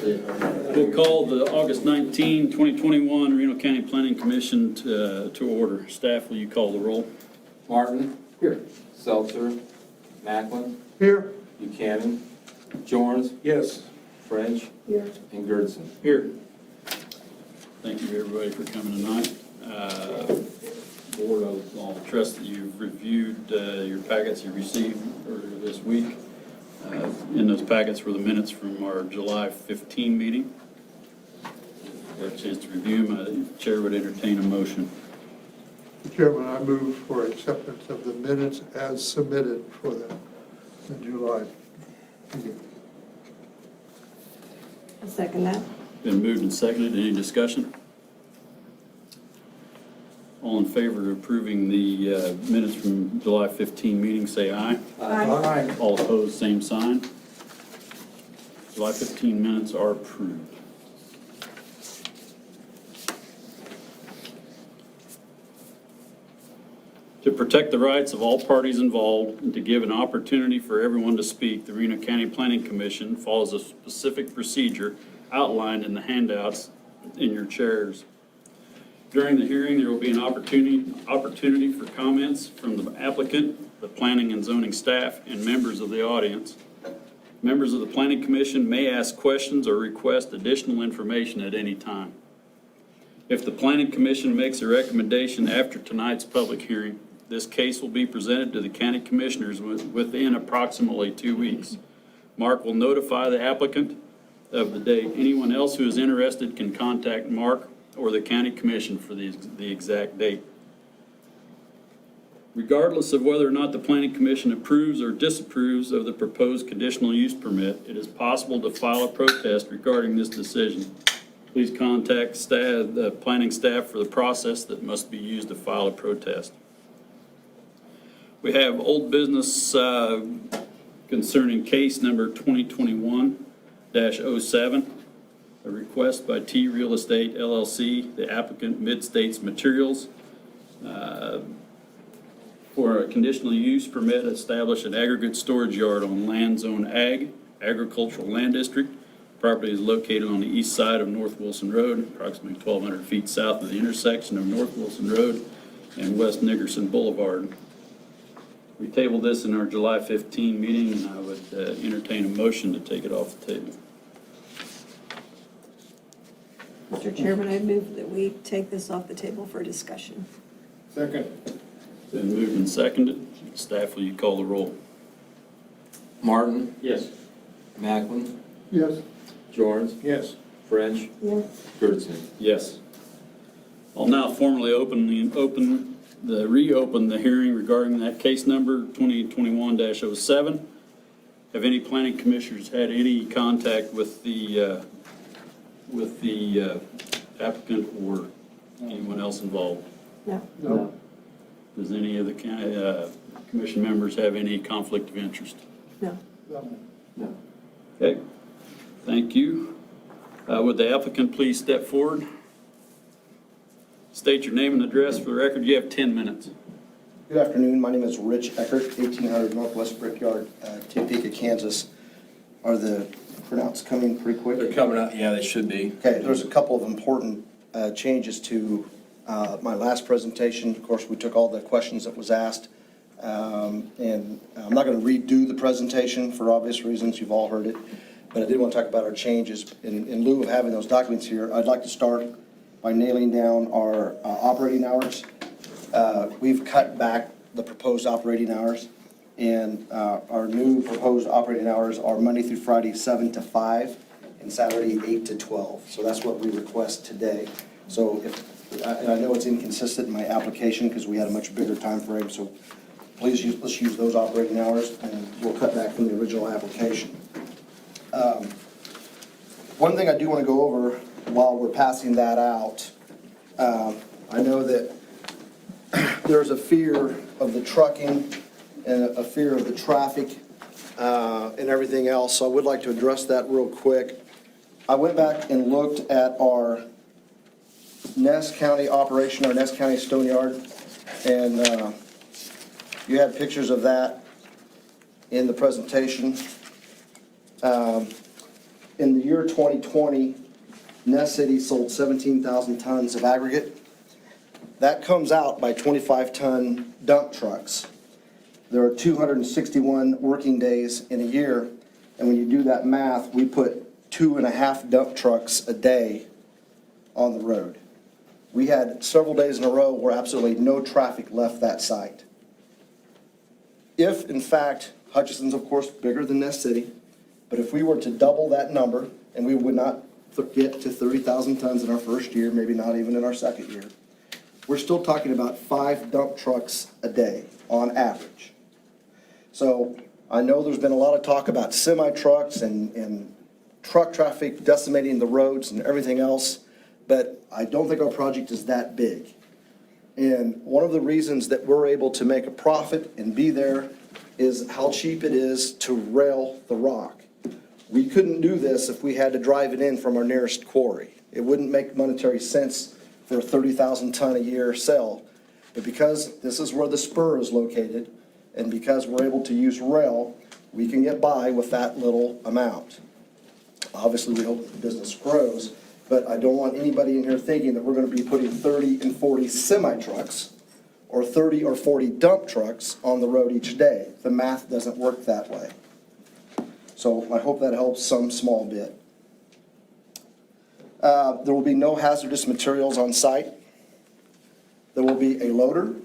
We'll call the August 19, 2021 Reno County Planning Commission to order. Staff, will you call the roll? Martin. Here. Seltzer. Macklin. Here. Buchanan. Jorns. Yes. French. Here. And Gertson. Here. Thank you, everybody, for coming tonight. Board, I'll trust that you've reviewed your packets you received earlier this week. In those packets were the minutes from our July 15 meeting. Got a chance to review them. The chair would entertain a motion. Mr. Chairman, I move for acceptance of the minutes as submitted for the July meeting. I'll second that. Been moved and seconded. Any discussion? All in favor of approving the minutes from July 15 meeting, say aye. Aye. All opposed, same sign. July 15 minutes are approved. To protect the rights of all parties involved and to give an opportunity for everyone to speak, the Reno County Planning Commission follows a specific procedure outlined in the handouts in your chairs. During the hearing, there will be an opportunity for comments from the applicant, the planning and zoning staff, and members of the audience. Members of the Planning Commission may ask questions or request additional information at any time. If the Planning Commission makes a recommendation after tonight's public hearing, this case will be presented to the County Commissioners within approximately 2 weeks. Mark will notify the applicant of the date. Anyone else who is interested can contact Mark or the County Commission for the exact date. Regardless of whether or not the Planning Commission approves or disapproves of the proposed conditional use permit, it is possible to file a protest regarding this decision. Please contact the planning staff for the process that must be used to file a protest. We have old business concerning case number 2021-07. A request by T Real Estate LLC, the applicant Mid-States Materials, for a conditional use permit to establish an aggregate storage yard on land zone agricultural land district. Property is located on the east side of North Wilson Road, approximately 1,200 feet south of the intersection of North Wilson Road and West Nickerson Boulevard. We tabled this in our July 15 meeting, and I would entertain a motion to take it off the table. Mr. Chairman, I move that we take this off the table for discussion. Second. Been moved and seconded. Staff, will you call the roll? Martin. Yes. Macklin. Yes. Jorns. Yes. French. Yes. Gertson. Yes. I'll now formally reopen the hearing regarding that case number 2021-07. Have any planning commissioners had any contact with the applicant or anyone else involved? No. No. Does any of the commission members have any conflict of interest? No. No. Okay, thank you. Would the applicant please step forward? State your name and address for the record. You have 10 minutes. Good afternoon. My name is Rich Eckert, 1800 Northwest Brickyard, Topeka, Kansas. Are the printouts coming pretty quick? They're coming out. Yeah, they should be. Okay, there's a couple of important changes to my last presentation. Of course, we took all the questions that was asked, and I'm not going to redo the presentation for obvious reasons. You've all heard it, but I did want to talk about our changes. In lieu of having those documents here, I'd like to start by nailing down our operating hours. We've cut back the proposed operating hours, and our new proposed operating hours are Monday through Friday, 7 to 5, and Saturday, 8 to 12. So that's what we request today. So and I know it's inconsistent in my application because we had a much bigger time frame, so please let's use those operating hours, and we'll cut back from the original application. One thing I do want to go over while we're passing that out, I know that there's a fear of the trucking and a fear of the traffic and everything else, so I would like to address that real quick. I went back and looked at our Ness County operation, our Ness County Stone Yard, and you had pictures of that in the presentation. in the year 2020, Ness City sold 17,000 tons of aggregate. That comes out by 25-ton dump trucks. There are 261 working days in a year, and when you do that math, we put 2.5 dump trucks a day on the road. We had several days in a row where absolutely no traffic left that site. If, in fact, Hutchison's, of course, bigger than Ness City, but if we were to double that number, and we would not get to 30,000 tons in our first year, maybe not even in our second year, we're still talking about 5 dump trucks a day on average. So I know there's been a lot of talk about semi-trucks and truck traffic decimating the roads and everything else, but I don't think our project is that big. And one of the reasons that we're able to make a profit and be there is how cheap it is to rail the rock. We couldn't do this if we had to drive it in from our nearest quarry. It wouldn't make monetary sense for a 30,000 ton a year sale. But because this is where the spur is located, and because we're able to use rail, we can get by with that little amount. Obviously, we hope that the business grows, but I don't want anybody in here thinking that we're going to be putting 30 and 40 semi-trucks or 30 or 40 dump trucks on the road each day. The math doesn't work that way. So I hope that helps some small bit. There will be no hazardous materials on site. There will be a loader,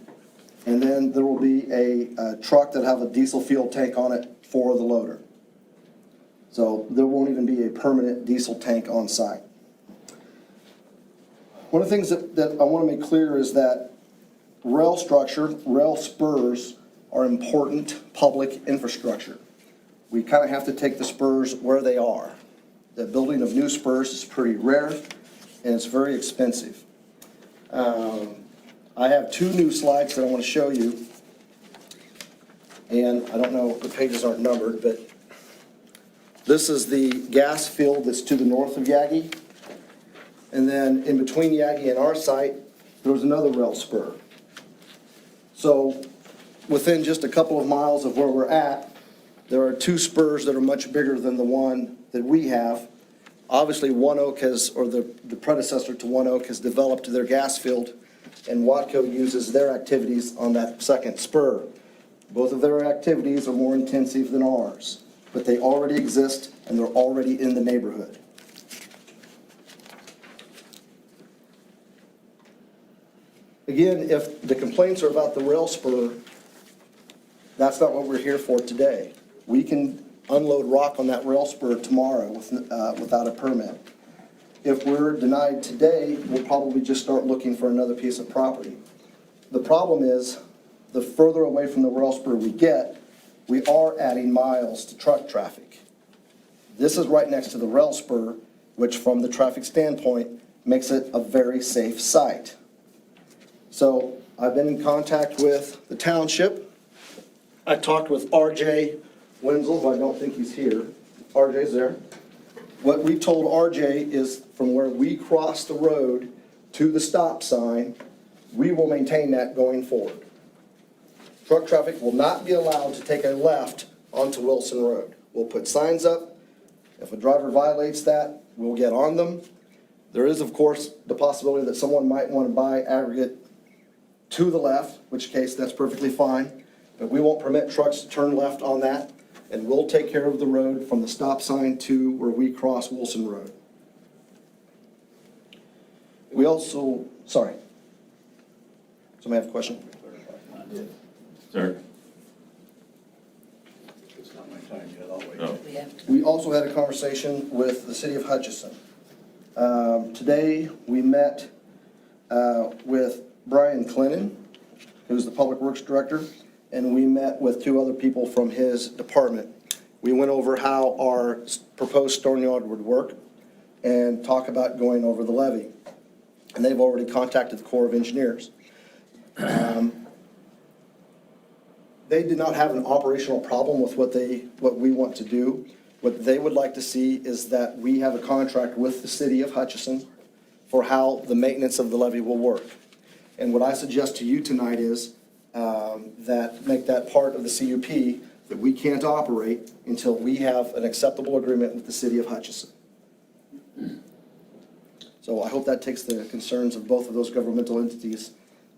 and then there will be a truck that have a diesel fuel tank on it for the loader. So there won't even be a permanent diesel tank on site. One of the things that I want to make clear is that rail structure, rail spurs are important public infrastructure. We kind of have to take the spurs where they are. The building of new spurs is pretty rare, and it's very expensive. I have 2 new slides that I want to show you. And I don't know, the pages aren't numbered, but this is the gas field that's to the north of Yagi. And then in between Yagi and our site, there was another rail spur. So within just a couple of miles of where we're at, there are 2 spurs that are much bigger than the one that we have. Obviously, One Oak has, or the predecessor to One Oak has developed their gas field, and Watco uses their activities on that second spur. Both of their activities are more intensive than ours, but they already exist and they're already in the neighborhood. Again, if the complaints are about the rail spur, that's not what we're here for today. We can unload rock on that rail spur tomorrow without a permit. If we're denied today, we'll probably just start looking for another piece of property. The problem is, the further away from the rail spur we get, we are adding miles to truck traffic. This is right next to the rail spur, which from the traffic standpoint makes it a very safe site. So I've been in contact with the township. I talked with RJ Wenzel, who I don't think he's here. RJ's there. What we told RJ is from where we cross the road to the stop sign, we will maintain that going forward. Truck traffic will not be allowed to take a left onto Wilson Road. We'll put signs up. If a driver violates that, we'll get on them. There is, of course, the possibility that someone might want to buy aggregate to the left, which case that's perfectly fine. But we won't permit trucks to turn left on that, and we'll take care of the road from the stop sign to where we cross Wilson Road. We also, sorry. Somebody have a question? Sir? It's not my time yet, I'll wait. No. We also had a conversation with the city of Hutchinson. Today, we met with Brian Clinton, who's the Public Works Director, and we met with 2 other people from his department. We went over how our proposed stone yard would work and talk about going over the levee. And they've already contacted the Corps of Engineers. They did not have an operational problem with what we want to do. What they would like to see is that we have a contract with the city of Hutchinson for how the maintenance of the levee will work. And what I suggest to you tonight is that make that part of the CUP that we can't operate until we have an acceptable agreement with the city of Hutchinson. So I hope that takes the concerns of both of those governmental entities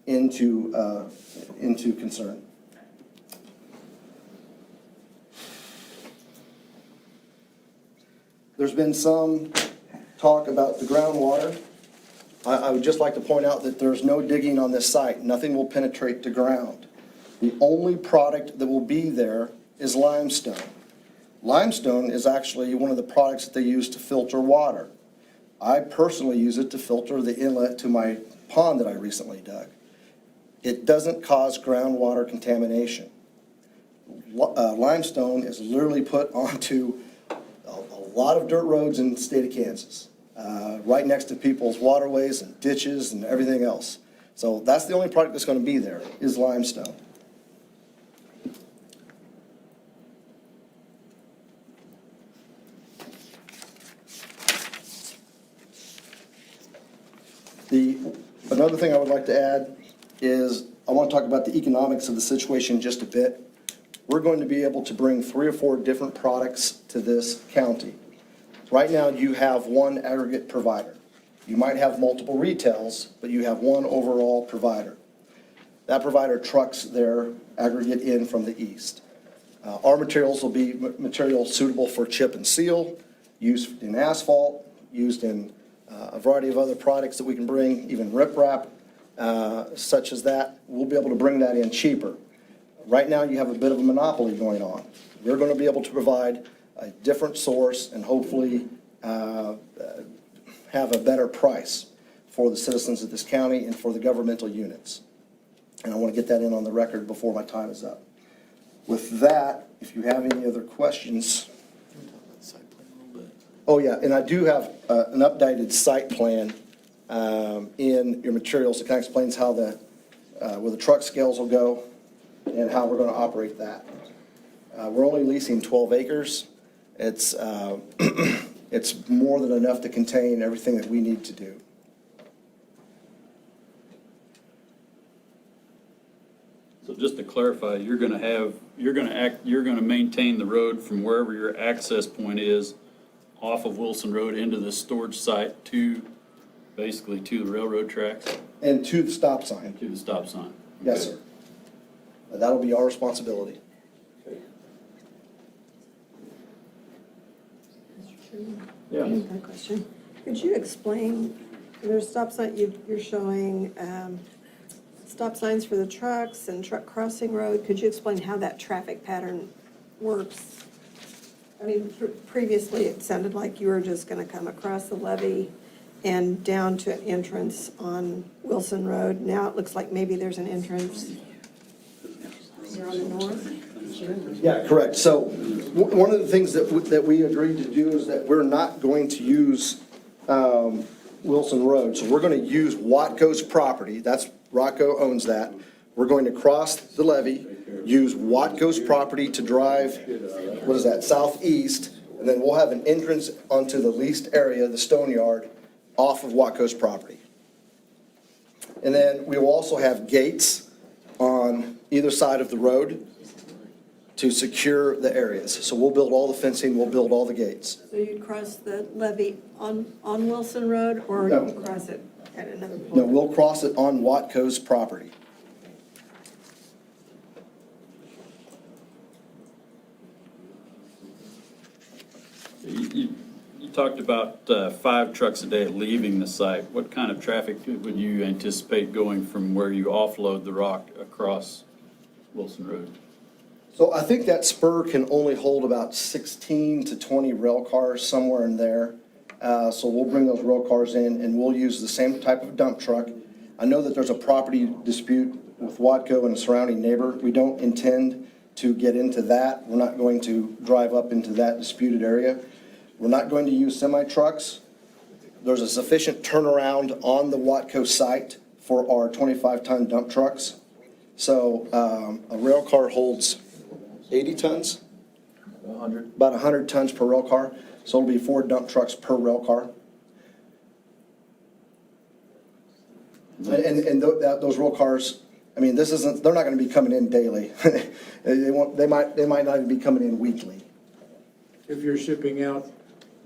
into concern. There's been some talk about the groundwater. I would just like to point out that there's no digging on this site. Nothing will penetrate the ground. The only product that will be there is limestone. Limestone is actually one of the products that they use to filter water. I personally use it to filter the inlet to my pond that I recently dug. It doesn't cause groundwater contamination. Limestone is literally put onto a lot of dirt roads in the state of Kansas, right next to people's waterways and ditches and everything else. So that's the only product that's going to be there is limestone. Another thing I would like to add is I want to talk about the economics of the situation just a bit. We're going to be able to bring 3 or 4 different products to this county. Right now, you have one aggregate provider. You might have multiple retails, but you have one overall provider. That provider trucks their aggregate in from the east. Our materials will be materials suitable for chip and seal, used in asphalt, used in a variety of other products that we can bring, even riprap, such as that. We'll be able to bring that in cheaper. Right now, you have a bit of a monopoly going on. We're going to be able to provide a different source and hopefully have a better price for the citizens of this county and for the governmental units. And I want to get that in on the record before my time is up. With that, if you have any other questions. Oh, yeah, and I do have an updated site plan in your materials. It kind of explains how where the truck scales will go and how we're going to operate that. We're only leasing 12 acres. It's it's more than enough to contain everything that we need to do. So just to clarify, you're gonna maintain the road from wherever your access point is off of Wilson Road into the storage site to, basically to the railroad tracks, And to the stop sign. to the stop sign? Yes, sir. That'll be our responsibility. Mr. Chairman, Yeah. I have a question. Could you explain, there's stop sign, you're showing stop signs for the trucks and truck crossing road. Could you explain how that traffic pattern works? I mean, previously it sounded like you were just going to come across the levee and down to an entrance on Wilson Road. Now it looks like maybe there's an entrance here on the north. Yeah, correct. So one of the things that we agreed to do is that we're not going to use Wilson Road. So we're going to use Watco's property. That's, Rocco owns that. We're going to cross the levee, use Watco's property to drive, what is that, southeast, and then we'll have an entrance onto the leased area, the stone yard, off of Watco's property. And then we will also have gates on either side of the road to secure the areas. So we'll build all the fencing, we'll build all the gates. So you'd cross the levee on Wilson Road, or No. you'd cross it at another point? No, we'll cross it on Watco's property. You talked about 5 trucks a day leaving the site. What kind of traffic would you anticipate going from where you offload the rock across Wilson Road? So I think that spur can only hold about 16 to 20 rail cars, somewhere in there. So we'll bring those rail cars in and we'll use the same type of dump truck. I know that there's a property dispute with Watco and a surrounding neighbor. We don't intend to get into that. We're not going to drive up into that disputed area. We're not going to use semi-trucks. There's a sufficient turnaround on the Watco site for our 25-ton dump trucks. So a rail car holds 80 tons? 100. About 100 tons per rail car. So it'll be 4 dump trucks per rail car. And those rail cars, I mean, they're not going to be coming in daily. They might not even be coming in weekly. If you're shipping out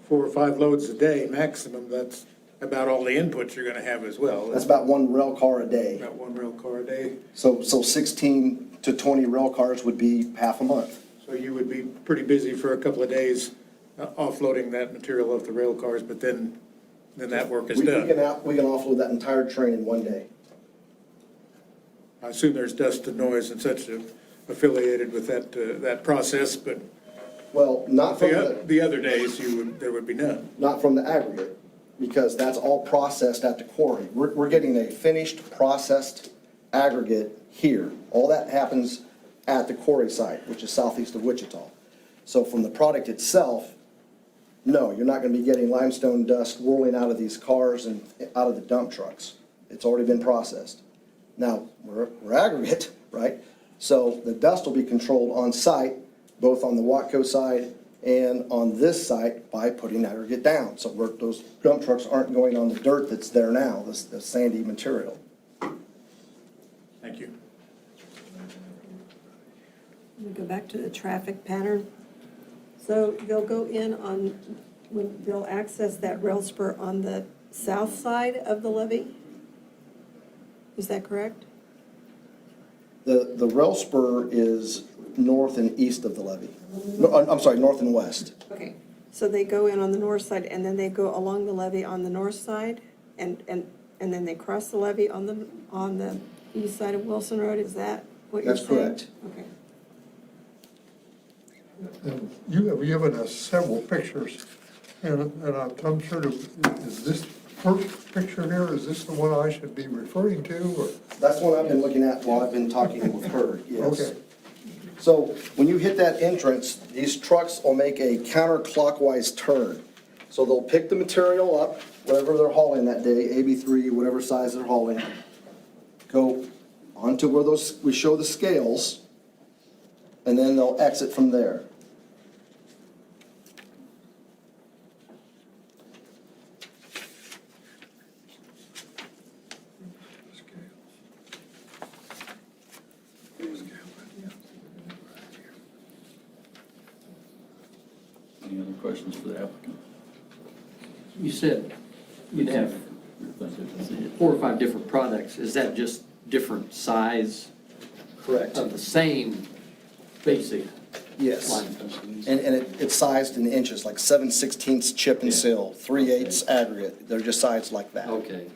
4 or 5 loads a day maximum, that's about all the inputs you're gonna have as well. That's about one rail car a day. About one rail car a day. So 16 to 20 rail cars would be half a month. So you would be pretty busy for a couple of days offloading that material off the rail cars, but then that work is We done. we can offload that entire train in one day. I assume there's dust and noise and such affiliated with that process, but Well, not from the other days, there would be none. not from the aggregate, because that's all processed at the quarry. We're getting a finished, processed aggregate here. All that happens at the quarry site, which is southeast of Wichita. So from the product itself, no, you're not gonna be getting limestone dust whirling out of these cars and out of the dump trucks. It's already been processed. Now, we're aggregate, right? So the dust will be controlled on site, both on the Watco side and on this site by putting aggregate down. So those dump trucks aren't going on the dirt that's there now, the sandy material. Thank you. Let me go back to the traffic pattern. So they'll go in on, when they'll access that rail spur on the south side of the levee? Is that correct? The rail spur is north and east of the levee. No, I'm sorry, north and west. Okay. So they go in on the north side, and then they go along the levee on the north side, and then they cross the levee on the east side of Wilson Road, is that what you're That's saying? correct. Okay. And you have given us several pictures, and I'm sort of, is this first picture here, is this the one I should be referring to, or? That's what I've been looking at while I've been talking with her, yes. Okay. So when you hit that entrance, these trucks will make a counterclockwise turn. So they'll pick the material up, whatever they're hauling that day, AB3, whatever size they're hauling, go onto where we show the scales, and then they'll exit from there. Any other questions for the applicant? You said you'd have 4 or 5 different products. Is that just different size Correct. of the same basic Yes. limestone? And it's sized in inches, like 7/16 chip and seal, 3/8 aggregate. They're just sized like that. Okay.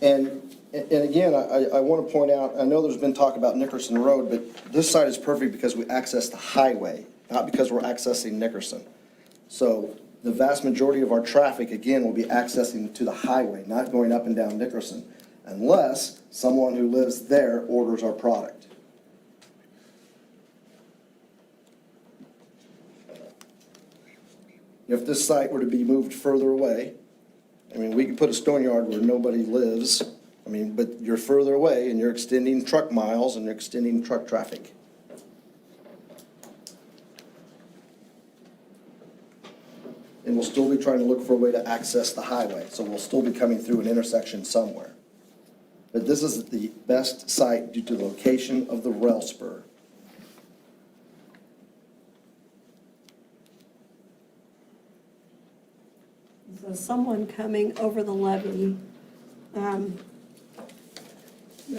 And again, I want to point out, I know there's been talk about Nickerson Road, but this site is perfect because we access the highway, not because we're accessing Nickerson. So the vast majority of our traffic, again, will be accessing to the highway, not going up and down Nickerson, unless someone who lives there orders our product. If this site were to be moved further away, I mean, we could put a stone yard where nobody lives, I mean, but you're further away and you're extending truck miles and you're extending truck traffic. And we'll still be trying to look for a way to access the highway, so we'll still be coming through an intersection somewhere. But this is the best site due to the location of the rail spur. So someone coming over the levee, you're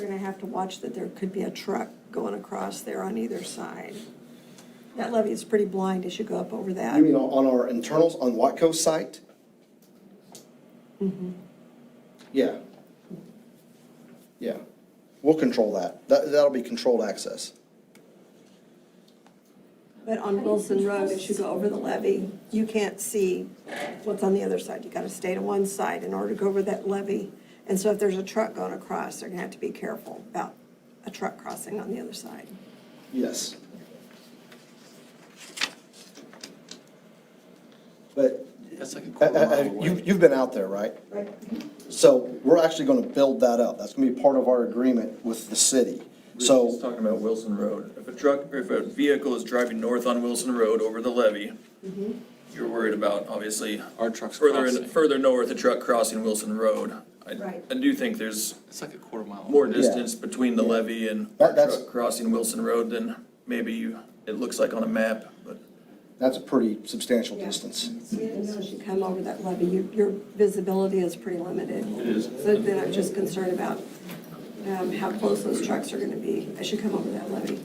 gonna have to watch that there could be a truck going across there on either side. That levee is pretty blind as you go up over that. You mean on our internals, on Watco's site? Mm-hmm. Yeah. Yeah. We'll control that. That'll be controlled access. But on Wilson Road, as you go over the levee, you can't see what's on the other side. You gotta stay to one side in order to go over that levee. And so if there's a truck going across, they're gonna have to be careful about a truck crossing on the other side. Yes. But That's like a quarter mile away. you've been out there, right? Right. So we're actually gonna build that up. That's gonna be part of our agreement with the city. He's So, talking about Wilson Road. If a truck, or if a vehicle is driving north on Wilson Road over the levee, you're worried about, obviously, Our truck's further further north, a truck crossing Wilson Road. Right. I do think there's It's like a quarter mile. more distance between the levee and That- our that's- truck crossing Wilson Road than maybe it looks like on a map, but That's a pretty substantial distance. You didn't know as you come over that levee, your visibility is pretty limited. It is. So then I'm just concerned about how close those trucks are gonna be as you come over that levee.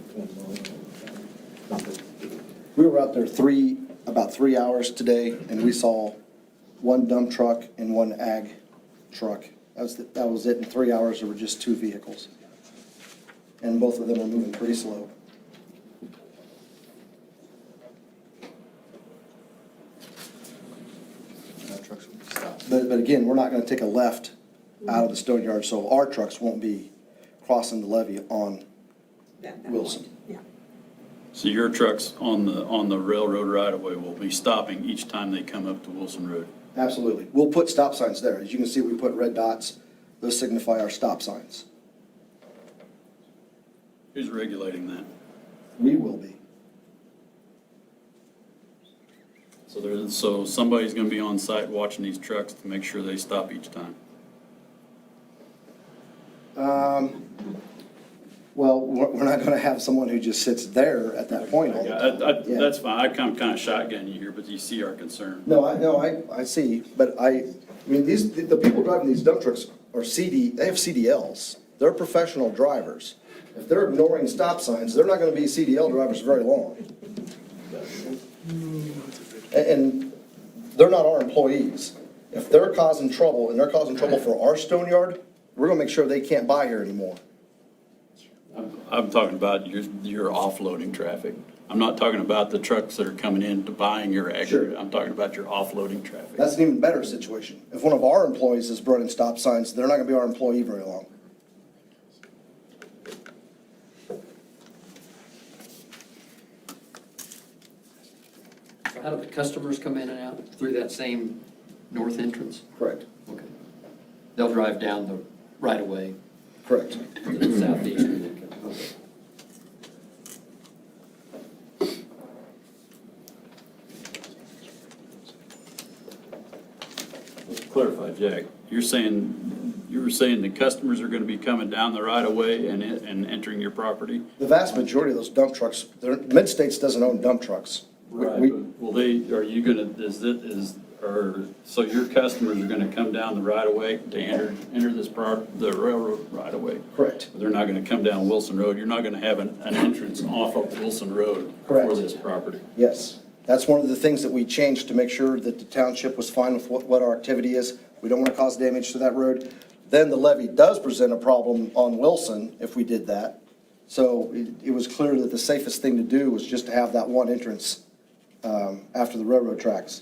We were out there about 3 hours today, and we saw one dump truck and one ag truck. That was it. In 3 hours, there were just 2 vehicles. And both of them are moving pretty slow. But again, we're not gonna take a left out of the stone yard, so our trucks won't be crossing the levee on That Wilson. point. Yeah. So your trucks on the railroad right-of-way will be stopping each time they come up to Wilson Road? Absolutely. We'll put stop signs there. As you can see, we put red dots. Those signify our stop signs. Who's regulating that? We will be. So somebody's gonna be on site watching these trucks to make sure they stop each time? Well, we're not gonna have someone who just sits there at that point all the time. Yeah. That's fine, I kind of shotgun you here, but you see our concern. No, I see, but I mean, the people driving these dump trucks are they have CDLs. They're professional drivers. If they're ignoring stop signs, they're not gonna be CDL drivers very long. And they're not our employees. If they're causing trouble, and they're causing trouble for our stone yard, we're gonna make sure they can't buy here anymore. I'm talking about your offloading traffic. I'm not talking about the trucks that are coming in to buying your aggregate. Sure. I'm talking about your offloading traffic. That's an even better situation. If one of our employees is running stop signs, they're not gonna be our employee very long. How do the customers come in and out through that same north entrance? Correct. Okay. They'll drive down the right of way Correct. to the southeast and then come. Okay. Let's clarify, Jack. You were saying the customers are gonna be coming down the right of way and entering your property? The vast majority of those dump trucks, Mid-States doesn't own dump trucks. We- Well, are you gonna, so your customers are gonna come down the right of way to enter the railroad right of way? Correct. They're not gonna come down Wilson Road, you're not gonna have an entrance off of Wilson Road for Correct. this property? Yes. That's one of the things that we changed to make sure that the township was fine with what our activity is. We don't want to cause damage to that road. Then the levee does present a problem on Wilson if we did that. So it was clear that the safest thing to do was just to have that one entrance after the railroad tracks.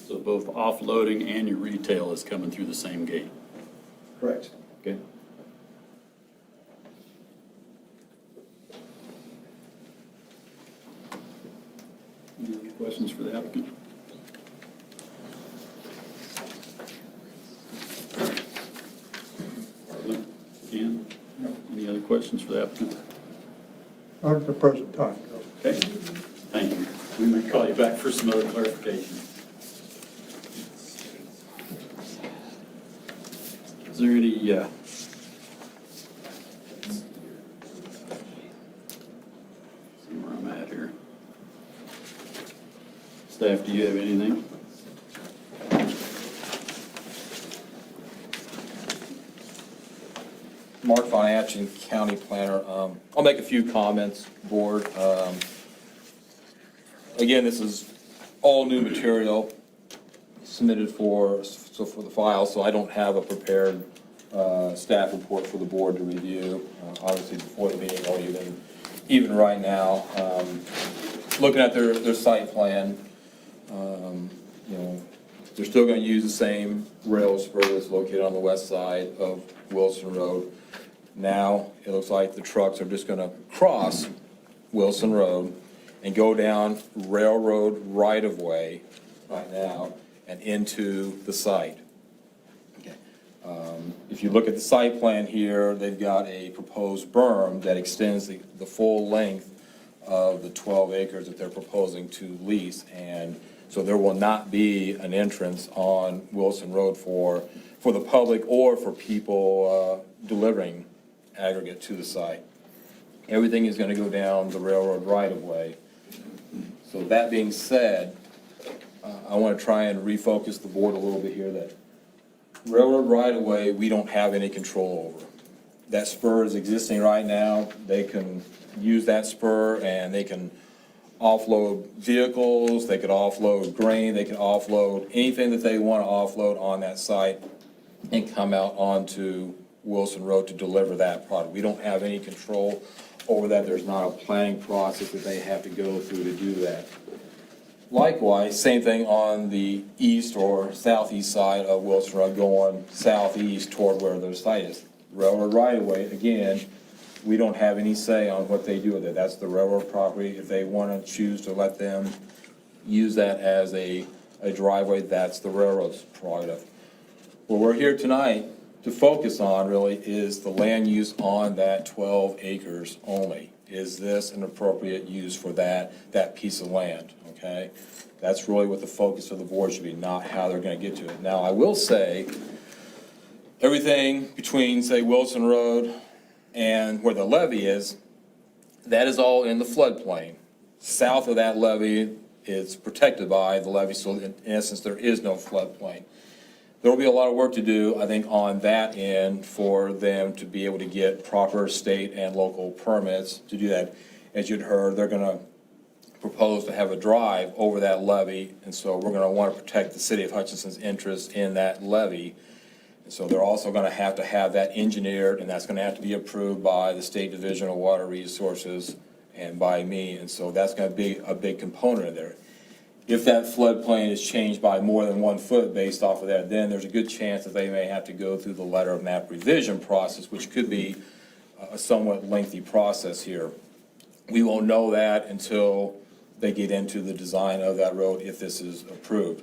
So both offloading and your retail is coming through the same gate? Correct. Okay. Any other questions for the applicant? Dan, any other questions for the applicant? Not at the present time. Okay, thank you. We may call you back for some other clarification. Is there any, see where I'm at here. Staff, do you have anything? Mark Von Atchen, County Planner. I'll make a few comments, Board. Again, this is all new material submitted for the file, so I don't have a prepared staff report for the Board to review, obviously before the meeting or even right now. Looking at their site plan, you know, they're still going to use the same rail spur that's located on the west side of Wilson Road. Now, it looks like the trucks are just gonna cross Wilson Road and go down railroad right-of-way right now and into the site. Okay. If you look at the site plan here, they've got a proposed berm that extends the full length of the 12 acres that they're proposing to lease. And So there will not be an entrance on Wilson Road for the public or for people delivering aggregate to the site. Everything is gonna go down the railroad right-of-way. So that being said, I wanna try and refocus the board a little bit here that railroad right-of-way, we don't have any control over. That spur is existing right now. They can use that spur and they can offload vehicles, they could offload grain, they can offload anything that they want to offload on that site and come out onto Wilson Road to deliver that product. We don't have any control over that. There's not a planning process that they have to go through to do that. Likewise, same thing on the east or southeast side of Wilson Road, going southeast toward where their site is. Railroad right-of-way, again, we don't have any say on what they do with it. That's the railroad property. If they want to choose to let them use that as a driveway, that's the railroad's prerogative. What we're here tonight to focus on really is the land use on that 12 acres only. Is this an appropriate use for that piece of land, okay? That's really what the focus of the board should be, not how they're gonna get to it. Now, I will say, everything between, say, Wilson Road and where the levee is, that is all in the floodplain. South of that levee is protected by the levee, so in essence, there is no floodplain. There will be a lot of work to do, I think, on that end for them to be able to get proper state and local permits to do that. As you'd heard, they're gonna propose to have a drive over that levee, and so we're gonna wanna protect the city of Hutchinson's interest in that levee. And so they're also gonna have to have that engineered, and that's gonna have to be approved by the State Division of Water Resources and by me, and so that's gonna be a big component of there. If that floodplain is changed by more than 1 foot based off of that, then there's a good chance that they may have to go through the letter of map revision process, which could be a somewhat lengthy process here. We won't know that until they get into the design of that road, if this is approved.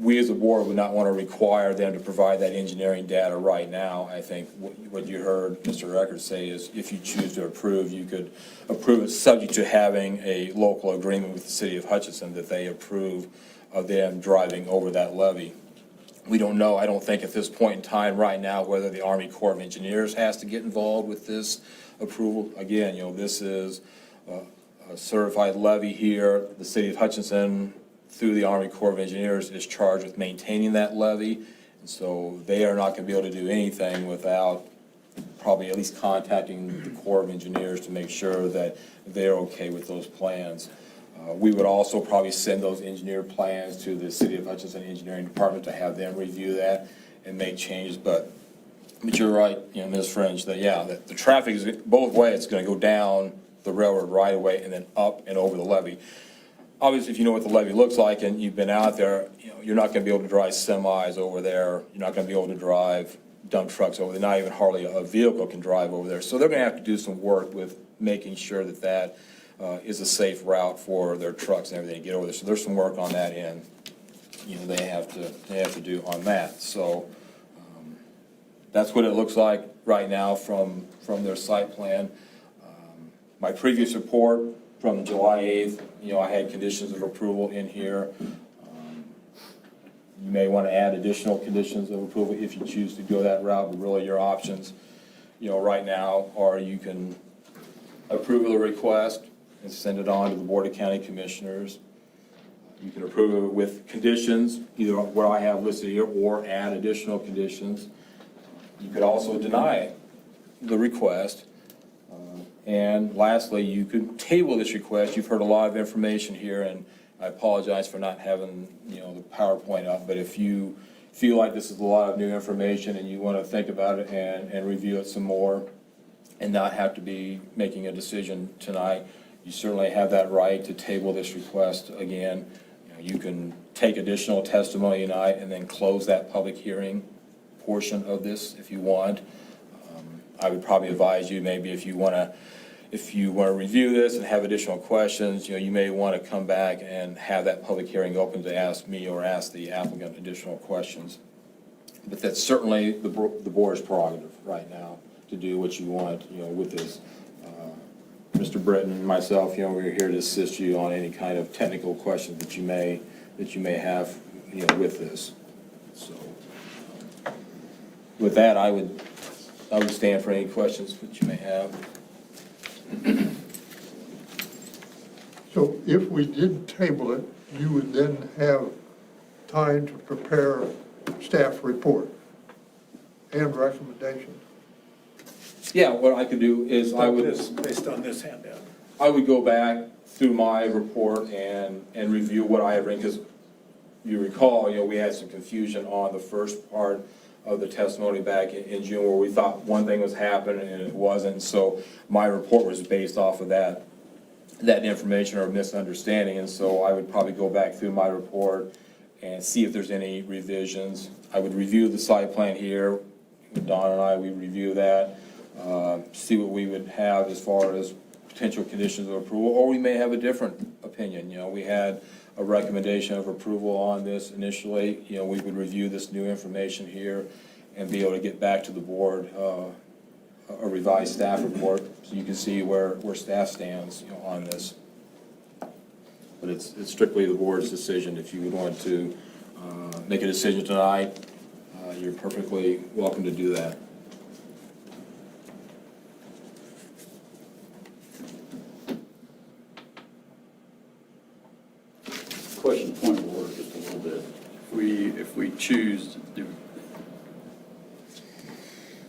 We as a board would not want to require them to provide that engineering data right now. I think what you heard Mr. Eckert say is if you choose to approve, you could approve it subject to having a local agreement with the city of Hutchinson that they approve of them driving over that levee. We don't know, I don't think at this point in time right now, whether the Army Corps of Engineers has to get involved with this approval. Again, this is a certified levee here. The city of Hutchinson, through the Army Corps of Engineers, is charged with maintaining that levee. And so they are not gonna be able to do anything without probably at least contacting the Corps of Engineers to make sure that they're okay with those plans. We would also probably send those engineered plans to the City of Hutchinson Engineering Department to have them review that and make changes, but you're right, Ms. French, that the traffic is both ways. It's gonna go down the railroad right away and then up and over the levee. Obviously, if you know what the levee looks like and you've been out there, you're not gonna be able to drive semis over there. You're not gonna be able to drive dump trucks over there. Not even hardly a vehicle can drive over there. So they're gonna have to do some work with making sure that that is a safe route for their trucks and everything to get over there. So there's some work on that end, they have to do on that. So that's what it looks like right now from their site plan. My previous report from July 8th, I had conditions of approval in here. You may want to add additional conditions of approval if you choose to go that route, but really your options, right now are you can approve of the request and send it on to the Board of County Commissioners. You can approve it with conditions, either what I have listed here, or add additional conditions. You could also deny the request. And lastly, you could table this request. You've heard a lot of information here, and I apologize for not having, the PowerPoint up, but if you feel like this is a lot of new information and you want to think about it and review it some more and not have to be making a decision tonight, you certainly have that right to table this request again. You can take additional testimony tonight and then close that public hearing portion of this if you want. I would probably advise you maybe if you want to review this and have additional questions, you may want to come back and have that public hearing open to ask me or ask the applicant additional questions. But that's certainly the board's prerogative right now to do what you want, with this. Mr. Britton and myself, we're here to assist you on any kind of technical questions that you may that you may have, with this. So, with that, I would stand for any questions that you may have. So if we did table it, you would then have time to prepare staff report and recommendations. Yeah, what I could do is Based on this handout. I would go back through my report and review what I have written, because you recall, we had some confusion on the first part of the testimony back in June, where we thought one thing was happening and it wasn't. So my report was based off of that information or misunderstanding, and so I would probably go back through my report and see if there's any revisions. I would review the site plan here, Don and I, we review that, see what we would have as far as potential conditions of approval, or we may have a different opinion. We had a recommendation of approval on this initially. We would review this new information here and be able to get back to the board a revised staff report, so you can see where staff stands, on this. But it's strictly the board's decision. If you would want to make a decision tonight, you're perfectly welcome to do that. Question, point of order, just a little bit. If we choose to do,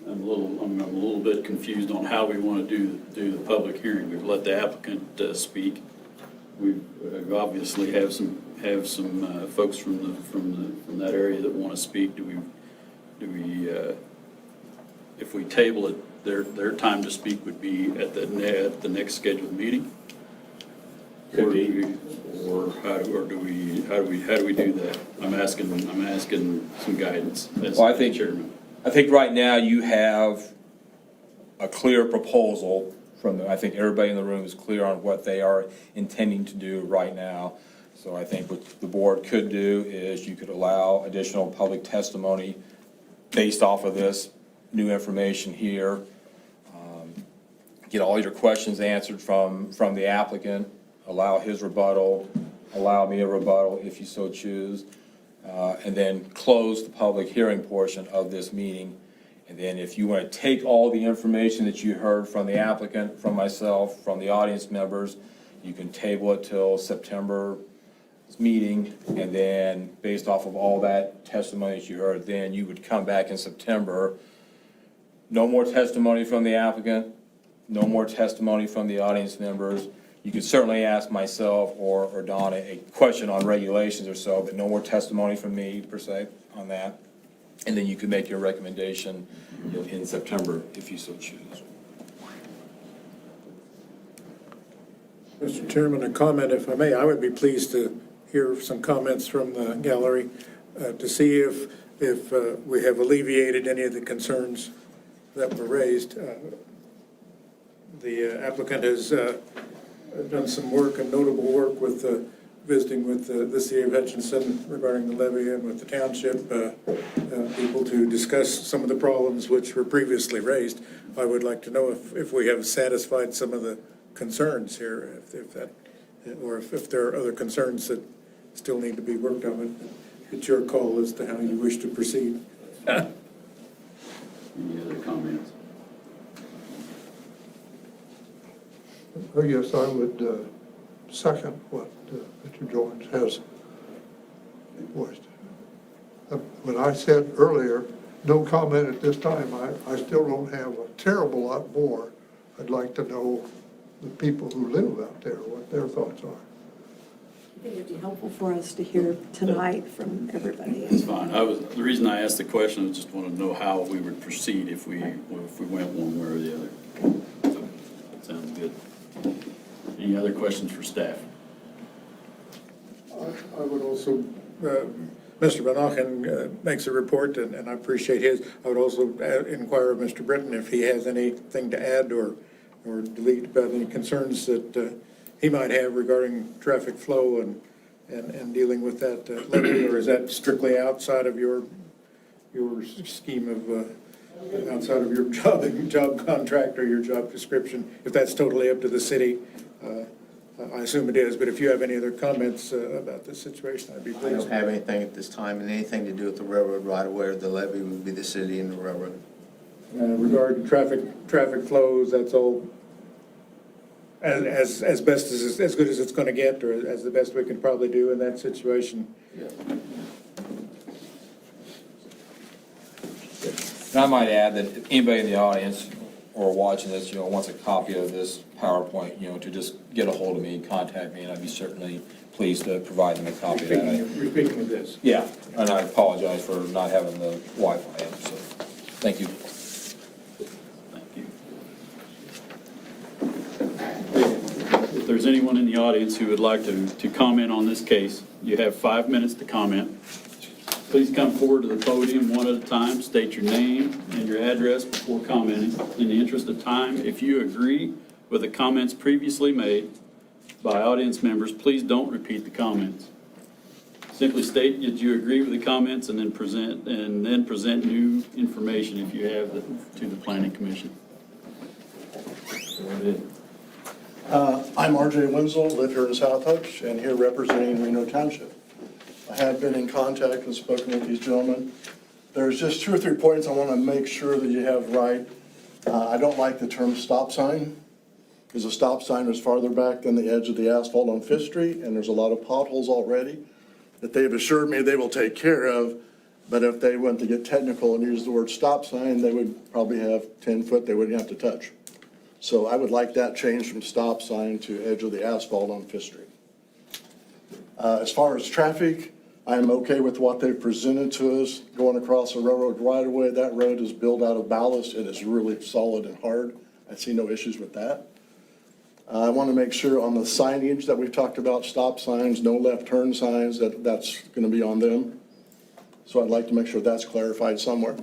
I'm a little bit confused on how we want to do the public hearing. We've let the applicant speak. We obviously have some folks from that area that want to speak. Do we if we table it, their time to speak would be at the next scheduled meeting? Could be. Or how do we do that? I'm asking some guidance as Well, I think- chairman. I think right now you have a clear proposal I think everybody in the room is clear on what they are intending to do right now. So I think what the board could do is you could allow additional public testimony based off of this new information here. Get all your questions answered from the applicant, allow his rebuttal, allow me a rebuttal if you so choose, and then close the public hearing portion of this meeting. And then if you want to take all the information that you heard from the applicant, from myself, from the audience members, you can table it till September's meeting, and then based off of all that testimony that you heard, then you would come back in September. No more testimony from the applicant, no more testimony from the audience members. You could certainly ask myself or Donna a question on regulations or so, but no more testimony from me per se on that. And then you could make your recommendation, in September if you so choose. Mr. Chairman, a comment, if I may. I would be pleased to hear some comments from the gallery to see if we have alleviated any of the concerns that were raised. The applicant has done some work and notable work with visiting with the city of Hutchinson regarding the levy and with the township people to discuss some of the problems which were previously raised. I would like to know if we have satisfied some of the concerns here, if there are other concerns that still need to be worked on. It's your call as to how you wish to proceed. Any other comments? I guess I would second what Mr. Jones has voiced. When I said earlier, no comment at this time, I still don't have a terrible lot more. I'd like to know the people who live out there, what their thoughts are. I think it'd be helpful for us to hear tonight from everybody. It's fine. The reason I asked the question was just wanted to know how we would proceed if we went one way or the other. So, that sounds good. Any other questions for staff? I would also, Mr. Van Auken makes a report, and I appreciate his. I would also inquire of Mr. Britton if he has anything to add or delete about any concerns that he might have regarding traffic flow and dealing with that levy, or is that strictly outside of your scheme of, outside of your job contract or your job description? If that's totally up to the city, I assume it is, but if you have any other comments about this situation, I'd be I pleased. don't have anything at this time, and anything to do with the railroad right away or the levee would be the city and the railroad. Regarding traffic flows, that's all as best as good as it's gonna get, or as the best we can probably do in that situation. And I might add that if anybody in the audience or watching this, wants a copy of this PowerPoint, to just get a hold of me, contact me, and I'd be certainly pleased to provide them a copy of that. You're speaking of this. Yeah, and I apologize for not having the Wi-Fi in, so, thank you. Thank you. If there's anyone in the audience who would like to comment on this case, you have 5 minutes to comment. Please come forward to the podium one at a time, state your name and your address before commenting. In the interest of time, if you agree with the comments previously made by audience members, please don't repeat the comments. Simply state that you agree with the comments and then present new information if you have to the Planning Commission. Go ahead. I'm RJ Winslow, live here in South Hutch, and here representing Reno Township. I have been in contact and spoken with these gentlemen. There's just 2 or 3 points I want to make sure that you have right. I don't like the term stop sign, because a stop sign is farther back than the edge of the asphalt on Fifth Street, and there's a lot of potholes already that they've assured me they will take care of. But if they went to get technical and use the word stop sign, they would probably have 10 foot they wouldn't have to touch. So I would like that changed from stop sign to edge of the asphalt on Fifth Street. As far as traffic, I am okay with what they've presented to us going across the railroad right away. That road is built out of ballast. It is really solid and hard. I see no issues with that. I want to make sure on the signage that we've talked about, stop signs, no left turn signs, that's going to be on them. So I'd like to make sure that's clarified somewhere.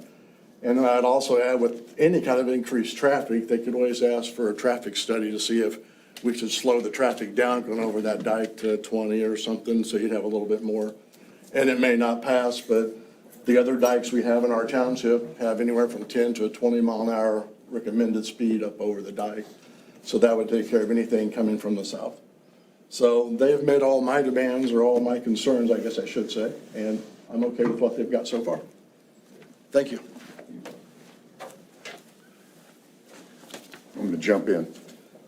And I'd also add, with any kind of increased traffic, they could always ask for a traffic study to see if we should slow the traffic down going over that dike to 20 or something, so you'd have a little bit more. And it may not pass, but the other dikes we have in our township have anywhere from 10 to a 20 mile an hour recommended speed up over the dike. So that would take care of anything coming from the south. So they have met all my demands, or all my concerns, I guess I should say, and I'm okay with what they've got so far. Thank you. I'm going to jump in.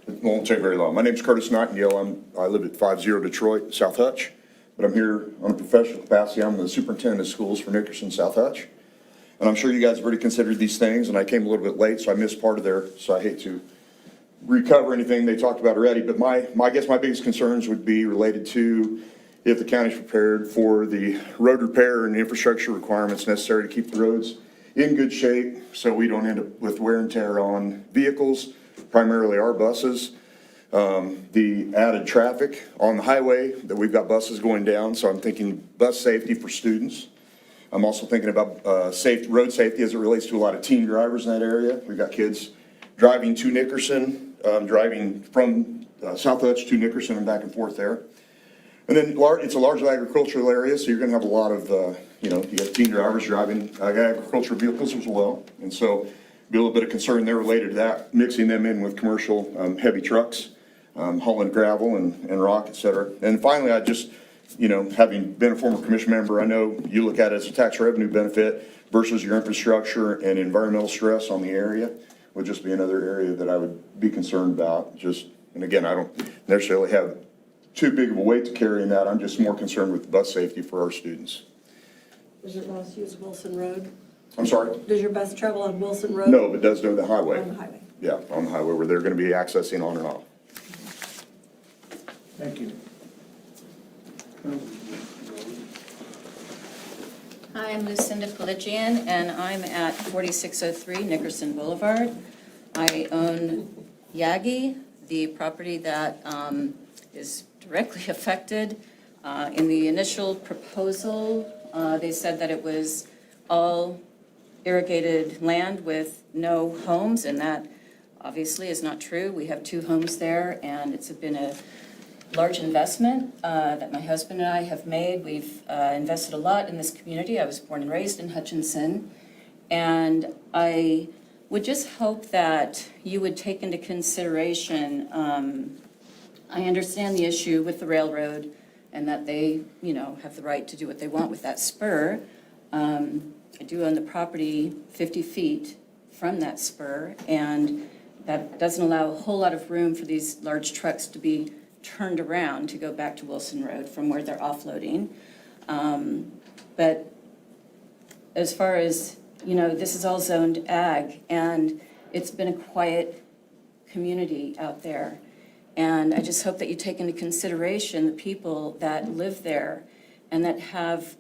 It won't take very long. My name's Curtis Nightingale. I live at 50 Detroit, South Hutch, but I'm here on a professional capacity. I'm the superintendent of schools for Nickerson, South Hutch. And I'm sure you guys have already considered these things, and I came a little bit late, so I missed part of so I hate to recover anything they talked about already. But I guess my biggest concerns would be related to if the county's prepared for the road repair and infrastructure requirements necessary to keep the roads in good shape so we don't end up with wear and tear on vehicles, primarily our buses. The added traffic on the highway, that we've got buses going down, so I'm thinking bus safety for students. I'm also thinking about road safety as it relates to a lot of teen drivers in that area. We've got kids driving to Nickerson, driving from South Hutch to Nickerson and back and forth there. And then it's a large agricultural area, so you're going to have a lot of, you got teen drivers driving agricultural vehicles as well. And so be a little bit of concern there related to that, mixing them in with commercial heavy trucks, hauling gravel and rock, et cetera. And finally, I just, having been a former commission member, I know you look at it as a tax revenue benefit versus your infrastructure and environmental stress on the area would just be another area that I would be concerned about. And again, I don't necessarily have too big of a weight to carry in that. I'm just more concerned with bus safety for our students. Does your bus use Wilson Road? I'm sorry? Does your bus travel on Wilson Road? No, but it does go to the highway. On the highway. Yeah, on the highway where they're going to be accessing on and off. Thank you. Hi, I'm Lucinda Pelagian, and I'm at 4603 Nickerson Boulevard. I own Yagi, the property that is directly affected. In the initial proposal, they said that it was all irrigated land with no homes, and that obviously is not true. We have 2 homes there, and it's been a large investment that my husband and I have made. We've invested a lot in this community. I was born and raised in Hutchinson, and I would just hope that you would take into consideration I understand the issue with the railroad and that they, have the right to do what they want with that spur. I do own the property 50 feet from that spur, and that doesn't allow a whole lot of room for these large trucks to be turned around to go back to Wilson Road from where they're offloading. But as far as, this is all zoned ag, and it's been a quiet community out there. And I just hope that you take into consideration the people that live there and that have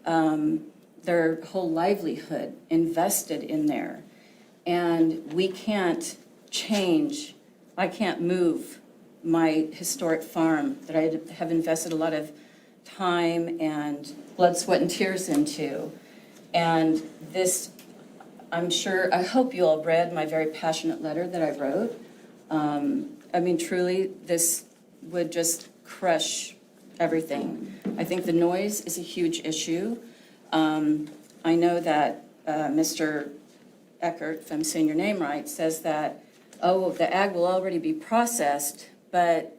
their whole livelihood invested in there. And we can't change, I can't move my historic farm that I have invested a lot of time and blood, sweat, and tears into. And this, I hope you all read my very passionate letter that I wrote. Truly, this would just crush everything. I think the noise is a huge issue. I know that Mr. Eckert, if I'm saying your name right, says that, the ag will already be processed, but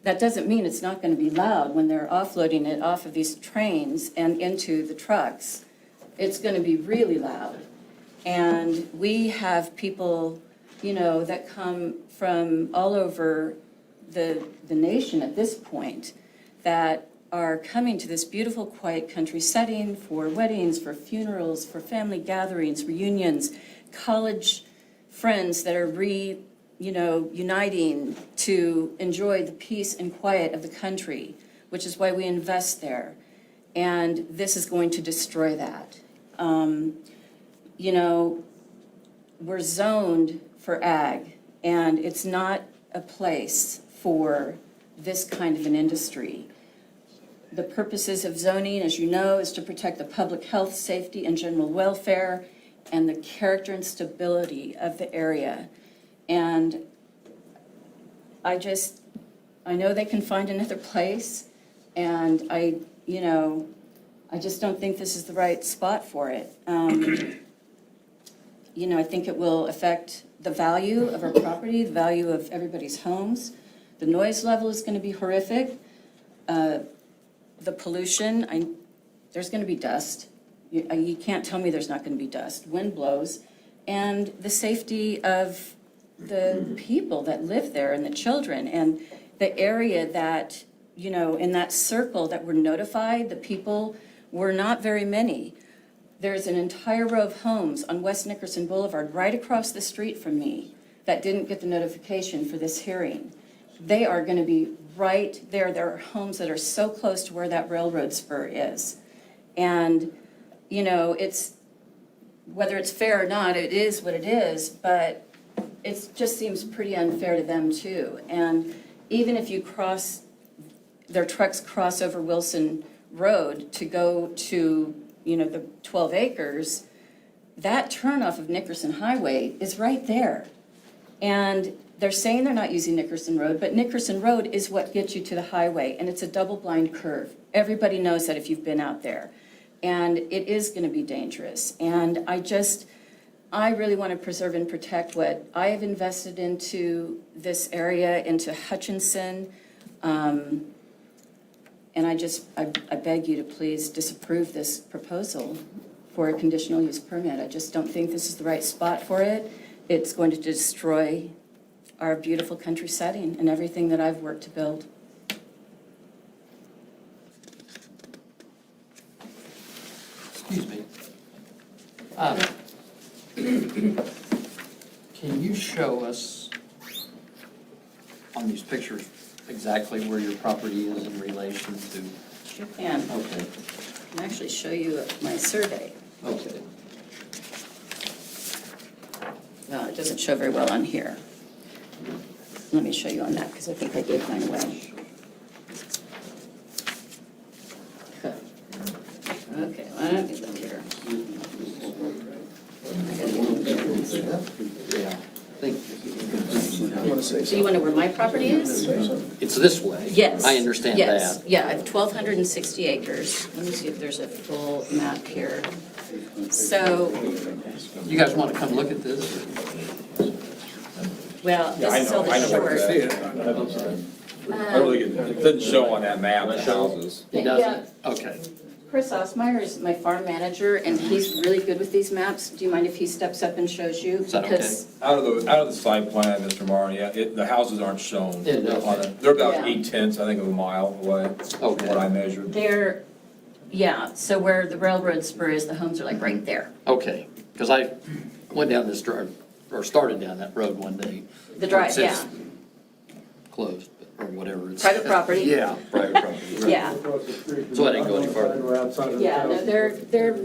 that doesn't mean it's not going to be loud when they're offloading it off of these trains and into the trucks. It's going to be really loud. And we have people, that come from all over the nation at this point that are coming to this beautiful, quiet country setting for weddings, for funerals, for family gatherings, reunions, college friends that are uniting to enjoy the peace and quiet of the country, which is why we invest there. And this is going to destroy that. We're zoned for ag, and it's not a place for this kind of an industry. The purposes of zoning, as you know, is to protect the public health, safety, and general welfare, and the character and stability of the area. And I know they can find another place, and I just don't think this is the right spot for it. I think it will affect the value of our property, the value of everybody's homes. The noise level is going to be horrific. The pollution, there's going to be dust. You can't tell me there's not going to be dust. Wind blows. And the safety of the people that live there and the children and the area that, in that circle that were notified, the people were not very many. There's an entire row of homes on West Nickerson Boulevard right across the street from me that didn't get the notification for this hearing. They are going to be right there. There are homes that are so close to where that railroad spur is. And, it's, whether it's fair or not, it is what it is, but it just seems pretty unfair to them too. And even if their trucks cross over Wilson Road to go to, the 12 acres, that turnoff of Nickerson Highway is right there. And they're saying they're not using Nickerson Road, but Nickerson Road is what gets you to the highway, and it's a double-blind curve. Everybody knows that if you've been out there. And it is going to be dangerous. And I really want to preserve and protect what I have invested into this area, into Hutchinson. And I beg you to please disapprove this proposal for a conditional use permit. I just don't think this is the right spot for it. It's going to destroy our beautiful country setting and everything that I've worked to build. Excuse me. Can you show us on these pictures exactly where your property is in relation to? Sure can. Okay, I can actually show you my survey. okay. No, it doesn't show very well on here. Let me show you on that, because I think I gave mine away. Okay, why don't we look here? Yeah. So you want to know where my property is? It's this way. Yes. I understand Yes. that. Yeah, I have 1,260 acres. Let me see if there's a full map here. So, You guys want to come look at this? well, this is all the short. I really, it doesn't show on that map, the houses. It doesn't? Okay. Chris Osmeyer is my farm manager, and he's really good with these maps. Do you mind if he steps up and shows you? Is that okay? Because Out of the site plan, Mr. Martin, yeah, the houses aren't shown. Yeah, no. They're about Yeah. 8/10, I think, of a mile away, Okay. what I measured. they're, yeah, so where the railroad spur is, the homes are like right there. Okay, because I went down this drive, or started down that road one day. The drive, It says yeah. Closed, or whatever. It's Private property? Yeah, private property. right. Yeah, So I didn't go any further. yeah, no, they're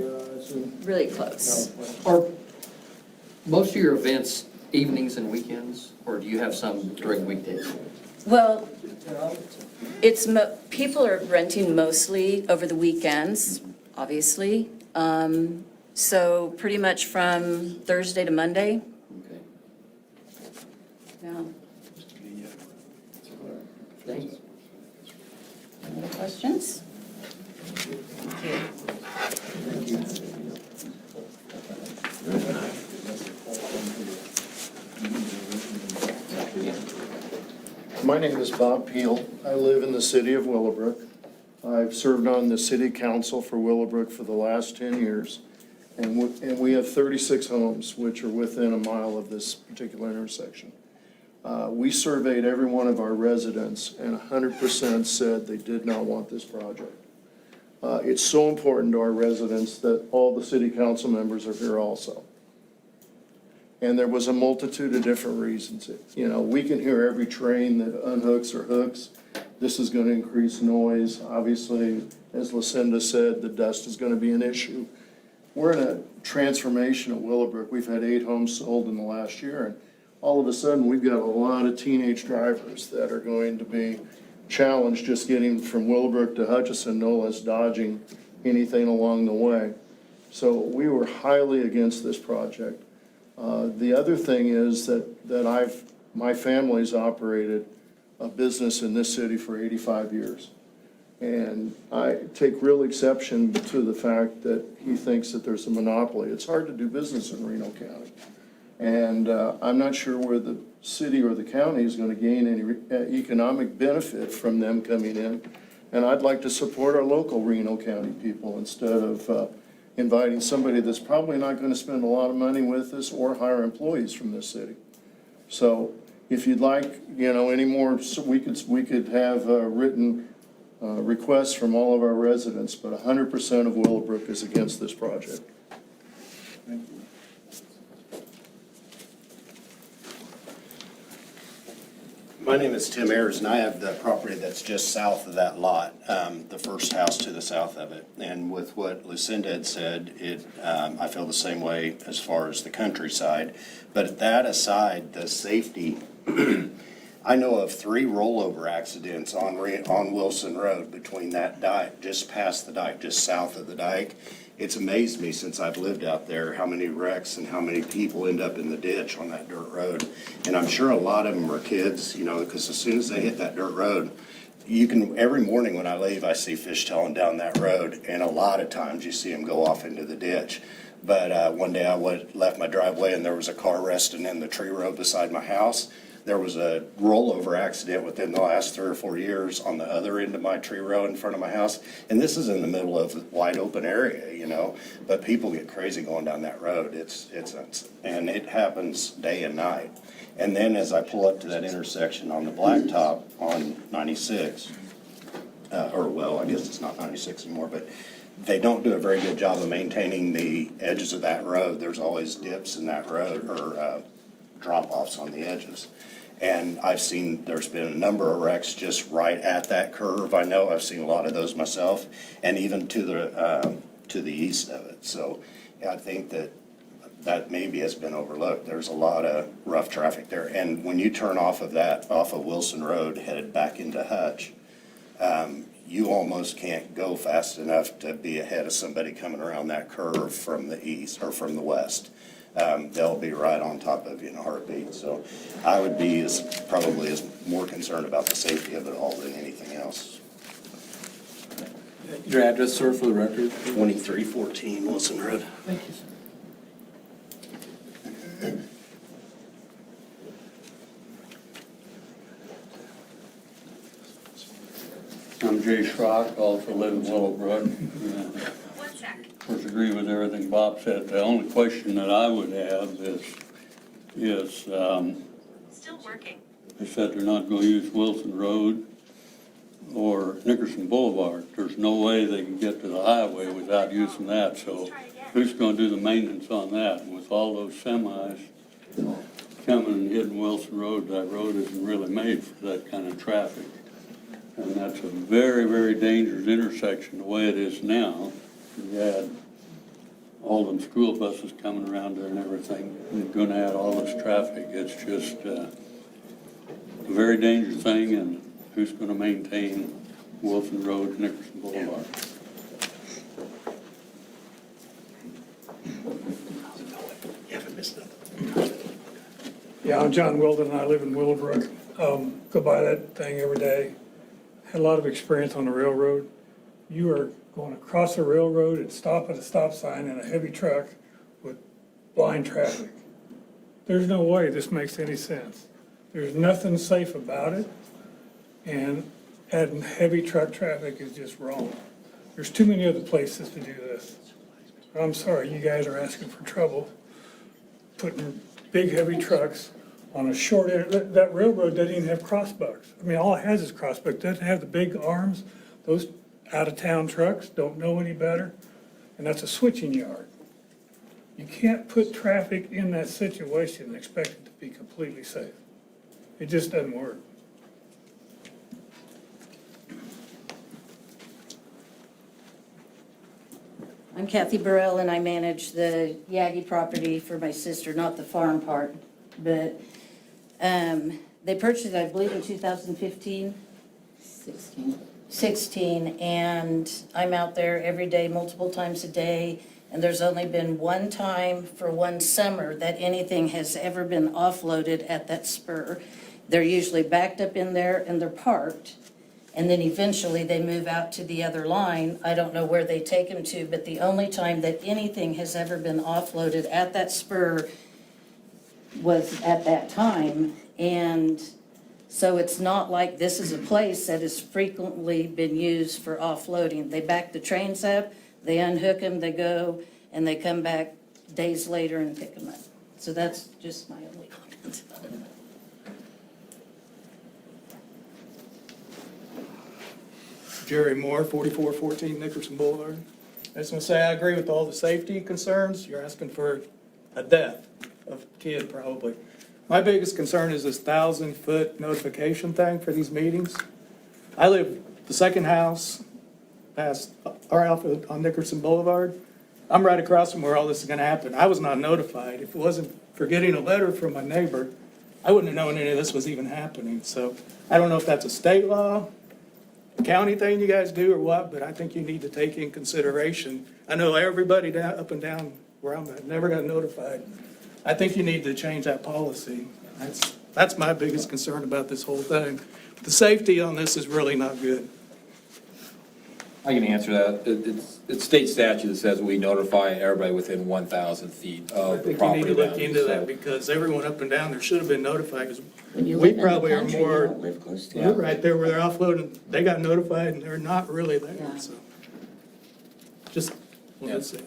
really close. Are most of your events evenings and weekends, or do you have some during weekdays? Well, people are renting mostly over the weekends, obviously. So pretty much from Thursday to Monday, Okay. yeah. Thanks. Any other questions? My name is Bob Peel. I live in the city of Willowbrook. I've served on the city council for Willowbrook for the last 10 years. And we have 36 homes which are within a mile of this particular intersection. We surveyed every one of our residents, and 100% said they did not want this project. It's so important to our residents that all the city council members are here also. And there was a multitude of different reasons. You know, we can hear every train that unhooks or hooks. This is going to increase noise. Obviously, as Lucinda said, the dust is going to be an issue. We're in a transformation at Willowbrook. We've had 8 homes sold in the last year, and all of a sudden, we've got a lot of teenage drivers that are going to be challenged just getting from Willowbrook to Hutchinson, no less dodging anything along the way. So we were highly against this project. The other thing is that my family's operated a business in this city for 85 years. And I take real exception to the fact that he thinks that there's a monopoly. It's hard to do business in Reno County. And I'm not sure where the city or the county is going to gain any economic benefit from them coming in. And I'd like to support our local Reno County people instead of inviting somebody that's probably not going to spend a lot of money with us or hire employees from this city. So if you'd like, you know, any more, so we could have written requests from all of our residents, but 100% of Willowbrook is against this project. My name is Tim Ayers, and I have the property that's just south of that lot, the first house to the south of it. And with what Lucinda had said, I feel the same way as far as the countryside. But that aside, the safety, I know of 3 rollover accidents on Wilson Road between that dike, just past the dike, just south of the dike. It's amazed me since I've lived out there how many wrecks and how many people end up in the ditch on that dirt road. And I'm sure a lot of them are kids, you know, because as soon as they hit that dirt road, you can, every morning when I leave, I see fishtailing down that road, and a lot of times you see them go off into the ditch. But one day I left my driveway and there was a car resting in the tree row beside my house. There was a rollover accident within the last 3 or 4 years on the other end of my tree row in front of my house. And this is in the middle of a wide open area, you know, but people get crazy going down that road. And it happens day and night. And then as I pull up to that intersection on the blacktop on 96, I guess it's not 96 anymore, but they don't do a very good job of maintaining the edges of that road. There's always dips in that road or drop-offs on the edges. And I've seen, there's been a number of wrecks just right at that curve. I know I've seen a lot of those myself, and even to the east of it. So yeah, I think that maybe has been overlooked. There's a lot of rough traffic there. And when you turn off of Wilson Road, headed back into Hutch, you almost can't go fast enough to be ahead of somebody coming around that curve from the east or from the west. They'll be right on top of you in a heartbeat. So I would be probably more concerned about the safety of it all than anything else. Your address, sir, for the record? 2314 Wilson Road. Thank you, sir. I'm Jay Schrock, also live in Willowbrook. Of course, agree with everything Bob said. The only question that I would have is Still working. they said they're not going to use Wilson Road or Nickerson Boulevard. There's no way they can get to the highway without using that, so who's going to do the maintenance on that? With all those semis coming and hitting Wilson Road, that road isn't really made for that kind of traffic. And that's a very, very dangerous intersection the way it is now. You had all them school buses coming around there and everything, and you're going to add all this traffic. It's just a very dangerous thing, and who's going to maintain Wilson Road, Nickerson Boulevard? Yeah, I'm John Wilden, and I live in Willowbrook. Go by that thing every day. Had a lot of experience on the railroad. You are going across the railroad and stop at a stop sign in a heavy truck with blind traffic. There's no way this makes any sense. There's nothing safe about it, and adding heavy truck traffic is just wrong. There's too many other places to do this. But I'm sorry, you guys are asking for trouble, putting big heavy trucks on a short, that railroad doesn't even have crossbucks. I mean, all it has is crossbucks, doesn't have the big arms. Those out-of-town trucks don't know any better, and that's a switching yard. You can't put traffic in that situation and expect it to be completely safe. It just doesn't work. I'm Kathy Burrell, and I manage the Yagi property for my sister, not the farm part. But they purchased it, I believe, in 2015. 16, and I'm out there every day, multiple times a day, and there's only been one time for one summer that anything has ever been offloaded at that spur. They're usually backed up in there and they're parked, and then eventually they move out to the other line. I don't know where they take them to, but the only time that anything has ever been offloaded at that spur was at that time. And so it's not like this is a place that has frequently been used for offloading. They back the trains up, they unhook them, they go, and they come back days later and pick them up. So that's just my only comment. Jerry Moore, 4414 Nickerson Boulevard. I just want to say I agree with all the safety concerns. You're asking for a death of a kid probably. My biggest concern is this 1,000-foot notification thing for these meetings. I live the second house past our office on Nickerson Boulevard. I'm right across from where all this is going to happen. I was not notified. If it wasn't for getting a letter from my neighbor, I wouldn't have known any of this was even happening. So I don't know if that's a state law, county thing you guys do or what, but I think you need to take in consideration. I know everybody down, up and down where I'm at never got notified. I think you need to change that policy. That's my biggest concern about this whole thing. The safety on this is really not good. I can answer that. It's state statute that says we notify everybody within 1,000 feet I of the think you property need to look boundary, into so- that because everyone up and down there should have been notified because When you we live in the probably are country, you more. don't live close to You're it. right there where they're offloading. They got notified and they're not really there, Yeah. so. Just, well, that's it.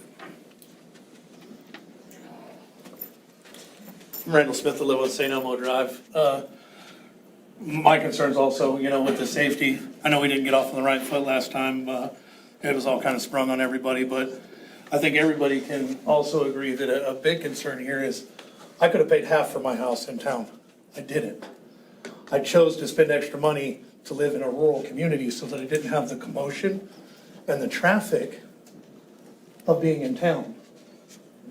Randall Smith, I live on St. Elmo Drive. My concerns also, with the safety. I know we didn't get off on the right foot last time. It was all kind of sprung on everybody, but I think everybody can also agree that a big concern here is I could have paid half for my house in town. I didn't. I chose to spend extra money to live in a rural community so that I didn't have the commotion and the traffic of being in town.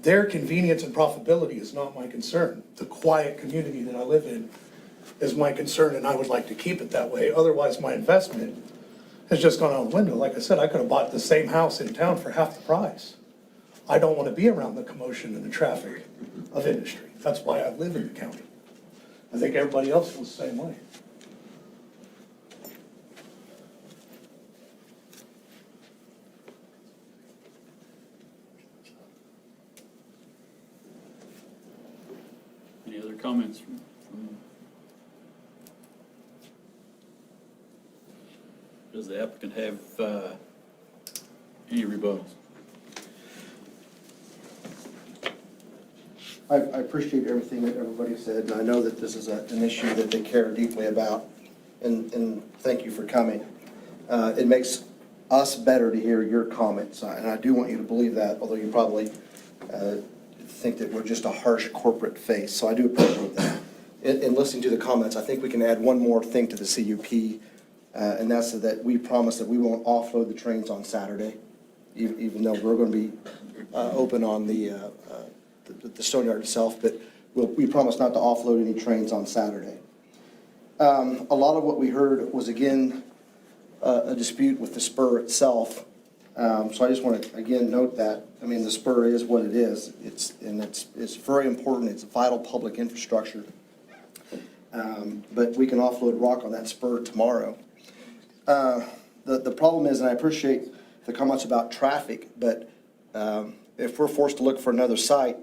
Their convenience and profitability is not my concern. The quiet community that I live in is my concern, and I would like to keep it that way. Otherwise, my investment has just gone out the window. Like I said, I could have bought the same house in town for half the price. I don't want to be around the commotion and the traffic of industry. That's why I live in the county. I think everybody else feels the same way. Any other comments from? Does the applicant have any rebuttals? I appreciate everything that everybody said, and I know that this is an issue that they care deeply about, and thank you for coming. It makes us better to hear your comments, and I do want you to believe that, although you probably think that we're just a harsh corporate face, so I do appreciate that. In listening to the comments, I think we can add one more thing to the CUP, and that's that we promise that we won't offload the trains on Saturday, even though we're going to be open on the Stone Yard itself, but we promise not to offload any trains on Saturday. A lot of what we heard was, again, a dispute with the spur itself. So I just want to, again, note that. I mean, the spur is what it is. It's very important. It's vital public infrastructure. But we can offload rock on that spur tomorrow. The problem is, and I appreciate the comments about traffic, but if we're forced to look for another site,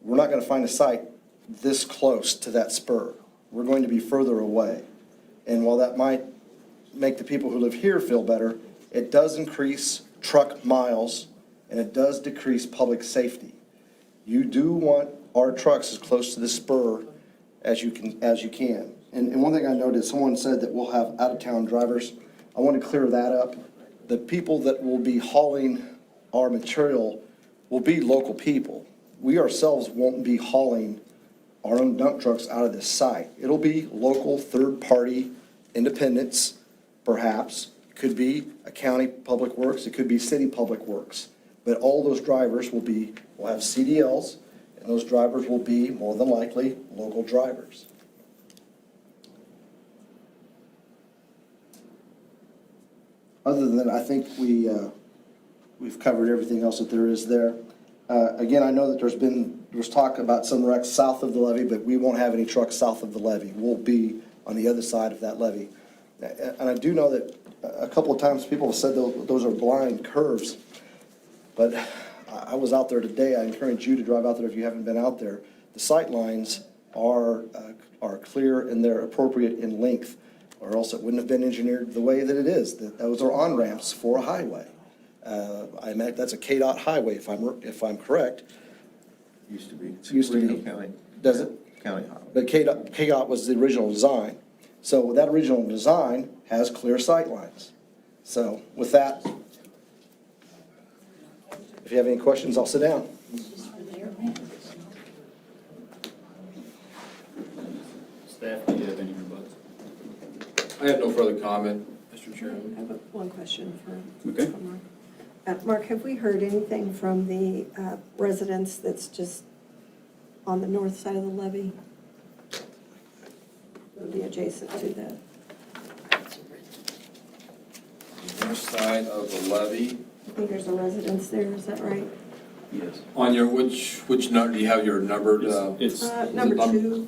we're not going to find a site this close to that spur. We're going to be further away. And while that might make the people who live here feel better, it does increase truck miles and it does decrease public safety. You do want our trucks as close to the spur as you can. And one thing I noticed, someone said that we'll have out-of-town drivers. I want to clear that up. The people that will be hauling our material will be local people. We ourselves won't be hauling our own dump trucks out of this site. It'll be local, third-party independents, perhaps. It could be a county public works. It could be city public works. But all those drivers will have CDLs, and those drivers will be, more than likely, local drivers. Other than that, I think we've covered everything else that there is there. Again, I know that there's talk about some wrecks south of the levee, but we won't have any trucks south of the levee. We'll be on the other side of that levee. And I do know that a couple of times people have said those are blind curves, but I was out there today. I encourage you to drive out there if you haven't been out there. The sight lines are clear and they're appropriate in length, or else it wouldn't have been engineered the way that it is. Those are on-ramps for a highway. I imagine that's a KDOT highway, if I'm correct. Used to be. It used to be. County. Does it? County highway. But KDOT was the original design. So that original design has clear sight lines. So with that, if you have any questions, I'll sit down. Staff, do you have any rebuttals? I have no further comment, Mr. Chairman. I have one question for Okay. Mark. Mark, have we heard anything from the residents that's just on the north side of the levee? Be adjacent to that? North side of the levee. I think there's a residence there, is that right? Yes. On your, which number, do you have your numbered? It's Number 2.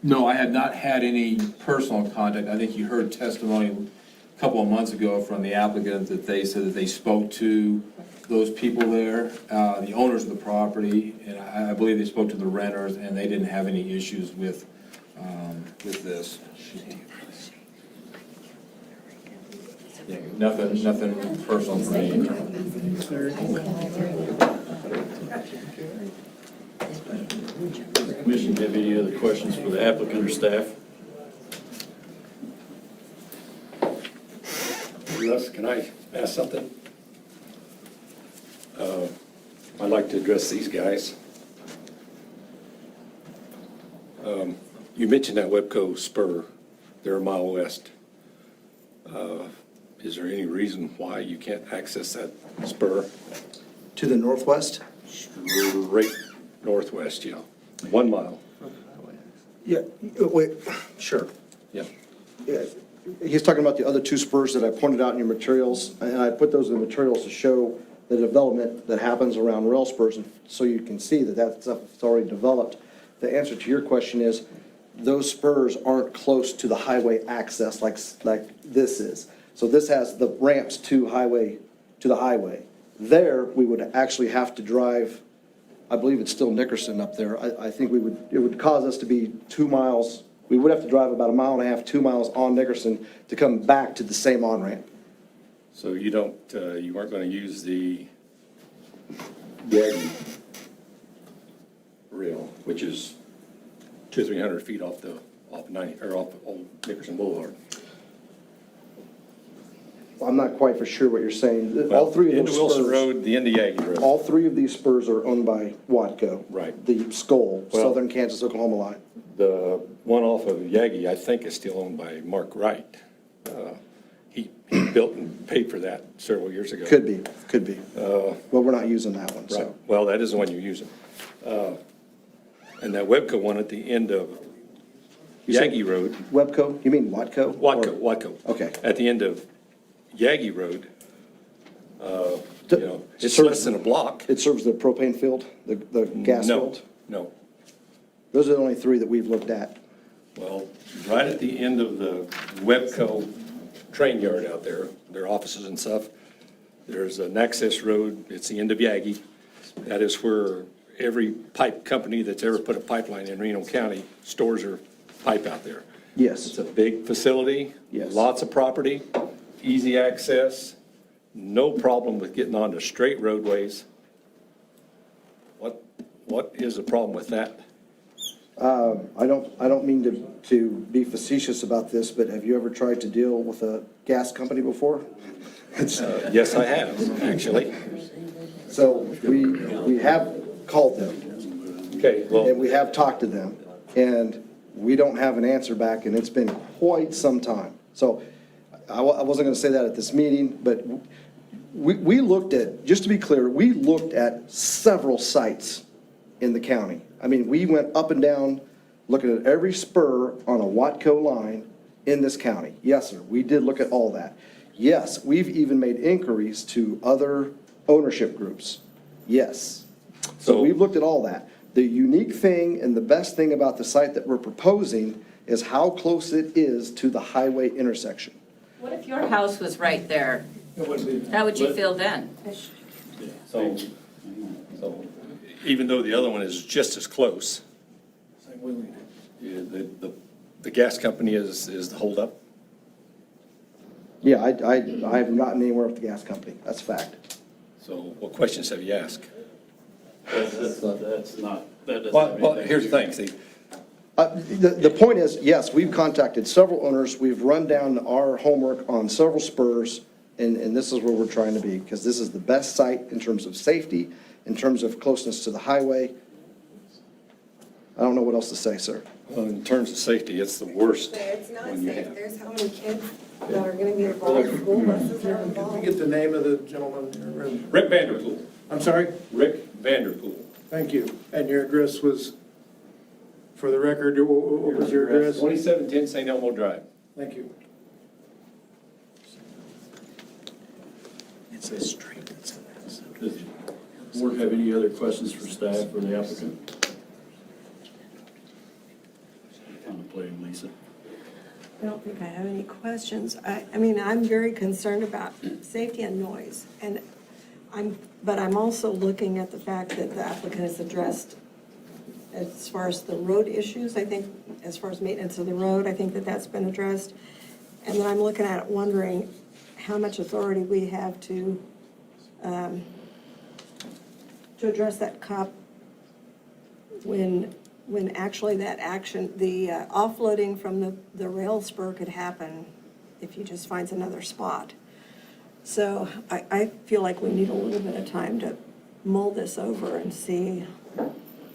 No, I have not had any personal contact. I think you heard testimony a couple of months ago from the applicant that they said that they spoke to those people there, the owners of the property, and I believe they spoke to the renters, and they didn't have any issues with this. Yeah, nothing personal for me. Commission, do you have any other questions for the applicant or staff? Russ, can I ask something? I'd like to address these guys. You mentioned that Webco spur, they're a mile west. Is there any reason why you can't access that spur? To the northwest? Straight northwest, yeah. 1 mile. Yeah, wait, sure. Yeah. Yeah, he's talking about the other 2 spurs that I pointed out in your materials, and I put those in the materials to show the development that happens around rail spurs, and so you can see that stuff is already developed. The answer to your question is, those spurs aren't close to the highway access like this is. So this has the ramps to the highway. There, we would actually have to drive, I believe it's still Nickerson up there. I think it would cause us to be 2 miles We would have to drive about 1.5 miles, 2 miles on Nickerson to come back to the same on-ramp. So you don't, you aren't going to use the Yagi rail, which is 200 or 300 feet off off Old Nickerson Boulevard. I'm not quite for sure what you're saying. All three of those Into Wilson spurs, Road, the end of Yagi Road. all three of these spurs are owned by Watco. Right. The Skoll, Well- Southern Kansas, Oklahoma line. The one off of Yagi, I think, is still owned by Mark Wright. He built and paid for that several years ago. Could be. Well, we're not using that one, Right. so. Well, that is the one you're using. And that Webco one at the end of You said Yagi Road. Webco, you mean Watco? Watco. Okay. At the end of Yagi Road, it's serves- less than a block. It serves the propane field, the gas field? No. Those are the only three that we've looked at. Well, right at the end of the Webco train yard out there, their offices and stuff, there's an access road. It's the end of Yagi. That is where every pipe company that's ever put a pipeline in Reno County stores their pipe out there. Yes. It's a big facility. Yes. Lots of property, easy access, no problem with getting onto straight roadways. What is the problem with that? I don't mean to be facetious about this, but have you ever tried to deal with a gas company before? Yes, I have, actually. So we have called them, Okay, well, and we have talked to them, and we don't have an answer back, and it's been quite some time. So I wasn't gonna say that at this meeting, but we looked at, just to be clear, we looked at several sites in the county. I mean, we went up and down, looking at every spur on a Watco line in this county. Yes, sir, we did look at all that. Yes, we've even made inquiries to other ownership groups. Yes. So we've looked at all that. The unique thing and the best thing about the site that we're proposing is how close it is to the highway intersection. What if your house was right there? How would you feel then? so even though the other one is just as close, the gas company is the holdup? Yeah, I haven't gotten anywhere with the gas company. That's a fact. So what questions have you asked? That's not, that doesn't have Well, anything here's to the do. thing, see, The point is, yes, we've contacted several owners, we've run down our homework on several spurs, and this is where we're trying to be, because this is the best site in terms of safety, in terms of closeness to the highway. I don't know what else to say, sir. well, in terms of safety, it's the worst. It's not when you safe. have- There's how many kids that are gonna be involved, school buses are Can we involved. get the name of the gentleman? Rick Vanderpool. I'm sorry? Rick Vanderpool. Thank you. And your address was, for the record, what was your address? 2710 St. Elmo Drive. Thank you. It's a street. Does the board have any other questions for staff or the applicant? Contemplating, Lisa. I don't think I have any questions. I mean, I'm very concerned about safety and noise, and but I'm also looking at the fact that the applicant has addressed, as far as the road issues, I think, as far as maintenance of the road, I think that that's been addressed. And then I'm looking at it wondering how much authority we have to address that cop when actually that action, the offloading from the rail spur could happen if he just finds another spot. So I feel like we need a little bit of time to mull this over and see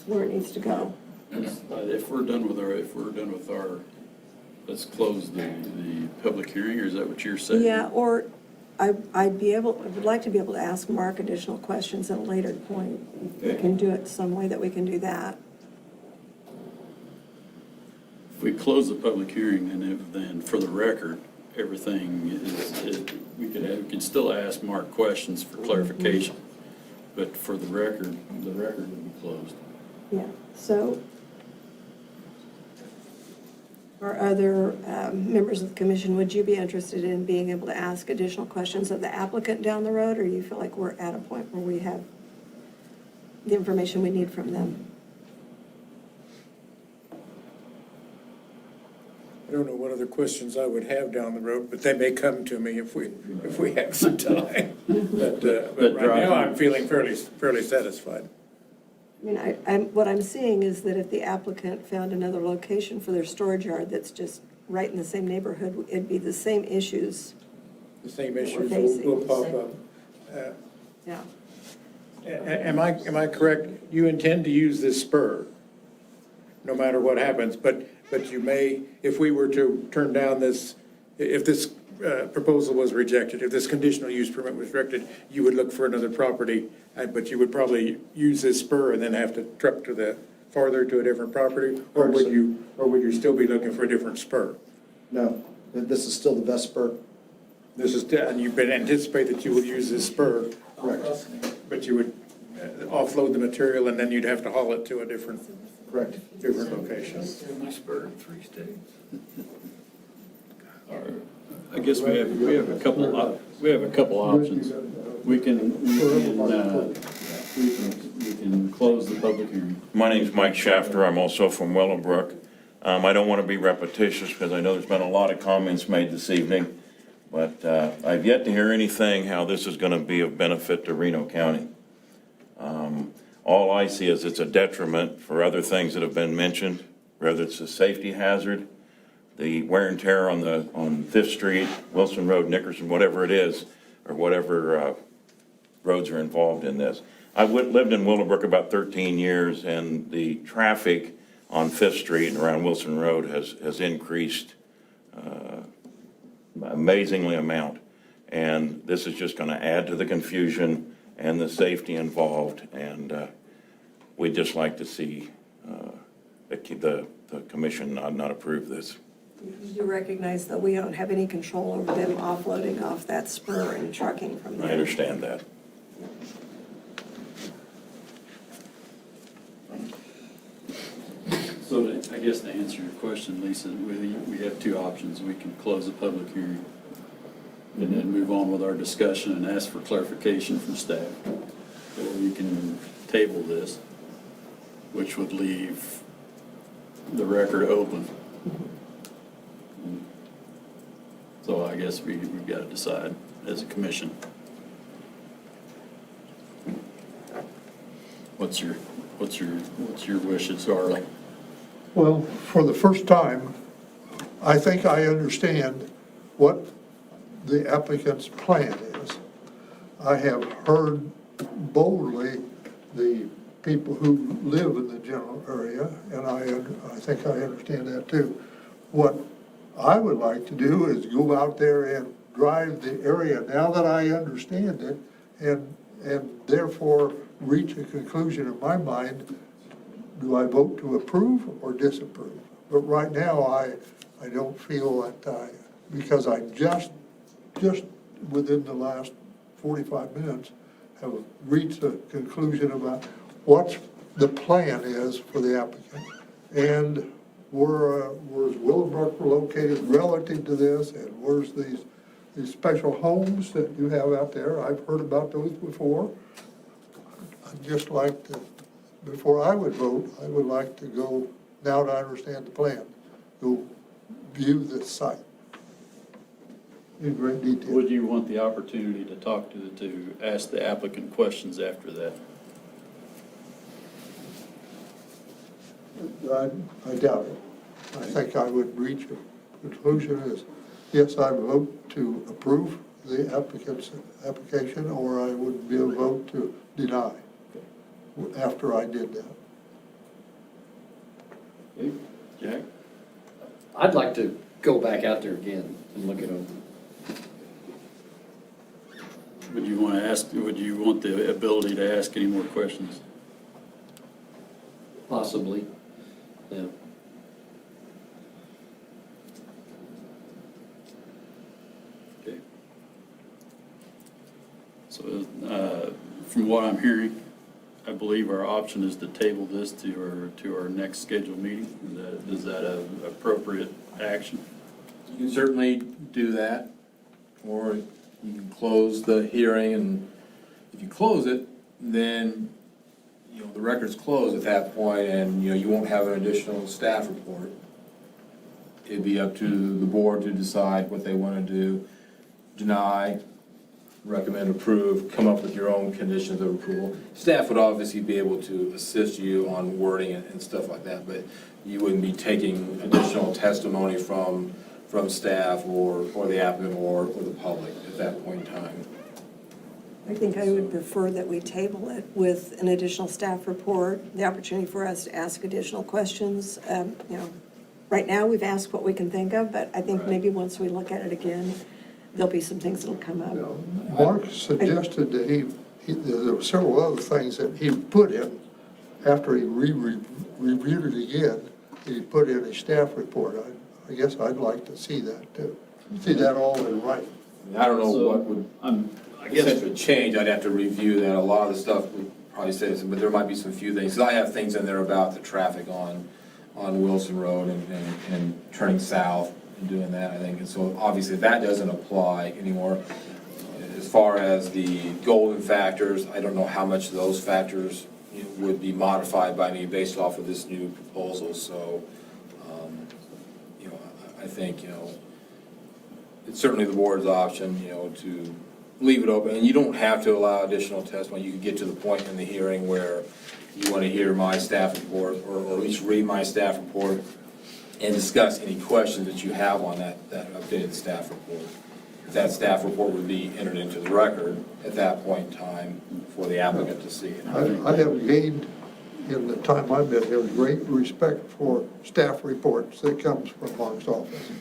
where it needs to go. If we're done with our, let's close the public hearing, or is that what you're saying? Yeah, or I would like to be able to ask Mark additional questions at a later point. If we can do it some way that we can do that. If we close the public hearing, then for the record, everything we could still ask Mark questions for clarification. But for the record would be closed. Yeah, so are other members of the commission, would you be interested in being able to ask additional questions of the applicant down the road, or you feel like we're at a point where we have the information we need from them? don't know what other questions I would have down the road, but they may come to me if we have some time. But right now, I'm feeling fairly satisfied. I mean, what I'm seeing is that if the applicant found another location for their storage yard that's just right in the same neighborhood, it'd be the same issues. The same issues will facing. pop up. Yeah. Am I correct? You intend to use this spur, no matter what happens, but you may, if we were to turn down this, if this proposal was rejected, if this conditional use permit was rejected, you would look for another property, but you would probably use this spur and then have to truck farther to a different property, or would you still be looking for a different spur? No, this is still the best spur. And you've been anticipate that you will use this spur. Correct. But you would offload the material and then you'd have to haul it to a different location. My spur in 3 states. I guess we have a couple options. We can close the public hearing. My name's Mike Shafter. I'm also from Willowbrook. I don't want to be repetitious because I know there's been a lot of comments made this evening, but I've yet to hear anything how this is going to be of benefit to Reno County. All I see is it's a detriment for other things that have been mentioned, whether it's a safety hazard, the wear and tear on Fifth Street, Wilson Road, Nickerson, whatever it is, or whatever roads are involved in this. I've lived in Willowbrook about 13 years, and the traffic on Fifth Street and around Wilson Road has increased amazingly amount. And this is just going to add to the confusion and the safety involved, and we'd just like to see the commission not approve this. You do recognize that we don't have any control over them offloading off that spur and trucking from there. I understand that. So I guess to answer your question, Lisa, we have two options. We can close the public hearing and then move on with our discussion and ask for clarification from staff. Or we can table this, which would leave the record open. So I guess we've got to decide as a commission. What's your wishes, Harley? Well, for the first time, I think I understand what the applicant's plan is. I have heard boldly the people who live in the general area, and I think I understand that too. What I would like to do is go out there and drive the area now that I understand it, and therefore reach a conclusion in my mind. Do I vote to approve or disapprove? But right now, I don't feel that because I just within the last 45 minutes have reached a conclusion about what the plan is for the applicant. And where's Willowbrook located relative to this, and where's these special homes that you have out there? I've heard about those before. I'd just like to, before I would vote, I would like to go, now that I understand the plan, go view the site in great detail. Would you want the opportunity to talk to ask the applicant questions after that? I doubt it. I think I would reach a conclusion is, yes, I vote to approve the applicant's application, or I would be a vote to deny after I did that. Okay. Jack? I'd like to go back out there again and look at them. Would you want the ability to ask any more questions? Possibly, yeah. Okay. So, from what I'm hearing, I believe our option is to table this to our next scheduled meeting. Is that an appropriate action? You can certainly do that, or you can close the hearing, and if you close it, then, the record's closed at that point, and, you won't have an additional staff report. it'd be up to the board to decide what they want to do, deny, recommend, approve, come up with your own conditions of approval. Staff would obviously be able to assist you on wording and stuff like that, but you wouldn't be taking additional testimony from staff or the applicant or the public at that point in time. I think I would prefer that we table it with an additional staff report, the opportunity for us to ask additional questions. You know, right now, we've asked what we can think of, but I think maybe once we look at it again, there'll be some things that'll come up. Mark suggested that there were several other things that he put in after he reviewed it again, he put in a staff report. I guess I'd like to see that too. See that all in writing. I don't know what would essentially change. I'd have to review that. A lot of the stuff we probably say, but there might be some few things. Because I have things in there about the traffic on Wilson Road and turning south and doing that, I think. And so obviously that doesn't apply anymore. As far as the golden factors, I don't know how much of those factors would be modified by me based off of this new proposal. So, I think, it's certainly the board's option, to leave it open. And you don't have to allow additional testimony. You can get to the point in the hearing where you want to hear my staff report or at least read my staff report and discuss any questions that you have on that updated staff report. That staff report would be entered into the record at that point in time for the applicant to see. I have gained, in the time I've been here, great respect for staff reports that comes from Mark's office.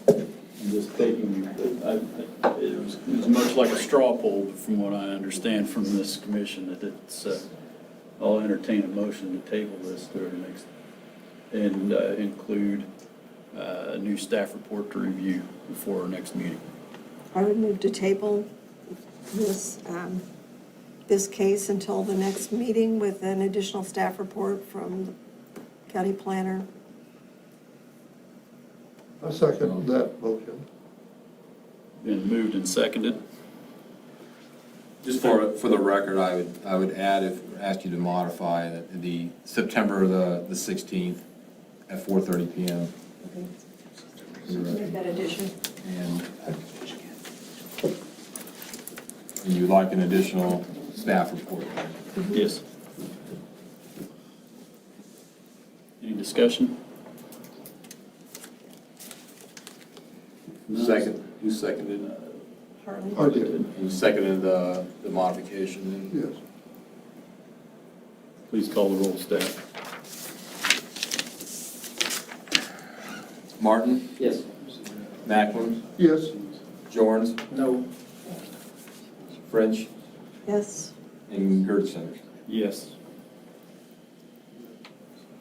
I'm just thinking, it was much like a straw poll, from what I understand from this commission, that it's, I'll entertain a motion to table this to our next, and include a new staff report to review before our next meeting. I would move to table this case until the next meeting with an additional staff report from the county planner. I second that motion. Been moved and seconded. Just for the record, I would ask you to modify the September the 16th at 4:30 p.m. Make that addition. And you'd like an additional staff report? Yes. Any discussion? Second, who seconded? Harley. I did. Who seconded the modification? Yes. Please call the roll, staff. Martin? Yes. Macklin? Yes. Jorns? No. French? Yes. And Gertson? Yes.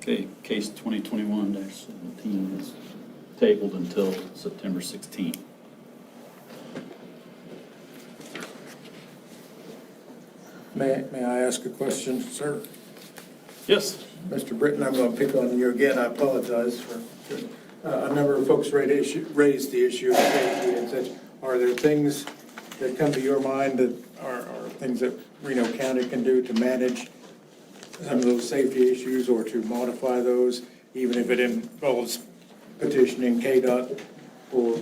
Okay, case 2021-17 is tabled until September 16th. May I ask a question, sir? Yes. Mr. Britton, I'm going to pick on you again. I apologize for, a number of folks raised the issue of safety and such. Are there things that come to your mind that are things that Reno County can do to manage some of those safety issues or to modify those, even if it involves petitioning KDOT for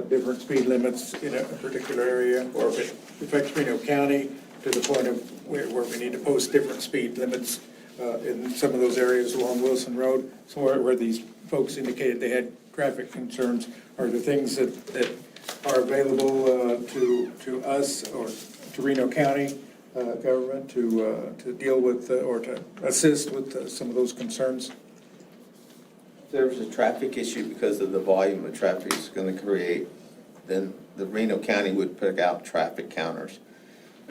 different speed limits in a particular area, or if it affects Reno County to the point of where we need to post different speed limits in some of those areas along Wilson Road, so where these folks indicated they had traffic concerns? Are there things that are available to us or to Reno County government to deal with or to assist with some of those concerns? If there was a traffic issue because of the volume of traffic it's going to create, then the Reno County would put out traffic counters.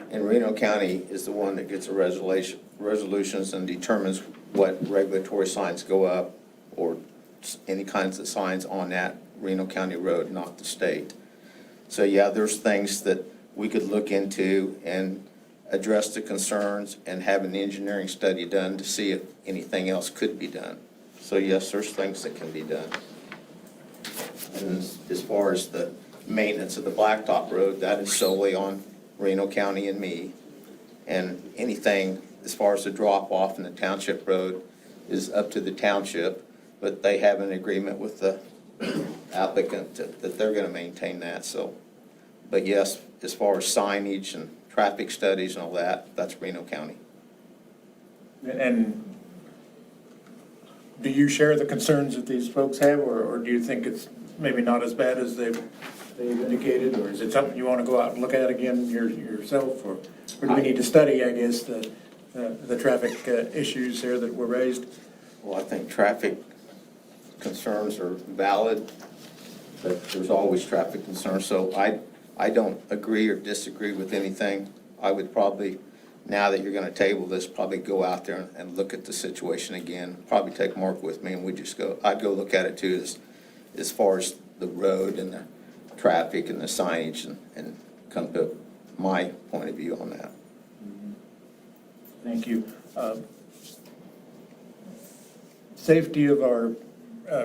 And Reno County is the one that gets the resolutions and determines what regulatory signs go up or any kinds of signs on that Reno County road, not the state. So yeah, there's things that we could look into and address the concerns and have an engineering study done to see if anything else could be done. So yes, there's things that can be done. And as far as the maintenance of the Blacktop Road, that is solely on Reno County and me. And anything as far as the drop off in the township road is up to the township. but they have an agreement with the applicant that they're gonna maintain that, so. But yes, as far as signage and traffic studies and all that, that's Reno County. And do you share the concerns that these folks have, or do you think it's maybe not as bad as they've indicated? Or is it something you want to go out and look at again yourself, or do we need to study, I guess, the traffic issues here that were raised? Well, I think traffic concerns are valid, but there's always traffic concerns, so I don't agree or disagree with anything. I would probably, now that you're gonna table this, probably go out there and look at the situation again. Probably take Mark with me, and I'd go look at it too, as far as the road and the traffic and the signage, and come to my point of view on that. Thank you. Safety of our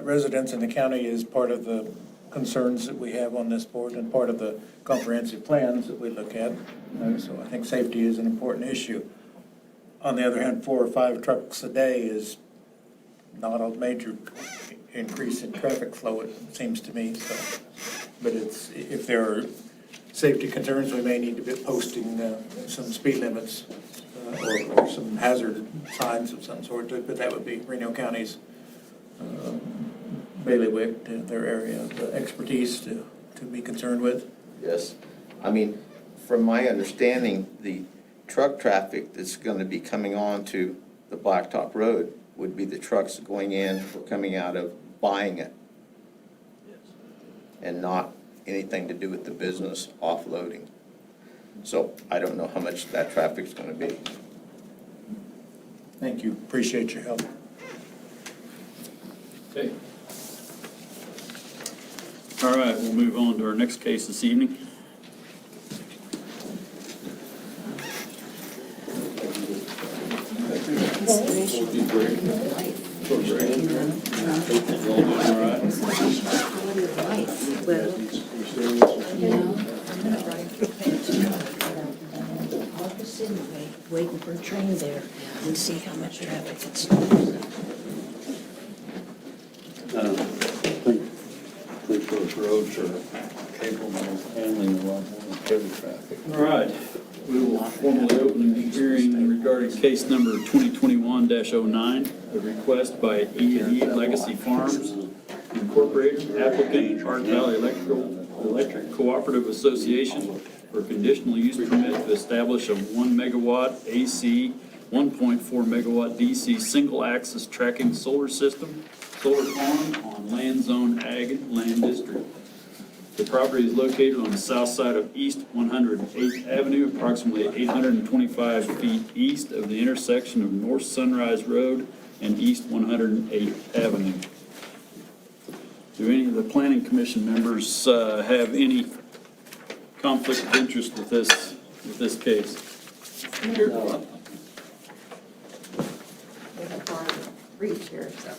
residents in the county is part of the concerns that we have on this board and part of the comprehensive plans that we look at. So I think safety is an important issue. On the other hand, 4 or 5 trucks a day is not a major increase in traffic flow, it seems to me. So, but if there are safety concerns, we may need to be posting some speed limits or some hazard signs of some sort, but that would be Reno County's bailiwick, their area of expertise to be concerned with. Yes. I mean, from my understanding, the truck traffic that's gonna be coming on to the Blacktop Road would be the trucks going in or coming out of buying it. And not anything to do with the business offloading. So I don't know how much that traffic's gonna be. Thank you, appreciate your help. Okay. All right, we'll move on to our next case this evening. Waiting for a train there and see how much traffic it's. I think those roads are capable of handling a lot more heavy traffic. All right, we will formally open the hearing regarding case number 2021-09, a request by E&E Legacy Farms Incorporated, applicant Art Valley Electric Cooperative Association for conditional use permit to establish a 1 megawatt AC, 1.4 megawatt DC single-axis tracking solar system, solar farm on land zone ag land district. The property is located on the south side of East 108th Avenue, approximately 825 feet east of the intersection of North Sunrise Road and East 108th Avenue. Do any of the planning commission members have any conflict of interest with this case? No. Reach here, so.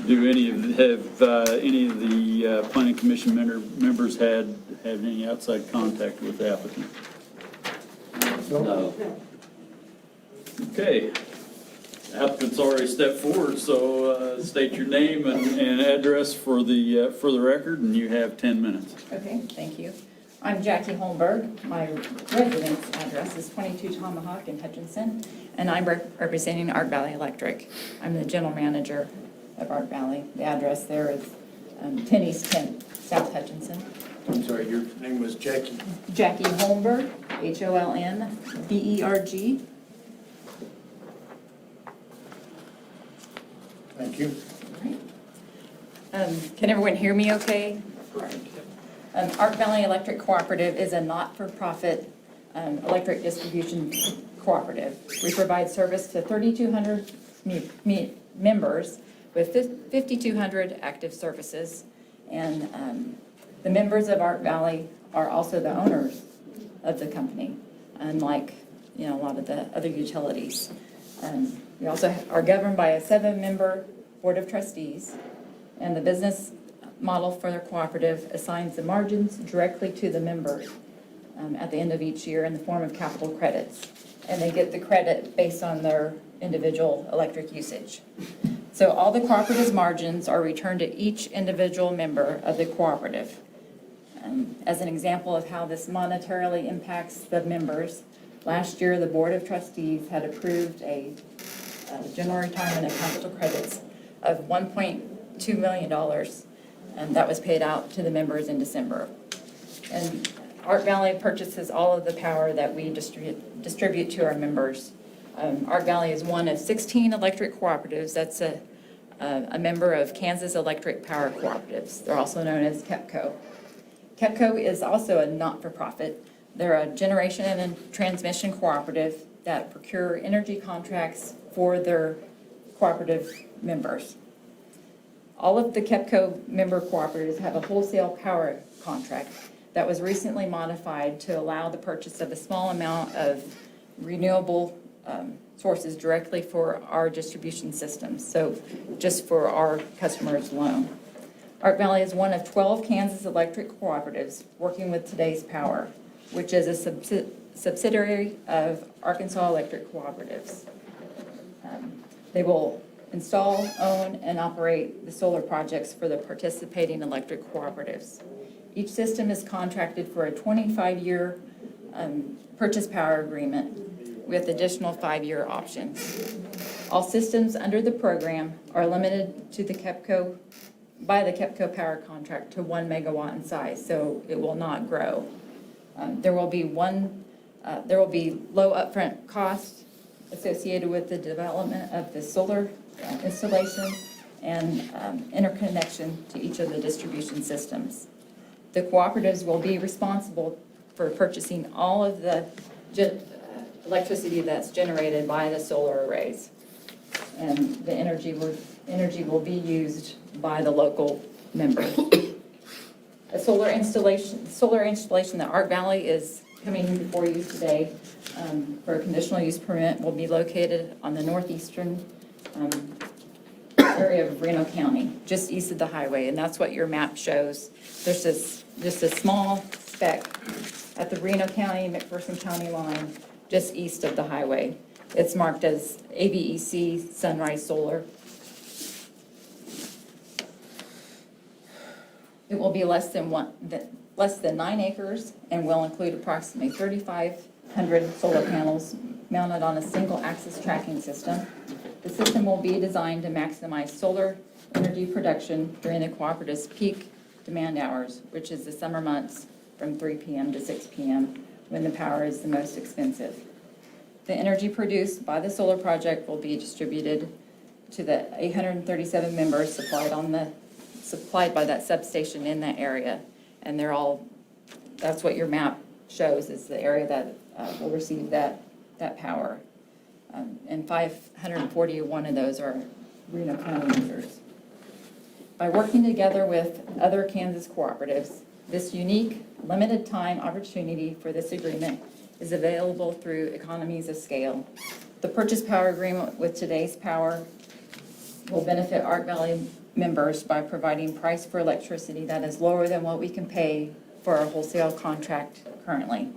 Do any of the planning commission members had any outside contact with the applicant? No. Okay. Applicant's already stepped forward, so state your name and address for the record, and you have 10 minutes. Okay, thank you. I'm Jackie Holmberg. My residence address is 22 Tomahawk in Hutchinson, and I'm representing Art Valley Electric. I'm the general manager of Art Valley. The address there is 10 East 10 South Hutchinson. I'm sorry, your name was Jackie? Jackie Holmberg, Holmberg. Thank you. Can everyone hear me okay? Art Valley Electric Cooperative is a not-for-profit electric distribution cooperative. We provide service to 3,200 members with 5,200 active services. And the members of Art Valley are also the owners of the company, unlike a lot of the other utilities. We also are governed by a 7-member board of trustees, and the business model for their cooperative assigns the margins directly to the members at the end of each year in the form of capital credits. And they get the credit based on their individual electric usage. So all the cooperative's margins are returned to each individual member of the cooperative. As an example of how this monetarily impacts the members, last year, the Board of Trustees had approved a general retirement and capital credits of $1.2 million, and that was paid out to the members in December. And Art Valley purchases all of the power that we distribute to our members. Art Valley is one of 16 electric cooperatives that's a member of Kansas Electric Power Cooperatives. They're also known as KEPCO. KEPCO is also a not-for-profit. They're a generation and transmission cooperative that procure energy contracts for their cooperative members. All of the KEPCO member cooperatives have a wholesale power contract that was recently modified to allow the purchase of a small amount of renewable sources directly for our distribution systems, so just for our customers alone. Art Valley is one of 12 Kansas electric cooperatives working with Today's Power, which is a subsidiary of Arkansas Electric Cooperatives. They will install, own, and operate the solar projects for the participating electric cooperatives. Each system is contracted for a 25-year purchase power agreement with additional 5-year options. All systems under the program are limited to the KEPCO, by the KEPCO power contract to 1 megawatt in size, so it will not grow. There will be low upfront costs associated with the development of the solar installation and interconnection to each of the distribution systems. The cooperatives will be responsible for purchasing all of the electricity that's generated by the solar arrays. And the energy will be used by the local members. A solar installation that Art Valley is coming before you today for a conditional use permit will be located on the northeastern area of Reno County, just east of the highway, and that's what your map shows. There's just a small speck at the Reno County, McPherson County line, just east of the highway. It's marked as AVEC Sunrise Solar. It will be less than 9 acres and will include approximately 3,500 solar panels mounted on a single axis tracking system. The system will be designed to maximize solar energy production during the cooperative's peak demand hours, which is the summer months from 3 p.m. to 6 p.m. when the power is the most expensive. The energy produced by the solar project will be distributed to the 837 members supplied by that substation in that area. And that's what your map shows, is the area that will receive that power. And 541 of those are Reno County users. By working together with other Kansas cooperatives, this unique, limited time opportunity for this agreement is available through economies of scale. The purchase power agreement with Today's Power will benefit Art Valley members by providing price for electricity that is lower than what we can pay for our wholesale contract currently.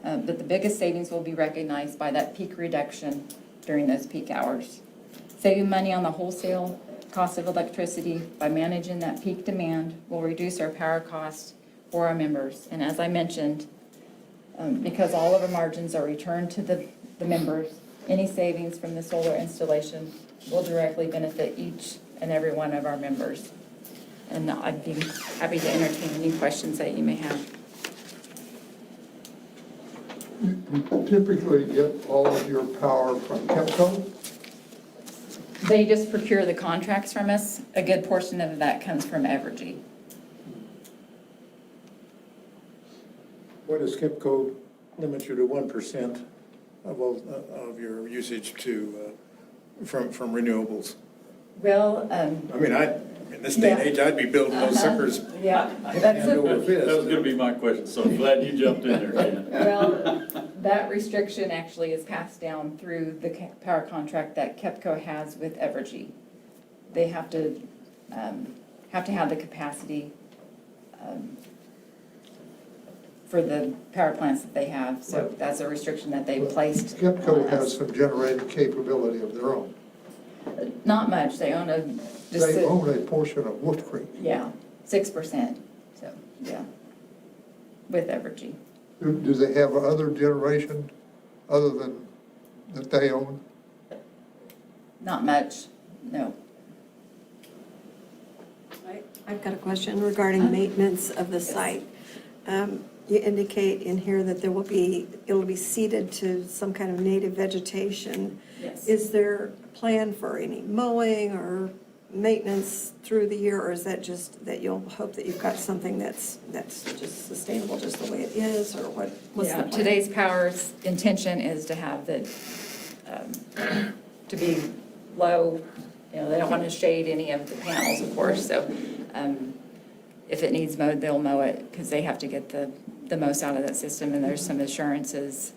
But the biggest savings will be recognized by that peak reduction during those peak hours. Saving money on the wholesale cost of electricity by managing that peak demand will reduce our power costs for our members. And as I mentioned, because all of our margins are returned to the members, any savings from the solar installation will directly benefit each and every one of our members. And I'd be happy to entertain any questions that you may have. You typically get all of your power from KEPCO? They just procure the contracts from us. A good portion of that comes from Evergy. Why does KEPCO limit you to 1% of your usage from renewables? Well, I mean, in this day and age, I'd be building those suckers. Yeah, Hand over fist. That was gonna be my question, so I'm glad you jumped in there, Ken. well, that restriction actually is passed down through the power contract that KEPCO has with Evergy. They have to have the capacity for the power plants that they have, so that's a restriction that they placed on KEPCO us. has some generating capability of their own. Not much, they own a, just, They own a portion of Wolf Creek. yeah, 6%, so, yeah, with Evergy. Do they have other generation other than that they own? Not much, no. I've got a question regarding maintenance of the site. You indicate in here that it'll be seeded to some kind of native vegetation. Yes. Is there a plan for any mowing or maintenance through the year, or is that just that you'll hope that you've got something that's just sustainable, just the way it is, or what's the Yeah, plan? today's Power's intention is to have the, to be low, you know, they don't want to shade any of the panels, of course, so if it needs mowed, they'll mow it, because they have to get the most out of that system, and there's some assurances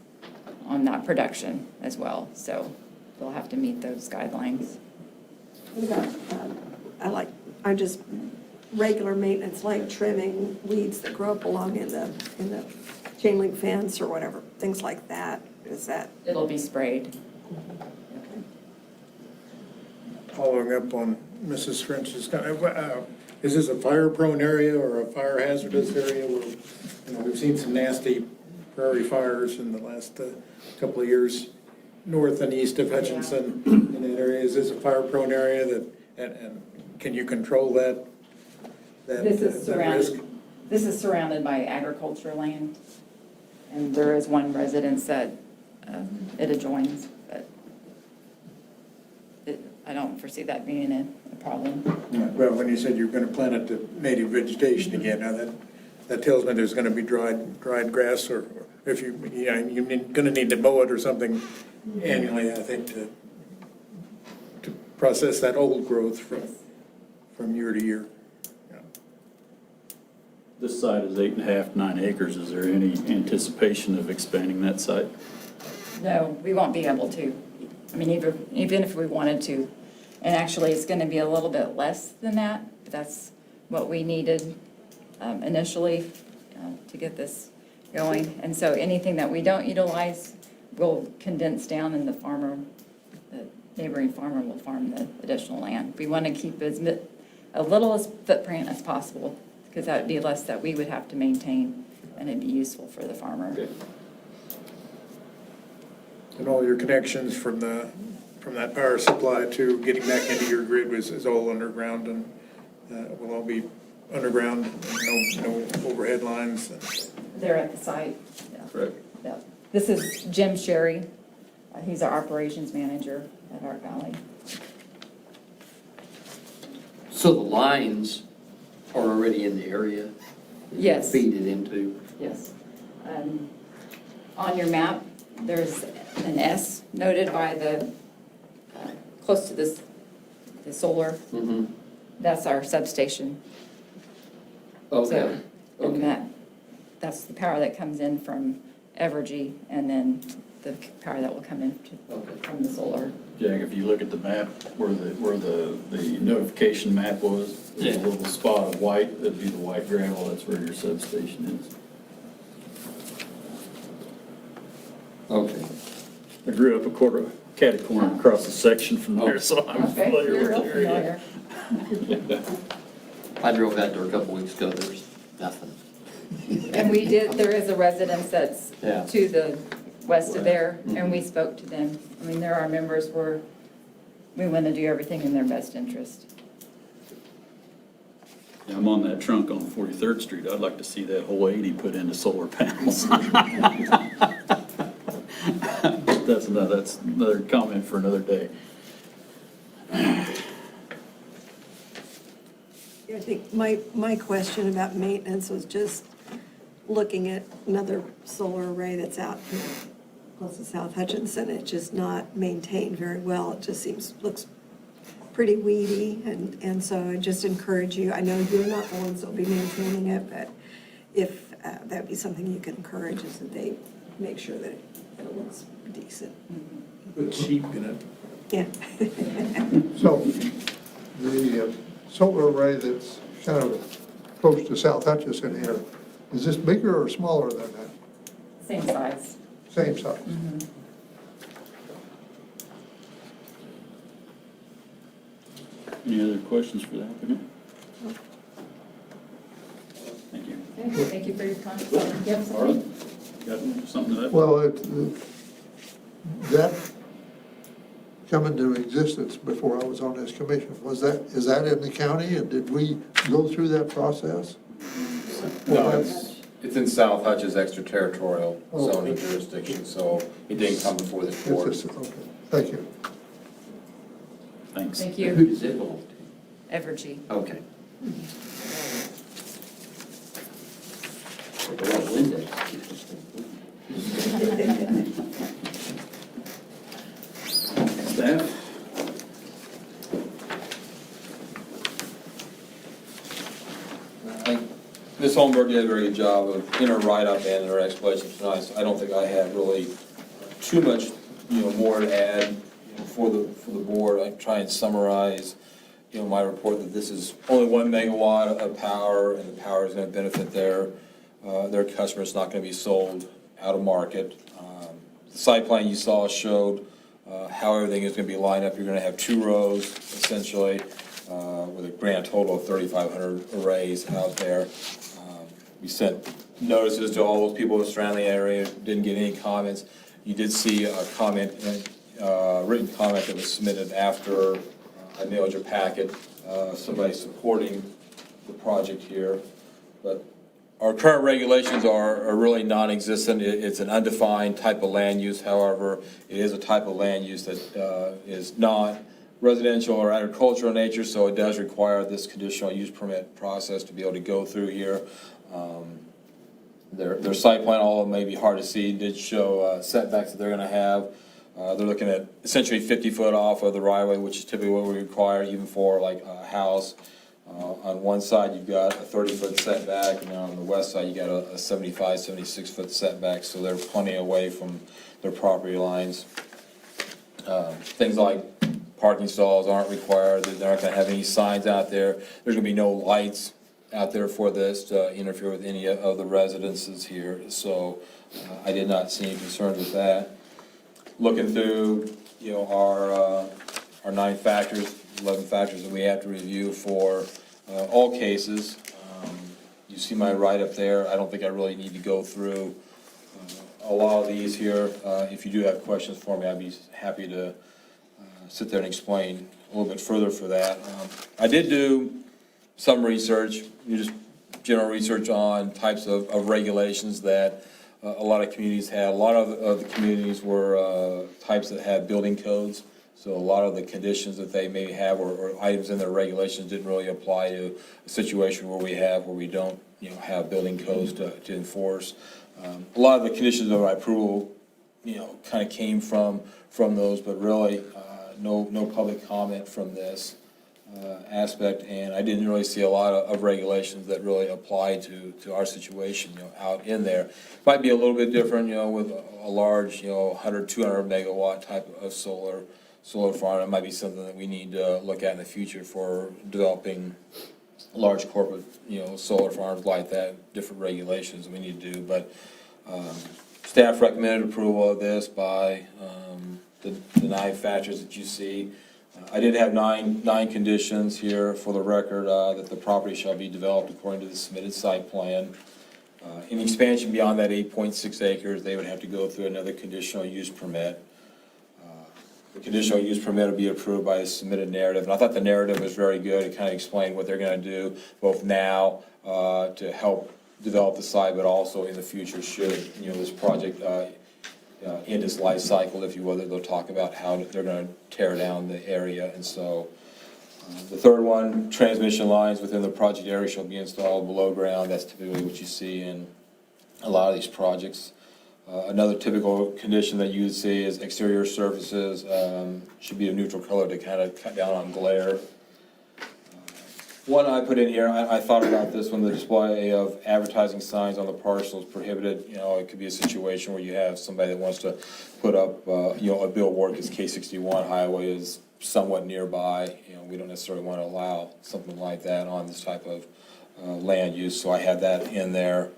on that production as well, so they'll have to meet those guidelines. What about, I'm just regular maintenance, like trimming weeds that grow up along in the chain link fence or whatever, things like that, is that? It'll be sprayed. Following up on Mrs. French's, is this a fire-prone area or a fire hazardous area where, you know, we've seen some nasty prairie fires in the last couple of years, north and east of Hutchinson in that area? Is this a fire-prone area that, and can you control that This is that risk? surrounded, this is surrounded by agriculture land, and there is one residence that it adjoins, but I don't foresee that being a problem. Well, when you said you're gonna plant it to native vegetation again, now that tells me there's gonna be dried grass, or if you're gonna need to mow it or something annually, I think, to process that old growth from year to year. This site is 8.5, 9 acres. Is there any anticipation of expanding that site? No, we won't be able to. I mean, even if we wanted to. And actually, it's going to be a little bit less than that, but that's what we needed initially to get this going. And so anything that we don't utilize will condense down, and the neighboring farmer will farm the additional land. We want to keep a little footprint as possible, because that would be less that we would have to maintain, and it'd be useful for the farmer. Okay. And all your connections from that power supply to getting back into your grid is all underground, and will all be underground, no overhead lines? They're at the site. Yeah. Correct. Yeah. This is Jim Sherry. He's our operations manager at Art Valley. So the lines are already in the area? that you Yes. Feed it into? Yes. On your map, there's an S noted by close to the solar. Mm-hmm. That's our substation. Okay. So, and that's the power that comes in from Evergy, and then the power that will come in from the solar. Jack, if you look at the map where the notification map was, there's a Yeah. little spot of white, that'd be the white gravel, that's where your substation is. Okay. I grew up catty corner across the section from there, so I'm Okay, familiar you're with real the area. familiar. I drove out there a couple weeks ago, there's nothing. And there is a residence that's Yeah. to the west of there, and we spoke to them. I mean, they're our members, we want to do everything in their best interest. Yeah, I'm on that trunk on 43rd Street. I'd like to see that whole 80 put into solar panels. That's another comment for another day. I think my question about maintenance was just looking at another solar array that's out here close to South Hutchinson. It's just not maintained very well. It just looks pretty weedy, and so I just encourage you, I know you're not the ones that'll be maintaining it, but if that'd be something you could encourage, is that they make sure that it looks decent. Put sheep in it. Yeah. So the solar array that's kind of close to South Hutchinson here, is this bigger or smaller than that? Same size. Same size? Any other questions for the applicant? Thank you. Okay, thank you for your time. You have something? Arlen, got something to that? Well, that come into existence before I was on this commission. Is that in the county, and did we go through that process? No, it's in South Hutch's extraterritorial zoning jurisdiction, so it didn't come before this board. Okay, thank you. Thanks. Thank you. Who does it belong to? Evergy. Okay. Well, Linda. Staff? Ms. Holmberg did a very good job of, in her write-up and in her explanation tonight, so I don't think I have really too much, more to add for the board. I try and summarize, my report that this is only 1 megawatt of power, and the power is going to benefit their customers. It's not going to be sold out of market. The site plan you saw showed how everything is going to be lined up. You're going to have 2 rows, essentially, with a grand total of 3,500 arrays out there. We sent notices to all those people surrounding the area, didn't get any comments. You did see a comment, written comment that was submitted after I mailed your packet, somebody supporting the project here. But our current regulations are really non-existent. It's an undefined type of land use. However, it is a type of land use that is not residential or agricultural in nature, so it does require this conditional use permit process to be able to go through here. Their site plan, although may be hard to see, did show setbacks that they're going to have. They're looking at essentially 50 foot off of the right of way, which is typically what we require even for like a house. On one side, you've got a 30-foot setback, and then on the west side, you got a 75, 76-foot setback, so they're plenty away from their property lines. Things like parking stalls aren't required. They're not going to have any signs out there. There's going to be no lights out there for this to interfere with any of the residences here. So I did not see any concerns with that. Looking through, our 9 factors, 11 factors that we have to review for all cases. You see my write-up there. I don't think I really need to go through a lot of these here. If you do have questions for me, I'd be happy to sit there and explain a little bit further for that. I did do some research, just general research on types of regulations that a lot of communities have. A lot of the communities were types that have building codes. So a lot of the conditions that they may have or items in their regulations didn't really apply to a situation where we don't, have building codes to enforce. A lot of the conditions of my approval, kind of came from those, but really no public comment from this aspect, and I didn't really see a lot of regulations that really apply to our situation, out in there. Might be a little bit different, with a large, 100, 200 megawatt type of solar farm. It might be something that we need to look at in the future for developing large corporate, solar farms like that, different regulations we need to do. But staff recommended approval of this by the 9 factors that you see. I did have nine conditions here for the record, that the property shall be developed according to the submitted site plan. Any expansion beyond that 8.6 acres, they would have to go through another conditional use permit. The conditional use permit will be approved by a submitted narrative, and I thought the narrative was very good. It kind of explained what they're going to do, both now to help develop the site, but also in the future should, this project end its life cycle, if you will. They'll talk about how they're going to tear down the area. And so the third one, transmission lines within the project area shall be installed below ground. That's typically what you see in a lot of these projects. Another typical condition that you would see is exterior surfaces should be a neutral color to kind of cut down on glare. One I put in here, I thought about this when the display of advertising signs on the parcel is prohibited. It could be a situation where you have somebody that wants to put up, a billboard because K61 highway is somewhat nearby. We don't necessarily want to allow something like that on this type of land use, so I had that in there.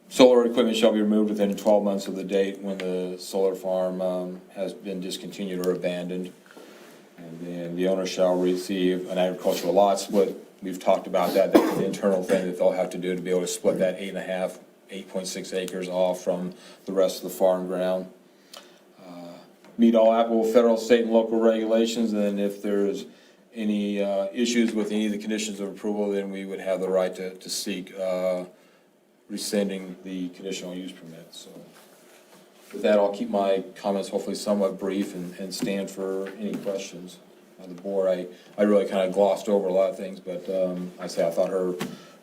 Solar equipment shall be removed within 12 months of the date when the solar farm has been discontinued or abandoned. And then the owner shall receive an agricultural lot split. We've talked about that. That's an internal thing that they'll have to do to be able to split that 8.6 acres off from the rest of the farm ground. Meet all applicable federal, state, and local regulations, and then if there's any issues with any of the conditions of approval, then we would have the right to seek rescinding the conditional use permit. So with that, I'll keep my comments hopefully somewhat brief and stand for any questions of the board. I really kind of glossed over a lot of things, but I thought her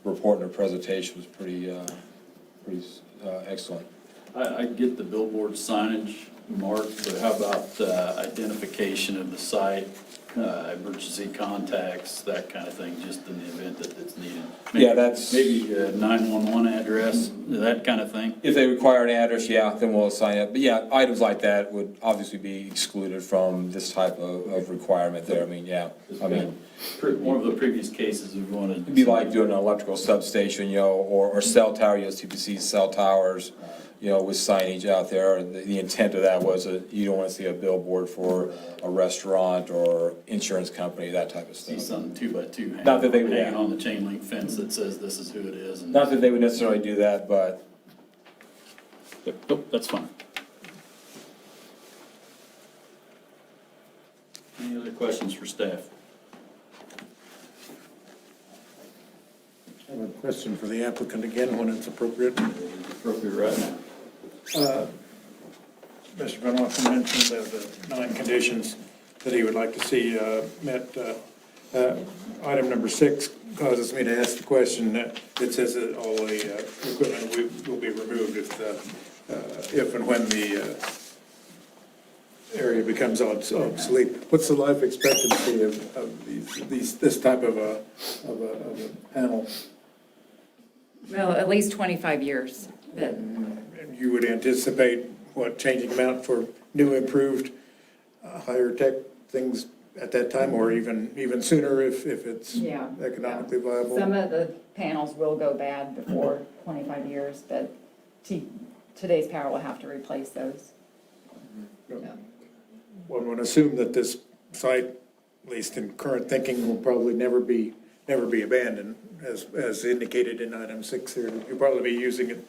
report and her presentation was pretty excellent. I get the billboard signage, Mark, but how about identification of the site, emergency contacts, that kind of thing, just in the event that it's needed? Yeah, that's- Maybe a 911 address, that kind of thing? If they require an address, yeah, then we'll assign it. But yeah, items like that would obviously be excluded from this type of requirement there. I mean, yeah, I mean, One of the previous cases we wanted. it'd be like doing an electrical substation, or cell tower, CPC cell towers, with signage out there. The intent of that was that you don't want to see a billboard for a restaurant or insurance company, that type of See stuff. something 2x2 Not that they- hanging on the chain link fence that says this is who it is. And Not that they would necessarily do that, but Nope, that's fine. Any other questions for staff? I have a question for the applicant again, when it's appropriate. Appropriate right now. Mr. Van Offen mentioned the 9 conditions that he would like to see met. Item number 6 causes me to ask the question that it says that all the equipment will be removed if and when the area becomes obsolete. What's the life expectancy of this type of a panel? Well, at least 25 years. But You would anticipate, changing them out for new, improved, higher tech things at that time, or even sooner if it's Yeah. economically viable? some of the panels will go bad before 25 years, but today's power will have to replace those. One would assume that this site, at least in current thinking, will probably never be abandoned, as indicated in item 6 here. You'll probably be using it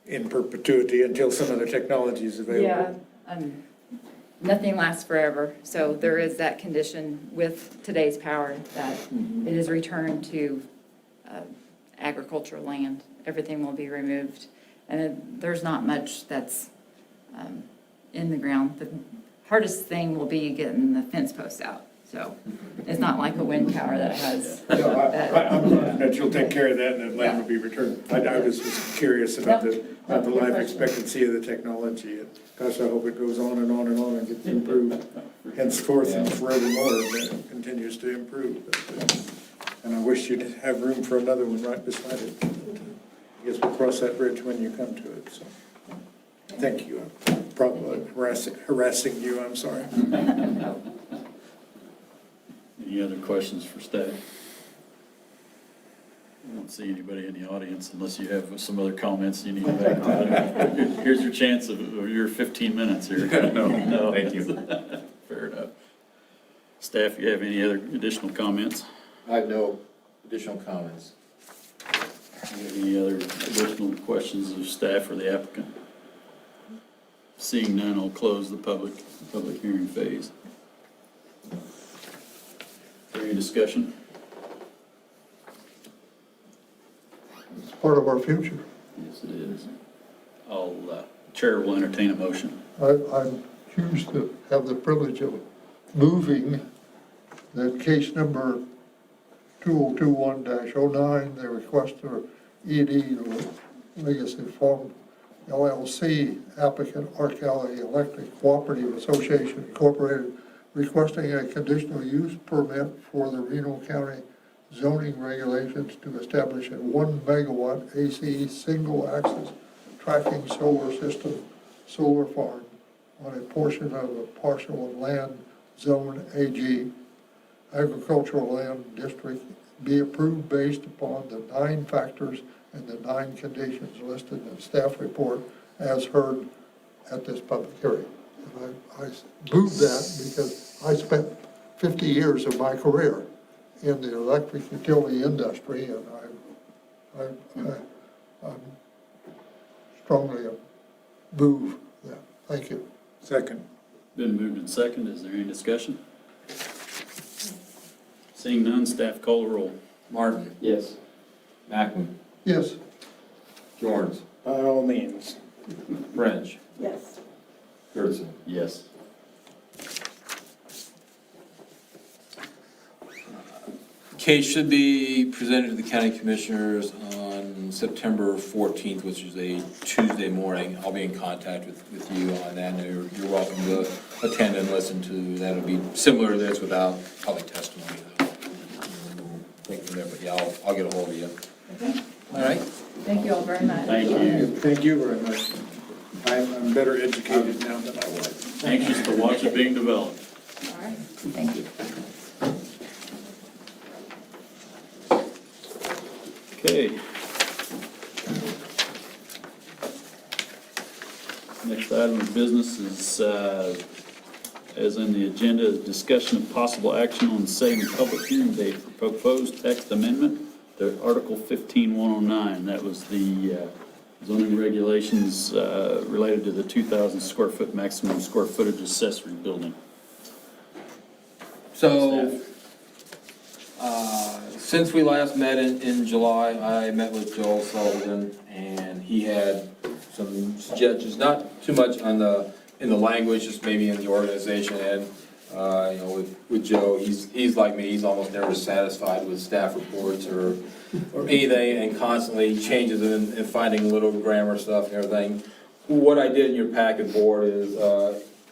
in perpetuity until some other technology is available. Yeah, nothing lasts forever, so there is that condition with today's power that it is returned to agricultural land. Everything will be removed, and there's not much that's in the ground. The hardest thing will be getting the fence posts out, so it's not like a wind tower that has. I'm confident that you'll take care of that and the land will be returned. I was just curious about the life expectancy of the technology. Gosh, I hope it goes on and on and on and gets improved henceforth and forevermore, and it continues to improve. And I wish you'd have room for another one right beside it. I guess we'll cross that bridge when you come to it, so. Thank you. I'm probably harassing you, I'm sorry. Any other questions for staff? I don't see anybody in the audience unless you have some other comments you need to make. Here's your chance of your 15 minutes here. No, thank you. Fair enough. Staff, you have any other additional comments? I have no additional comments. Any other additional questions of staff or the applicant? Seeing none, I'll close the public hearing phase. Is there any discussion? It's part of our future. Yes, it is. Chair will entertain a motion. I'm choose to have the privilege of moving that case number 2021-09, the request for ED to Legacy Farm LLC, applicant Arcali Electric Cooperative Association Incorporated, requesting a conditional use permit for the Reno County zoning regulations to establish a 1 megawatt AC single axis tracking solar system solar farm on a portion of a parcel of land zone AG, agricultural land district, be approved based upon the 9 factors and the 9 conditions listed in the staff report as heard at this public hearing. And I moved that because I spent 50 years of my career in the electric utility industry, and I'm strongly move that. Thank you. Second. Been moved and second. Is there any discussion? Seeing none, staff call the roll. Martin? Yes. Macklin? Yes. Jorns? By all means. French? Yes. Nickerson? Yes. Case should be presented to the county commissioners on September 14th, which is a Tuesday morning. I'll be in contact with you on that, and you're welcome to attend and listen to that. It'll be similar to this without public testimony, though. Take it from there, but yeah, I'll get a hold of you. Okay, All right? thank you all very much. Thank you. Thank you very much. I'm better educated now than I was. Anxious to watch it being developed. All right, thank you. Okay. Next item of business is, as in the agenda, is discussion of possible action on setting a public hearing date for proposed text amendment to Article 15-109. That was the zoning regulations related to the 2,000 square foot maximum square footage accessory building. So, since we last met in July, I met with Joel Sullivan, and he had some suggestions, not too much in the language, just maybe in the organization, and, with Joe, he's like me, he's almost never satisfied with staff reports or anything, and constantly changes and finding little grammar stuff and everything. What I did in your packet board is,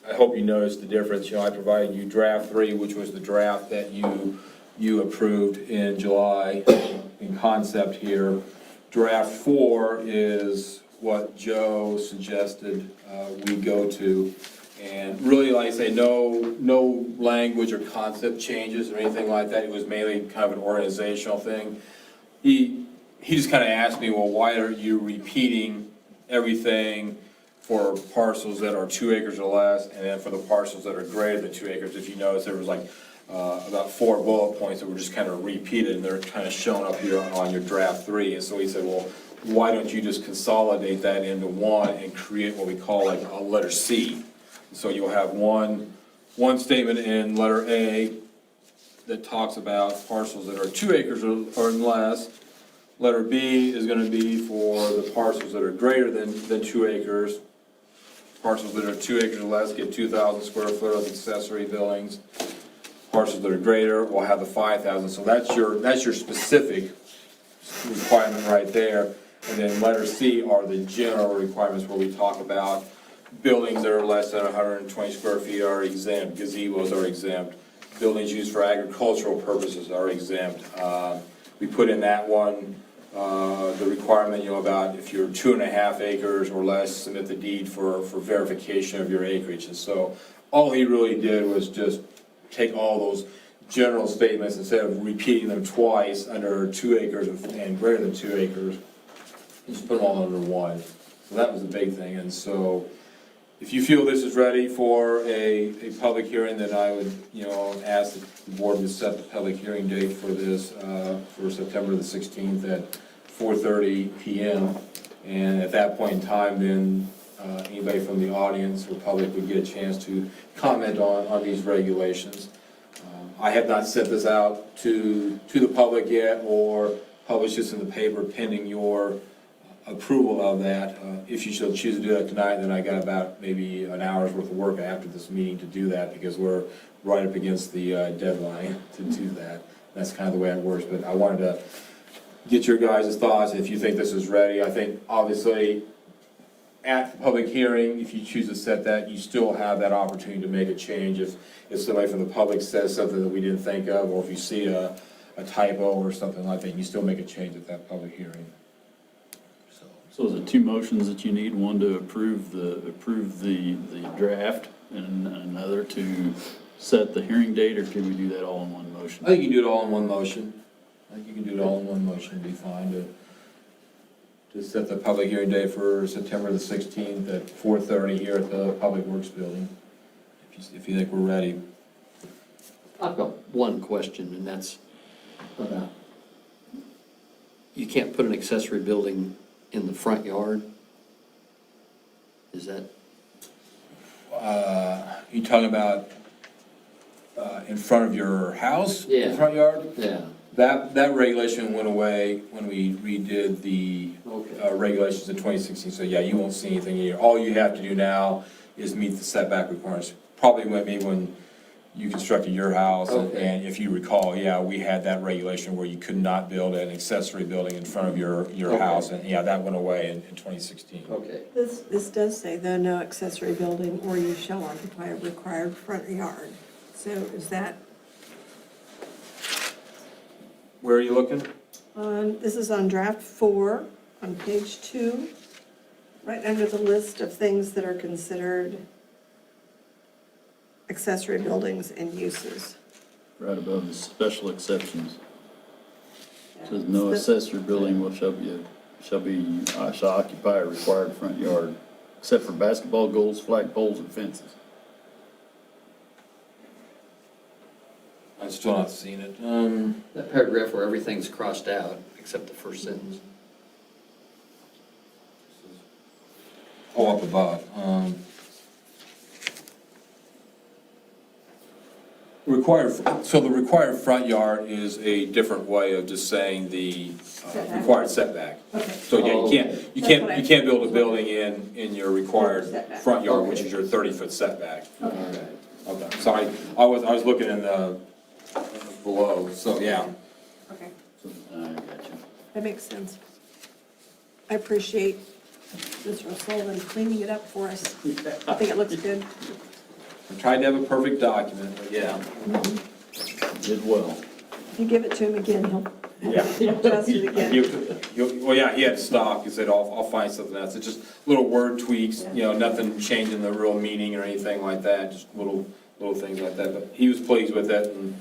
I hope you noticed the difference. I provided you draft 3, which was the draft that you approved in July in concept here. Draft 4 is what Joe suggested we go to. And really, like I say, no language or concept changes or anything like that. It was mainly kind of an organizational thing. He just kind of asked me, well, why are you repeating everything for parcels that are 2 acres or less, and then for the parcels that are greater than 2 acres? If you notice, there was like about 4 bullet points that were just kind of repeated, and they're kind of shown up here on your draft 3. And so he said, well, why don't you just consolidate that into one and create what we call like a letter C? So you'll have one statement in letter A that talks about parcels that are 2 acres or less. Letter B is going to be for the parcels that are greater than 2 acres. Parcels that are 2 acres or less get 2,000 square foot of accessory buildings. Parcels that are greater will have the 5,000. So that's your specific requirement right there. And then letter C are the general requirements where we talk about buildings that are less than 120 square feet are exempt, gazebos are exempt, buildings used for agricultural purposes are exempt. We put in that one the requirement, about if you're 2.5 acres or less, submit the deed for verification of your acreage. And so all he really did was just take all those general statements, instead of repeating them twice under 2 acres and greater than 2 acres, just put them all under one. So that was the big thing. And so if you feel this is ready for a public hearing, then I would, ask the board to set the public hearing date for this for September the 16th at 4:30 p.m. And at that point in time, then anybody from the audience or public would get a chance to comment on these regulations. I have not sent this out to the public yet or published this in the paper pending your approval of that. If you shall choose to do that tonight, then I got about maybe an hour's worth of work after this meeting to do that, because we're right up against the deadline to do that. That's kind of the way it works, but I wanted to get your guys' thoughts. If you think this is ready, I think obviously at the public hearing, if you choose to set that, you still have that opportunity to make a change. If somebody from the public says something that we didn't think of, or if you see a typo or something like that, you still make a change at that public hearing. So is it 2 motions that you need? One to approve the draft, and another to set the hearing date, or can we do that all in one motion? I think you can do it all in one motion. It'd be fine to set the public hearing date for September the 16th at 4:30 here at the Public Works Building. if you think we're ready. I've got one question, and that's about, you can't put an accessory building in the front yard? Is that, You talking about in front of your house? Yeah. The front yard? yeah, That regulation went away when we redid the okay, regulations in 2016, so yeah, you won't see anything here. All you have to do now is meet the setback requirements. Probably maybe when you constructed your house, Okay. and if you recall, yeah, we had that regulation where you could not build an accessory building in front of your Okay. house, and yeah, that went away in 2016. okay. This does say, though, no accessory building or you shall occupy a required front yard. So is that, Where are you looking? this is on draft 4, on page 2, right under the list of things that are considered accessory buildings and uses. Right above the special exceptions. Says no accessory building shall occupy a required front yard, except for basketball goals, flagpoles, and fences. I'm still not seeing it. That paragraph where everything's crossed out, except the first sentence. Oh, up above. So the required front yard is a different way of just saying the required setback. So yeah, you can't build a building in your required front yard, which is your 30-foot setback. Okay, sorry, I was looking in the below, so yeah. Okay. I got you. That makes sense. I appreciate Mr. O'Sullivan cleaning it up for us. I think it looks good. I'm trying to have a perfect document, but yeah. Did well. If you give it to him again, Yeah. he'll adjust it again. Well, yeah, he had stock, he said, I'll find something else, it's just little word tweaks, nothing changing the real meaning or anything like that, just little things like that, but he was pleased with it, and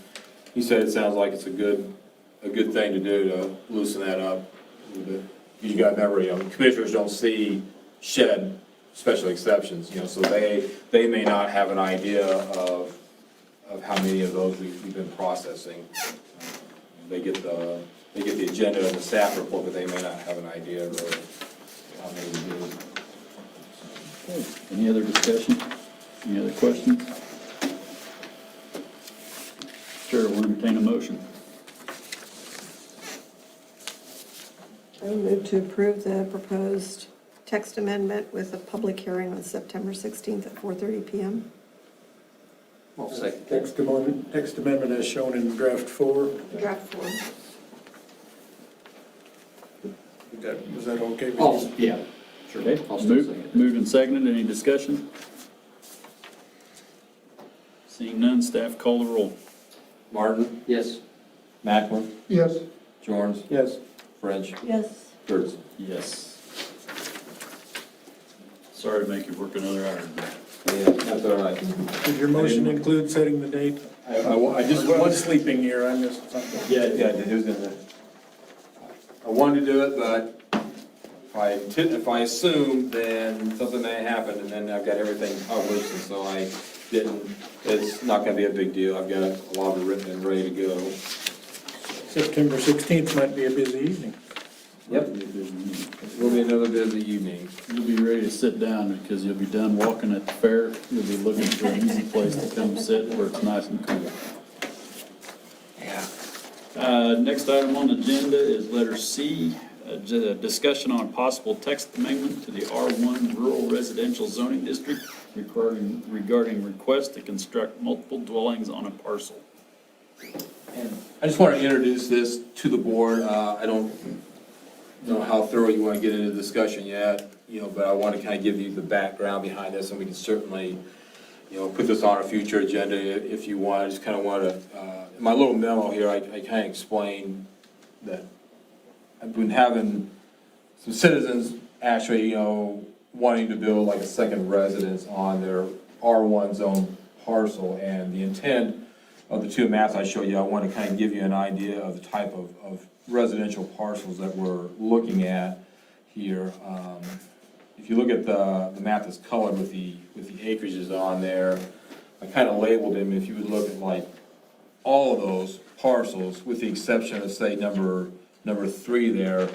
he said it sounds like it's a good thing to do to loosen that up a little bit. You got to remember, commissioners don't see shed special exceptions, so they may not have an idea of how many of those we've been processing. They get the agenda and the staff report, but they may not have an idea of how many we do. Okay. Any other discussion? Any other questions? Chair will entertain a motion. I will move to approve the proposed text amendment with a public hearing on September 16th at 4:30 PM. Well, second. Text amendment as shown in draft 4. Draft 4. Was that okay with Oh, you? yeah, sure. Okay, I'll still moved second it. moved and seconded. Any discussion? Seeing none, staff call the roll. Martin, Yes. Macklin, Yes, Jorns, Yes. French, Yes. Kurtz. Yes. Sorry to make you work another hour. Yeah, that's all right. Did your motion include setting the date? I just One sleeping here, I missed something. Yeah, it was in there. I wanted to do it, but if I assume, then something may happen, and then I've got everything published, and so I didn't. It's not gonna be a big deal. I've got a lot of it written and ready to go. September 16th might be a busy evening. Yep. It will be another busy evening. You'll be ready to sit down because you'll be done walking at the fair. You'll be looking for an easy place to come sit where it's nice and cool. Yeah. Next item on the agenda is letter C, a discussion on possible text amendment to the R1 Rural Residential Zoning District regarding request to construct multiple dwellings on a parcel. And I just want to introduce this to the board. I don't know how thorough you want to get into the discussion yet, but I want to kind of give you the background behind this, and we can certainly, put this on a future agenda if you want. I just kind of want to, in my little memo here, I kind of explained that I've been having some citizens actually, wanting to build like a second residence on their R1 zone parcel, and the intent of the two maps I showed you, I want to kind of give you an idea of the type of residential parcels that we're looking at here. If you look at the map that's colored with the acreages on there, I kind of labeled them, if you would look at like all of those parcels, with the exception of, say, number 3 there,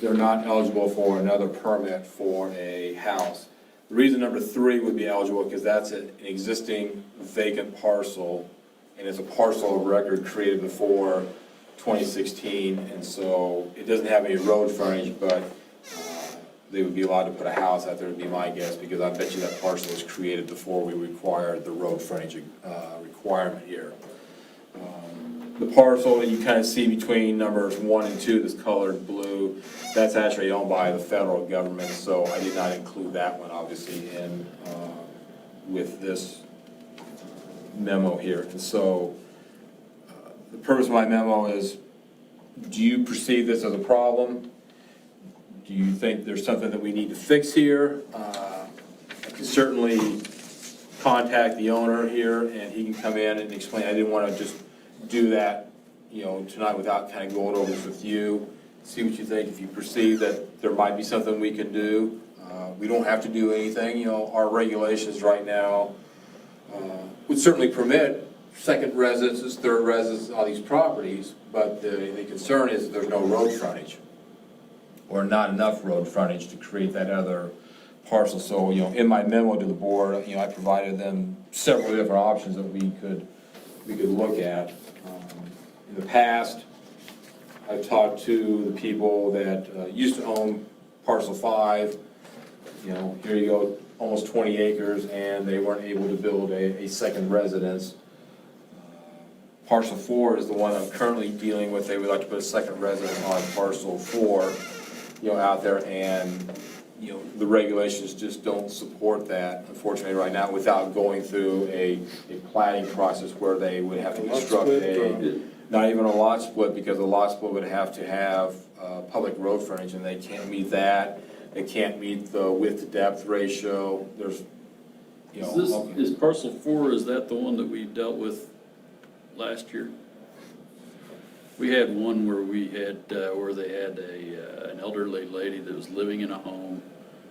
they're not eligible for another permit for a house. The reason number 3 would be eligible, because that's an existing vacant parcel, and it's a parcel of record created before 2016, and so it doesn't have any road frontage, but they would be allowed to put a house out there, would be my guess, because I bet you that parcel was created before we required the road frontage requirement here. The parcel that you kind of see between numbers 1 and 2, this colored blue, that's actually owned by the federal government, so I did not include that one, obviously, in with this memo here. And so the purpose of my memo is, do you perceive this as a problem? Do you think there's something that we need to fix here? I can certainly contact the owner here, and he can come in and explain. I didn't want to just do that, tonight without kind of going over this with you, see what you think. If you perceive that there might be something we can do, we don't have to do anything. Our regulations right now would certainly permit second residences, third residences on these properties, but the concern is that there's no road frontage, or not enough road frontage to create that other parcel. So, in my memo to the board, I provided them several different options that we could look at. In the past, I've talked to the people that used to own parcel 5. Here you go, almost 20 acres, and they weren't able to build a second residence. Parcel 4 is the one I'm currently dealing with. They would like to put a second residence on parcel 4, out there, and the regulations just don't support that, unfortunately, right now, without going through a planning process where they would have to construct not even a lot split, because a lot split would have to have public road frontage, and they can't meet that. They can't meet the width to depth ratio. There's, Is parcel 4, is that the one that we dealt with last year? We had one where where they had an elderly lady that was living in a home,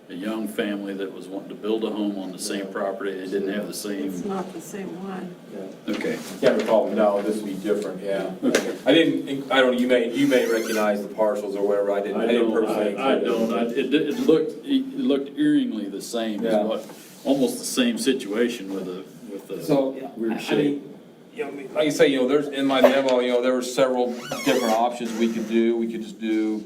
a young family that was wanting to build a home on the same property. They didn't have the same. It's not the same one. Okay. can't recall, no, this would be different, yeah. I don't, you may recognize the parcels or whatever. I didn't personally. I don't. It looked eerily the same. Yeah. Almost the same situation with a So, weird shape. Like you say, there's, in my memo, there were several different options we could do. We could just do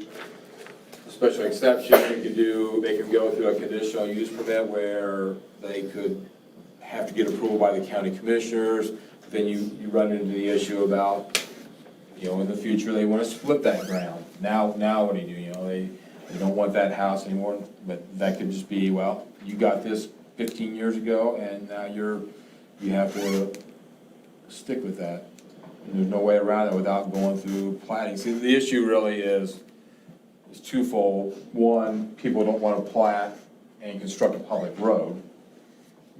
a special exception. They could go through a conditional use permit where they could have to get approval by the county commissioners. Then you run into the issue about, in the future, they want to split that ground. Now what do you do? They don't want that house anymore, but that could just be, well, you got this 15 years ago, and now you have to stick with that. And there's no way around it without going through plating. See, the issue really is twofold. One, people don't want to plat and construct a public road.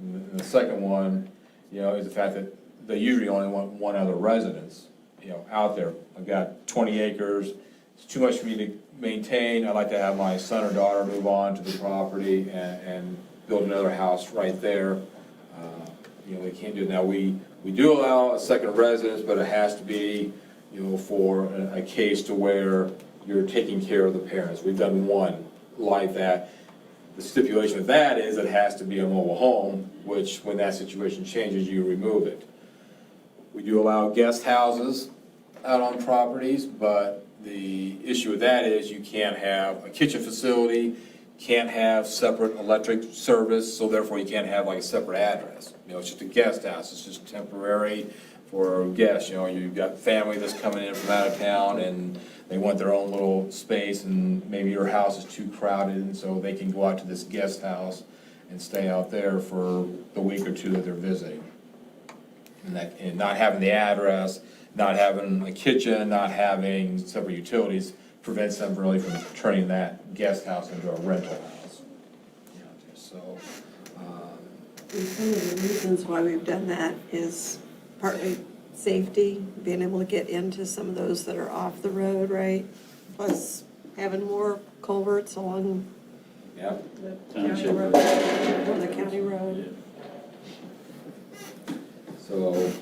And the second one, is the fact that they usually only want one other residence, out there. I've got 20 acres. It's too much for me to maintain. I'd like to have my son or daughter move on to the property and build another house right there. They can't do it. Now, we do allow a second residence, but it has to be, for a case to where you're taking care of the parents. We've done one like that. The stipulation of that is it has to be a mobile home, which when that situation changes, you remove it. We do allow guest houses out on properties, but the issue with that is you can't have a kitchen facility, can't have separate electric service, so therefore you can't have like a separate address. It's just a guest house. It's just temporary for guests. You've got family that's coming in from out of town and they want their own little space, and maybe your house is too crowded, and so they can go out to this guest house and stay out there for the week or two that they're visiting. And not having the address, not having a kitchen, not having separate utilities prevents them really from turning that guest house into a rental house. So, And some of the reasons why we've done that is partly safety, being able to get into some of those that are off the road, right? Plus having more culverts along yeah. the county road, on the county road. So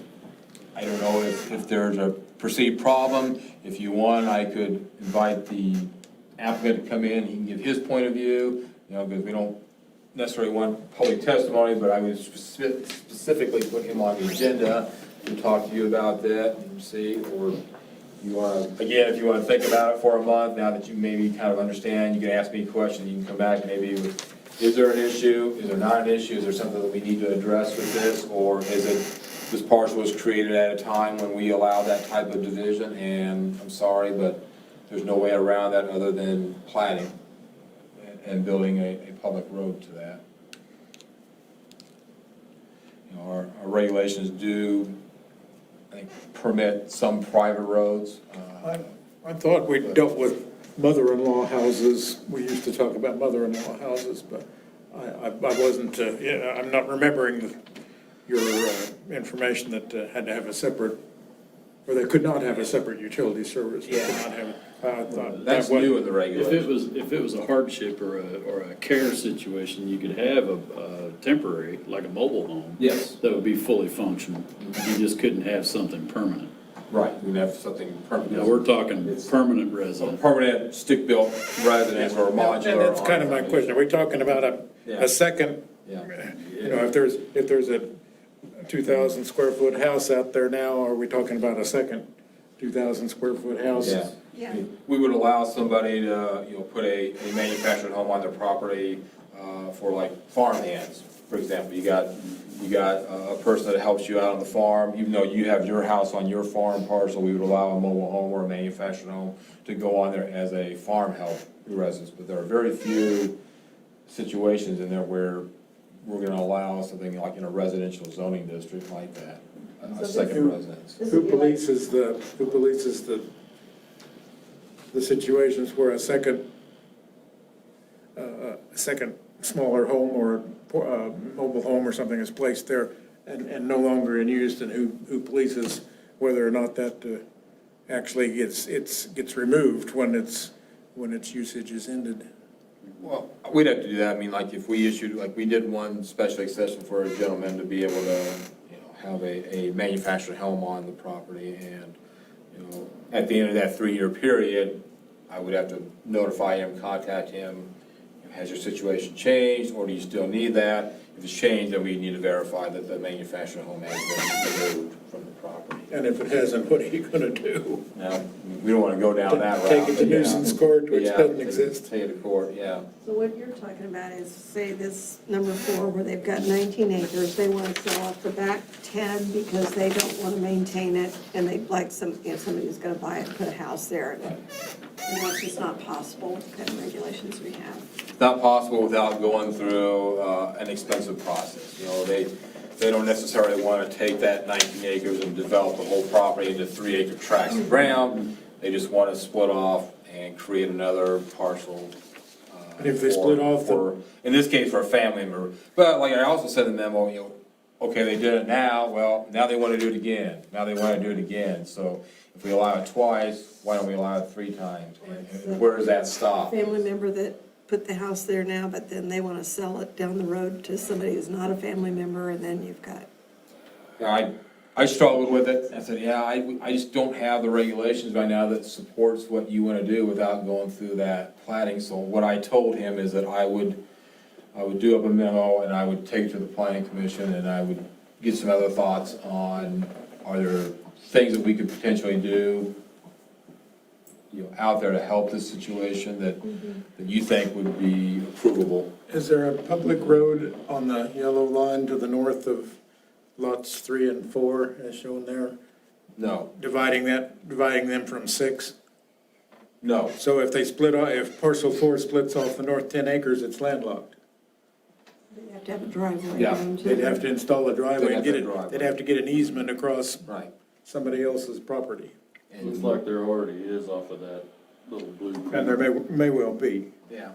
I don't know if there's a perceived problem. If you want, I could invite the applicant to come in, he can give his point of view, because we don't necessarily want public testimony, but I would specifically put him on the agenda to talk to you about that and see, or you want to, again, if you want to think about it for a month, now that you maybe kind of understand, you can ask me questions, you can come back maybe with, is there an issue, is there not an issue, is there something that we need to address with this, or is it, this parcel was created at a time when we allowed that type of division, and I'm sorry, but there's no way around that other than platting and building a public road to that. Our regulations do, I think, permit some private roads. I thought we dealt with mother-in-law houses. We used to talk about mother-in-law houses, but I wasn't, I'm not remembering your information that had to have a separate, or they could not have a separate utility service. They could not have, I thought That's that new in the regulations. If it was a hardship or a care situation, you could have a temporary, like a mobile home. Yes. That would be fully functional. You just couldn't have something permanent. Right, we can have something permanent. Now, we're talking permanent resident. Permanent stick-built residence or modular. And that's kind of my question. Are we talking about a second, Yeah. if there's a 2,000 square foot house out there now, are we talking about a second 2,000 square foot house? Yeah. Yeah. We would allow somebody to, put a manufactured home on their property for like farmhands, for example. You got a person that helps you out on the farm, even though you have your house on your farm parcel, we would allow a mobile home or a manufactured home to go on there as a farm help residence. But there are very few situations in there where we're gonna allow something like in a residential zoning district like that, a second residence. Who polices the situations where a second smaller home or mobile home or something is placed there and no longer in use, and who polices whether or not that actually gets removed when its usage is ended? Well, we'd have to do that. I mean, like if we issued, like we did one special accession for a gentleman to be able to, have a manufactured home on the property, and, at the end of that 3-year period, I would have to notify him, contact him, has your situation changed, or do you still need that? If it's changed, then we need to verify that the manufactured home has been removed from the property. And if it hasn't, what are you gonna do? Now, we don't want to go down that route. Take it to but yeah. nuisance court, which Yeah, doesn't exist. Take it to court, yeah. So what you're talking about is, say this number 4, where they've got 19 acres, they want to sell off the back 10 because they don't want to maintain it, and they'd like somebody's gonna buy it and put a house there. And that's just not possible with the kind of regulations we have. It's not possible without going through an expensive process. They don't necessarily want to take that 19 acres and develop the whole property into 3-acre tracts of ground. They just want to split off and create another parcel. And if they split off in this case, for a family member. But like I also said in the memo, okay, they did it now, well, now they want to do it again. Now they want to do it again. So if we allow it twice, why don't we allow it 3 times? And where does that stop? Family member that put the house there now, but then they want to sell it down the road to somebody who's not a family member, and then you've got. I struggled with it. I said, I just don't have the regulations right now that supports what you want to do without going through that platting. So what I told him is that I would do up a memo, and I would take it to the planning commission, and I would get some other thoughts on, are there things that we could potentially do out there to help this situation that you think would be approvable? Is there a public road on the yellow line to the north of lots 3 and 4, as shown there? No. Dividing them from 6? No. So if they split off, if parcel 4 splits off the north 10 acres, it's landlocked? They have to have a driveway. Yeah. down to They'd it. have to install a driveway and They'd get have to it, have a they'd have to get an easement across Right. somebody else's property. Looks like there already is off of that little blue. And there may well be. Yeah.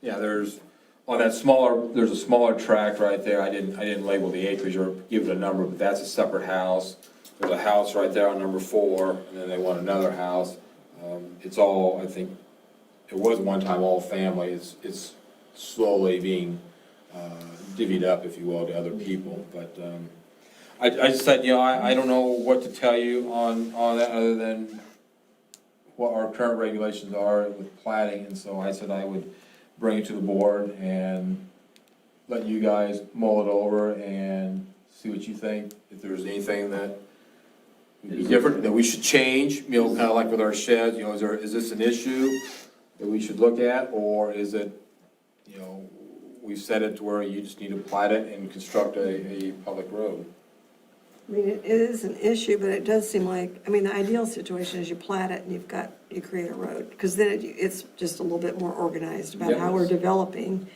Yeah, there's a smaller tract right there. I didn't label the acreage or give it a number, but that's a separate house. There's a house right there on number 4, and then they want another house. It's all, I think, it was one time all family. It's slowly being divvied up, if you will, to other people. But I just said, I don't know what to tell you on that, other than what our current regulations are with plating, and so I said I would bring it to the board and let you guys mull it over and see what you think, if there's anything that would be different, that we should change, kind of like with our sheds, is this an issue that we should look at, or is it, we've set it to where you just need to plat it and construct a public road? I mean, it is an issue, but it does seem like, the ideal situation is you plat it and you create a road, because then it's just a little bit more organized about how we're developing.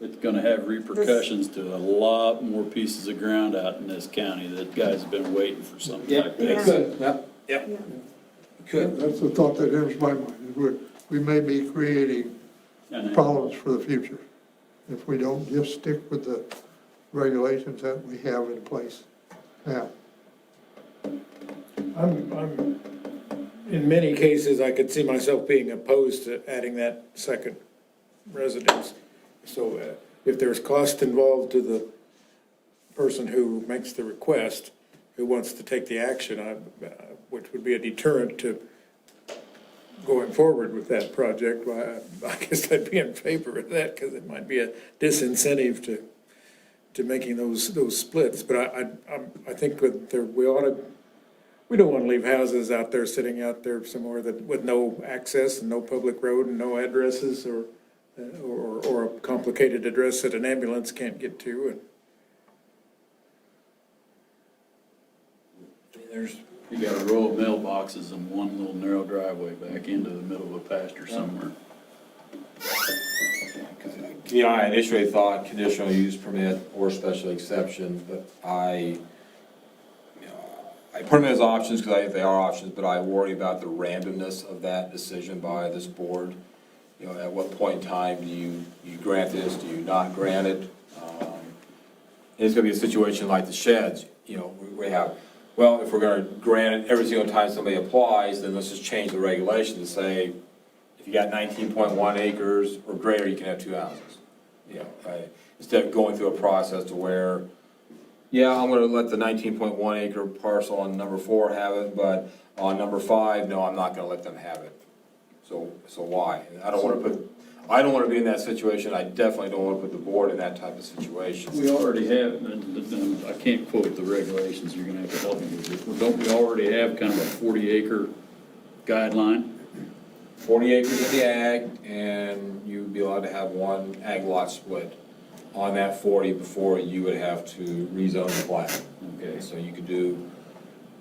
It's gonna have repercussions to a lot more pieces of ground out in this county that guys have been waiting for something like this. Could. That's the thought that enters my mind. We may be creating problems for the future if we don't just stick with the regulations that we have in place now. I'm, in many cases, I could see myself being opposed to adding that second residence. So if there's cost involved to the person who makes the request, who wants to take the action, which would be a deterrent to going forward with that project, I guess I'd be in favor of that, because it might be a disincentive to making those splits. But I think we don't want to leave houses out there, sitting out there somewhere with no access and no public road and no addresses, or a complicated address that an ambulance can't get to. You got a row of mailboxes and one little narrow driveway back into the middle of a pasture somewhere. I initially thought conditional use permit or special exception, but I put them as options because I think they are options, but I worry about the randomness of that decision by this board. At what point in time do you grant this, do you not grant it? It's gonna be a situation like the sheds, we have, well, if we're gonna grant it every single time somebody applies, then let's just change the regulation to say, if you got 19.1 acres or greater, you can have 2 houses. Instead of going through a process to where, I'm gonna let the 19.1 acre parcel on number 4 have it, but on number 5, no, I'm not gonna let them have it. So why? I don't wanna be in that situation. I definitely don't wanna put the board in that type of situation. We already have, and I can't quote the regulations, you're gonna have to help me with it. Don't we already have kind of a 40-acre guideline? 40 acres in the ag, and you'd be allowed to have 1 ag lot split on that 40 before you would have to rezone the plat. Okay, so you could do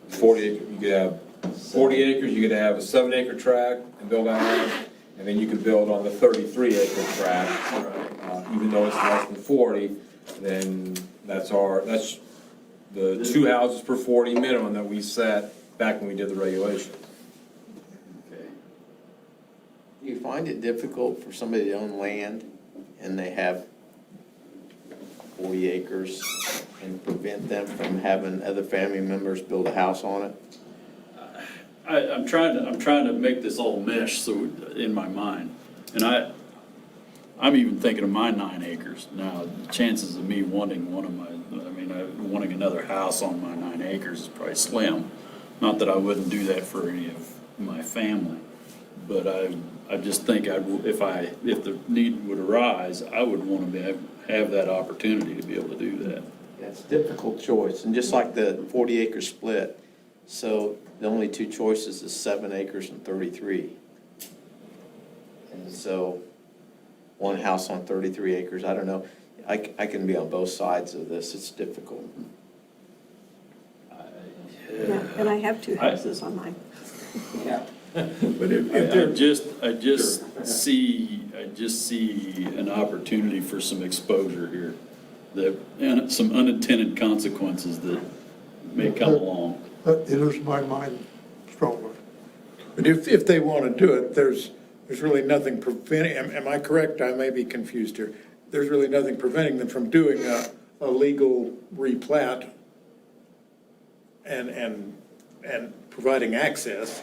40 acres, you could have 40 acres, you could have a 7-acre tract and build a house, and then you could build on the 33-acre tract, even though it's less than 40, then that's the 2 houses per 40 minimum that we set back when we did the regulation. Do you find it difficult for somebody to own land and they have 40 acres and prevent them from having other family members build a house on it? I'm trying to make this all mesh in my mind, and I'm even thinking of my 9 acres now. The chances of me wanting wanting another house on my 9 acres is probably slim. Not that I wouldn't do that for any of my family, but I just think if the need would arise, I would want to have that opportunity to be able to do that. That's a difficult choice, and just like the 40-acre split, so the only 2 choices is 7 acres and 33. And so 1 house on 33 acres, I don't know. I can be on both sides of this. It's difficult. Yeah, and I have 2 houses on mine. Yeah. But I just see an opportunity for some exposure here, and some unintended consequences that may come along. That enters my mind strongly. But if they want to do it, there's really nothing preventing, am I correct? I may be confused here. There's really nothing preventing them from doing a legal replat and providing access.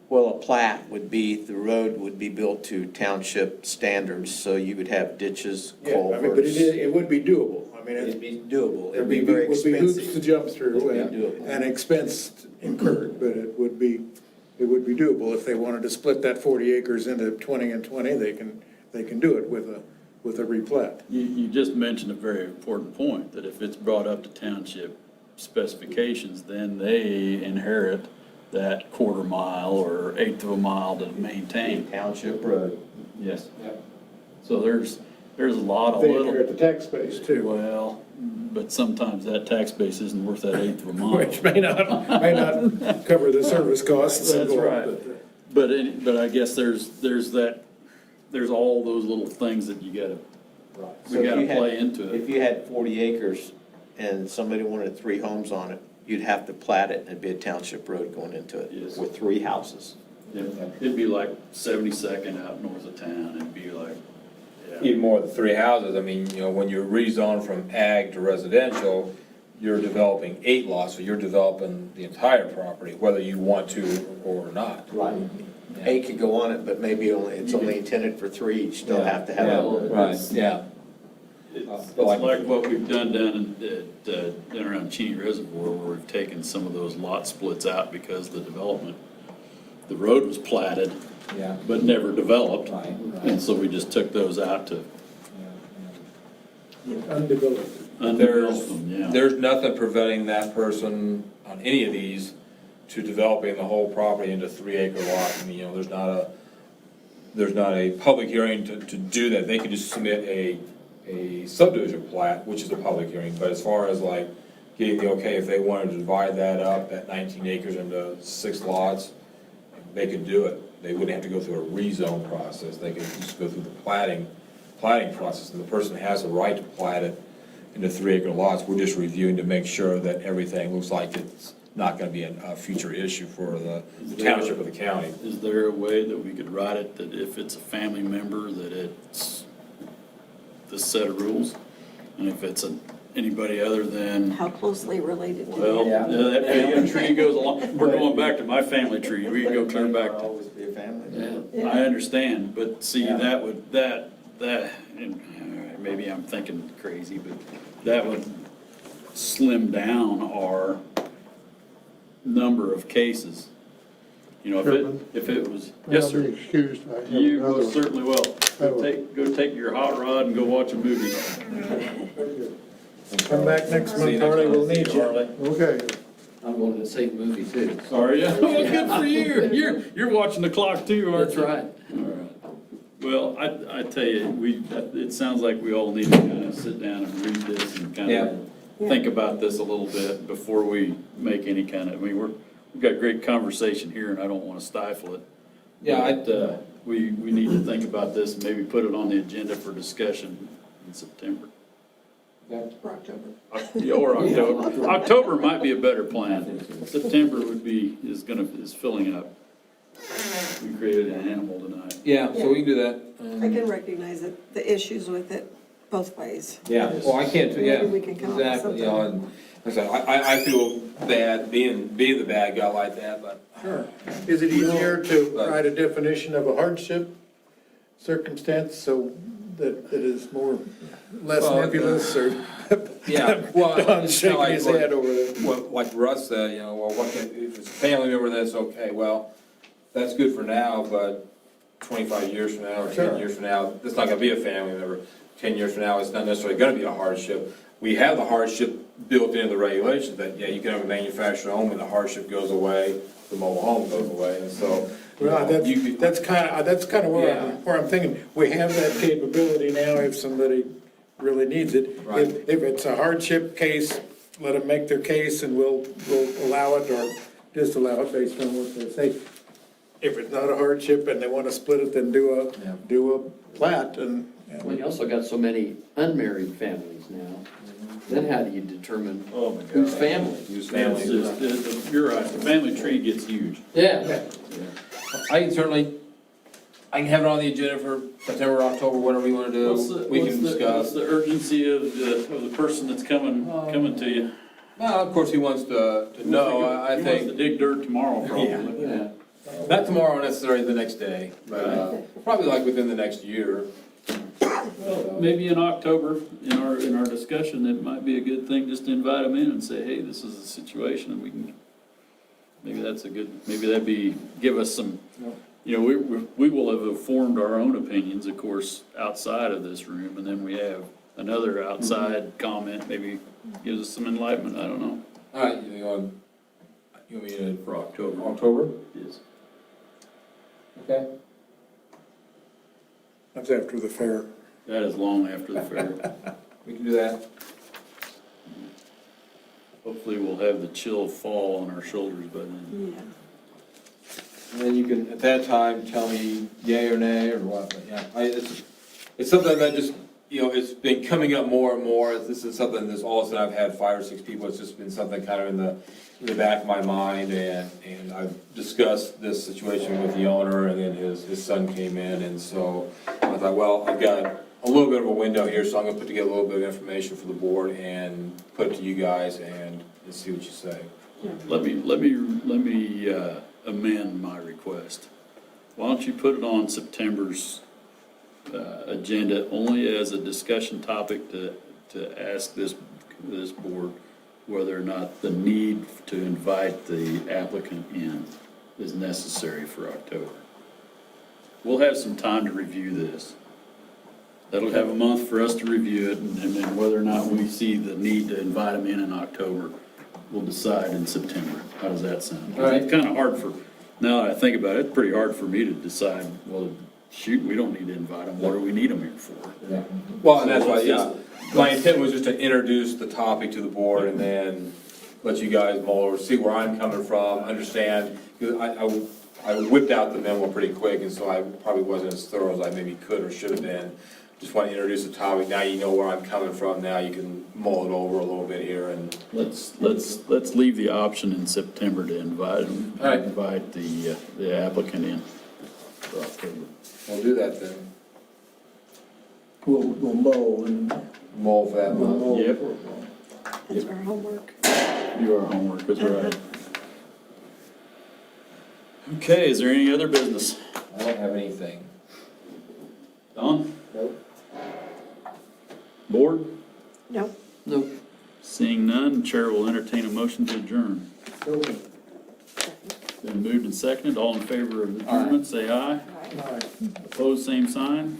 Well, a plat would be, the road would be built to township standards, so you would have ditches, Yeah, but culverts. it would be doable. I mean, It'd be doable. It'd It'd be be very would be hoops to expensive. jump through It'd be doable. and expense incurred, but it would be doable. If they wanted to split that 40 acres into 20 and 20, they can do it with a replat. You just mentioned a very important point, that if it's brought up to township specifications, then they inherit that quarter mile or eighth of a mile to maintain. Township road. Yes. So there's a lot of They little. inherit the tax base too, Well, but sometimes that tax base isn't worth that eighth of a mile. which may not cover the service costs. That's right. But I guess there's all those little things that you gotta, So we if gotta you had- play into it. If you had 40 acres and somebody wanted 3 homes on it, you'd have to plat it and it'd be a township road going into it Yes. with 3 houses. It'd be like 72nd out north of town, it'd be like, yeah. Even more than 3 houses, I mean, when you rezone from ag to residential, you're developing 8 lots, so you're developing the entire property, whether you want to or not. Right. 8 could go on it, but maybe it's only intended for 3, you still have to have Well, it. Right, yeah. It's like what we've done down in around Cheney Reservoir, where we've taken some of those lot splits out because the development, the road was platted, Yeah. but never developed. Right, right. And so we just took those out to Undeveloped. undevelop them, yeah. There's nothing preventing that person on any of these to developing the whole property into 3-acre lot. I mean, there's not a public hearing to do that. They could just submit a subdivision plat, which is a public hearing, but as far as like getting the okay, if they wanted to divide that up, that 19 acres into 6 lots, they could do it. They wouldn't have to go through a rezone process. They could just go through the platting process, and the person has a right to plat it into 3-acre lots. We're just reviewing to make sure that everything looks like it's not gonna be a future issue for the township or the county. Is there a way that we could write it that if it's a family member, that it's this set of rules? And if it's anybody other than, How closely related to well, that? that family tree goes along, we're going back to my family tree, we can go clear back to. Always be a family. Yeah. I understand, but see, and maybe I'm thinking crazy, but that would slim down our number of cases. If it was, yes, May I sir. be excused? I have You another one. certainly will. Go take your hot rod and go watch a movie. Come back next month, Harley, we'll need you. Okay, I'm going to the same movie too. Are you? Well, good for you. You're watching the clock too, aren't That's you? right. All right. Well, I tell you, it sounds like we all need to kind of sit down and read this and kind Yeah. of think about this a little bit before we make any kind of, we've got great conversation here and I don't want to stifle it. Yeah, But, we need to think about this and maybe put it on the agenda for discussion in September. Or October. Or October. October might be a better plan. September is filling up. We created an animal tonight. Yeah, so we can do that. I can recognize it, the issues with it both ways. Yeah, well, I can't, yeah, Maybe we can come up with exactly, something. and like I said, I feel bad being the bad guy like that, but. Sure. Is it easier to write a definition of a hardship circumstance so that it is less Well, nebulous or? Yeah, well, Don's it's shaking kinda his like head over there. like Russ said, if it's a family member, that's okay, well, that's good for now, but 25 years from now, or 10 Sure. years from now, it's not gonna be a family member. 10 years from now, it's not necessarily gonna be a hardship. We have the hardship built into the regulations, that, yeah, you can have a manufactured home and the hardship goes away, the mobile home goes away, and so. Well, that's kind of Yeah. where I'm thinking, we have that capability now if somebody really needs it. Right. If it's a hardship case, let them make their case and we'll allow it or disallow it based on what they say. If it's not a hardship and they want to split it, then do a plat and. Well, you also got so many unmarried families now. Then how do you determine Oh, my God. whose family? Use It's family. just, you're right, the family tree gets huge. Yeah. I can have it on the agenda for September, October, whatever you wanna do, we can What's discuss. the urgency of the person that's coming to you? Well, of course, he wants to know, I He wants to think, dig dirt tomorrow, probably. Yeah. Not tomorrow necessarily, the next day, but probably like within the next year. Maybe in October, in our discussion, it might be a good thing just to invite them in and say, hey, this is the situation, and we can, maybe that's a good, maybe that'd be, give us some, you know, we will have formed our own opinions, of course, outside of this room, and then we have another outside comment, maybe gives us some enlightenment, I don't know. All right, you want me to, For October. October? Yes. Okay. That's after the fair. That is long after the fair. We can do that. Hopefully we'll have the chill fall on our shoulders by then. Yeah. And then you can, at that time, tell me yay or nay or what, but yeah, it's something that just, you know, it's been coming up more and more. This is something that's all of a sudden I've had 5 or 6 people, it's just been something kind of in the back of my mind, and I've discussed this situation with the owner, and then his son came in, and so I thought, well, I've got a little bit of a window here, so I'm gonna put together a little bit of information for the board and put it to you guys and see what you say. Let me amend my request. Why don't you put it on September's agenda only as a discussion topic to ask this board whether or not the need to invite the applicant in is necessary for October. We'll have some time to review this. That'll have a month for us to review it, and then whether or not we see the need to invite them in October, we'll decide in September. How does that sound? All right. It's kind of hard for, now that I think about it, it's pretty hard for me to decide, well, shoot, we don't need to invite them. What do we need them here for? Yeah. Well, and that's why, yeah, my intent was just to introduce the topic to the board and then let you guys mull over, see where I'm coming from, understand, because I whipped out the memo pretty quick, and so I probably wasn't as thorough as I maybe could or should have been. Just want to introduce the topic, now you know where I'm coming from, now you can mull it over a little bit here and. Let's leave the option in September to invite them, All right. invite the applicant in for October. We'll do that then. We'll mow and. Mull for that month. Yep, That's our homework. do our homework, that's right. Okay, is there any other business? I don't have anything. Don? Nope. Board? Nope. Nope. Seeing none, chair will entertain a motion to adjourn. Been moved and seconded, all in favor of adjournment, say aye. Opposed, same sign.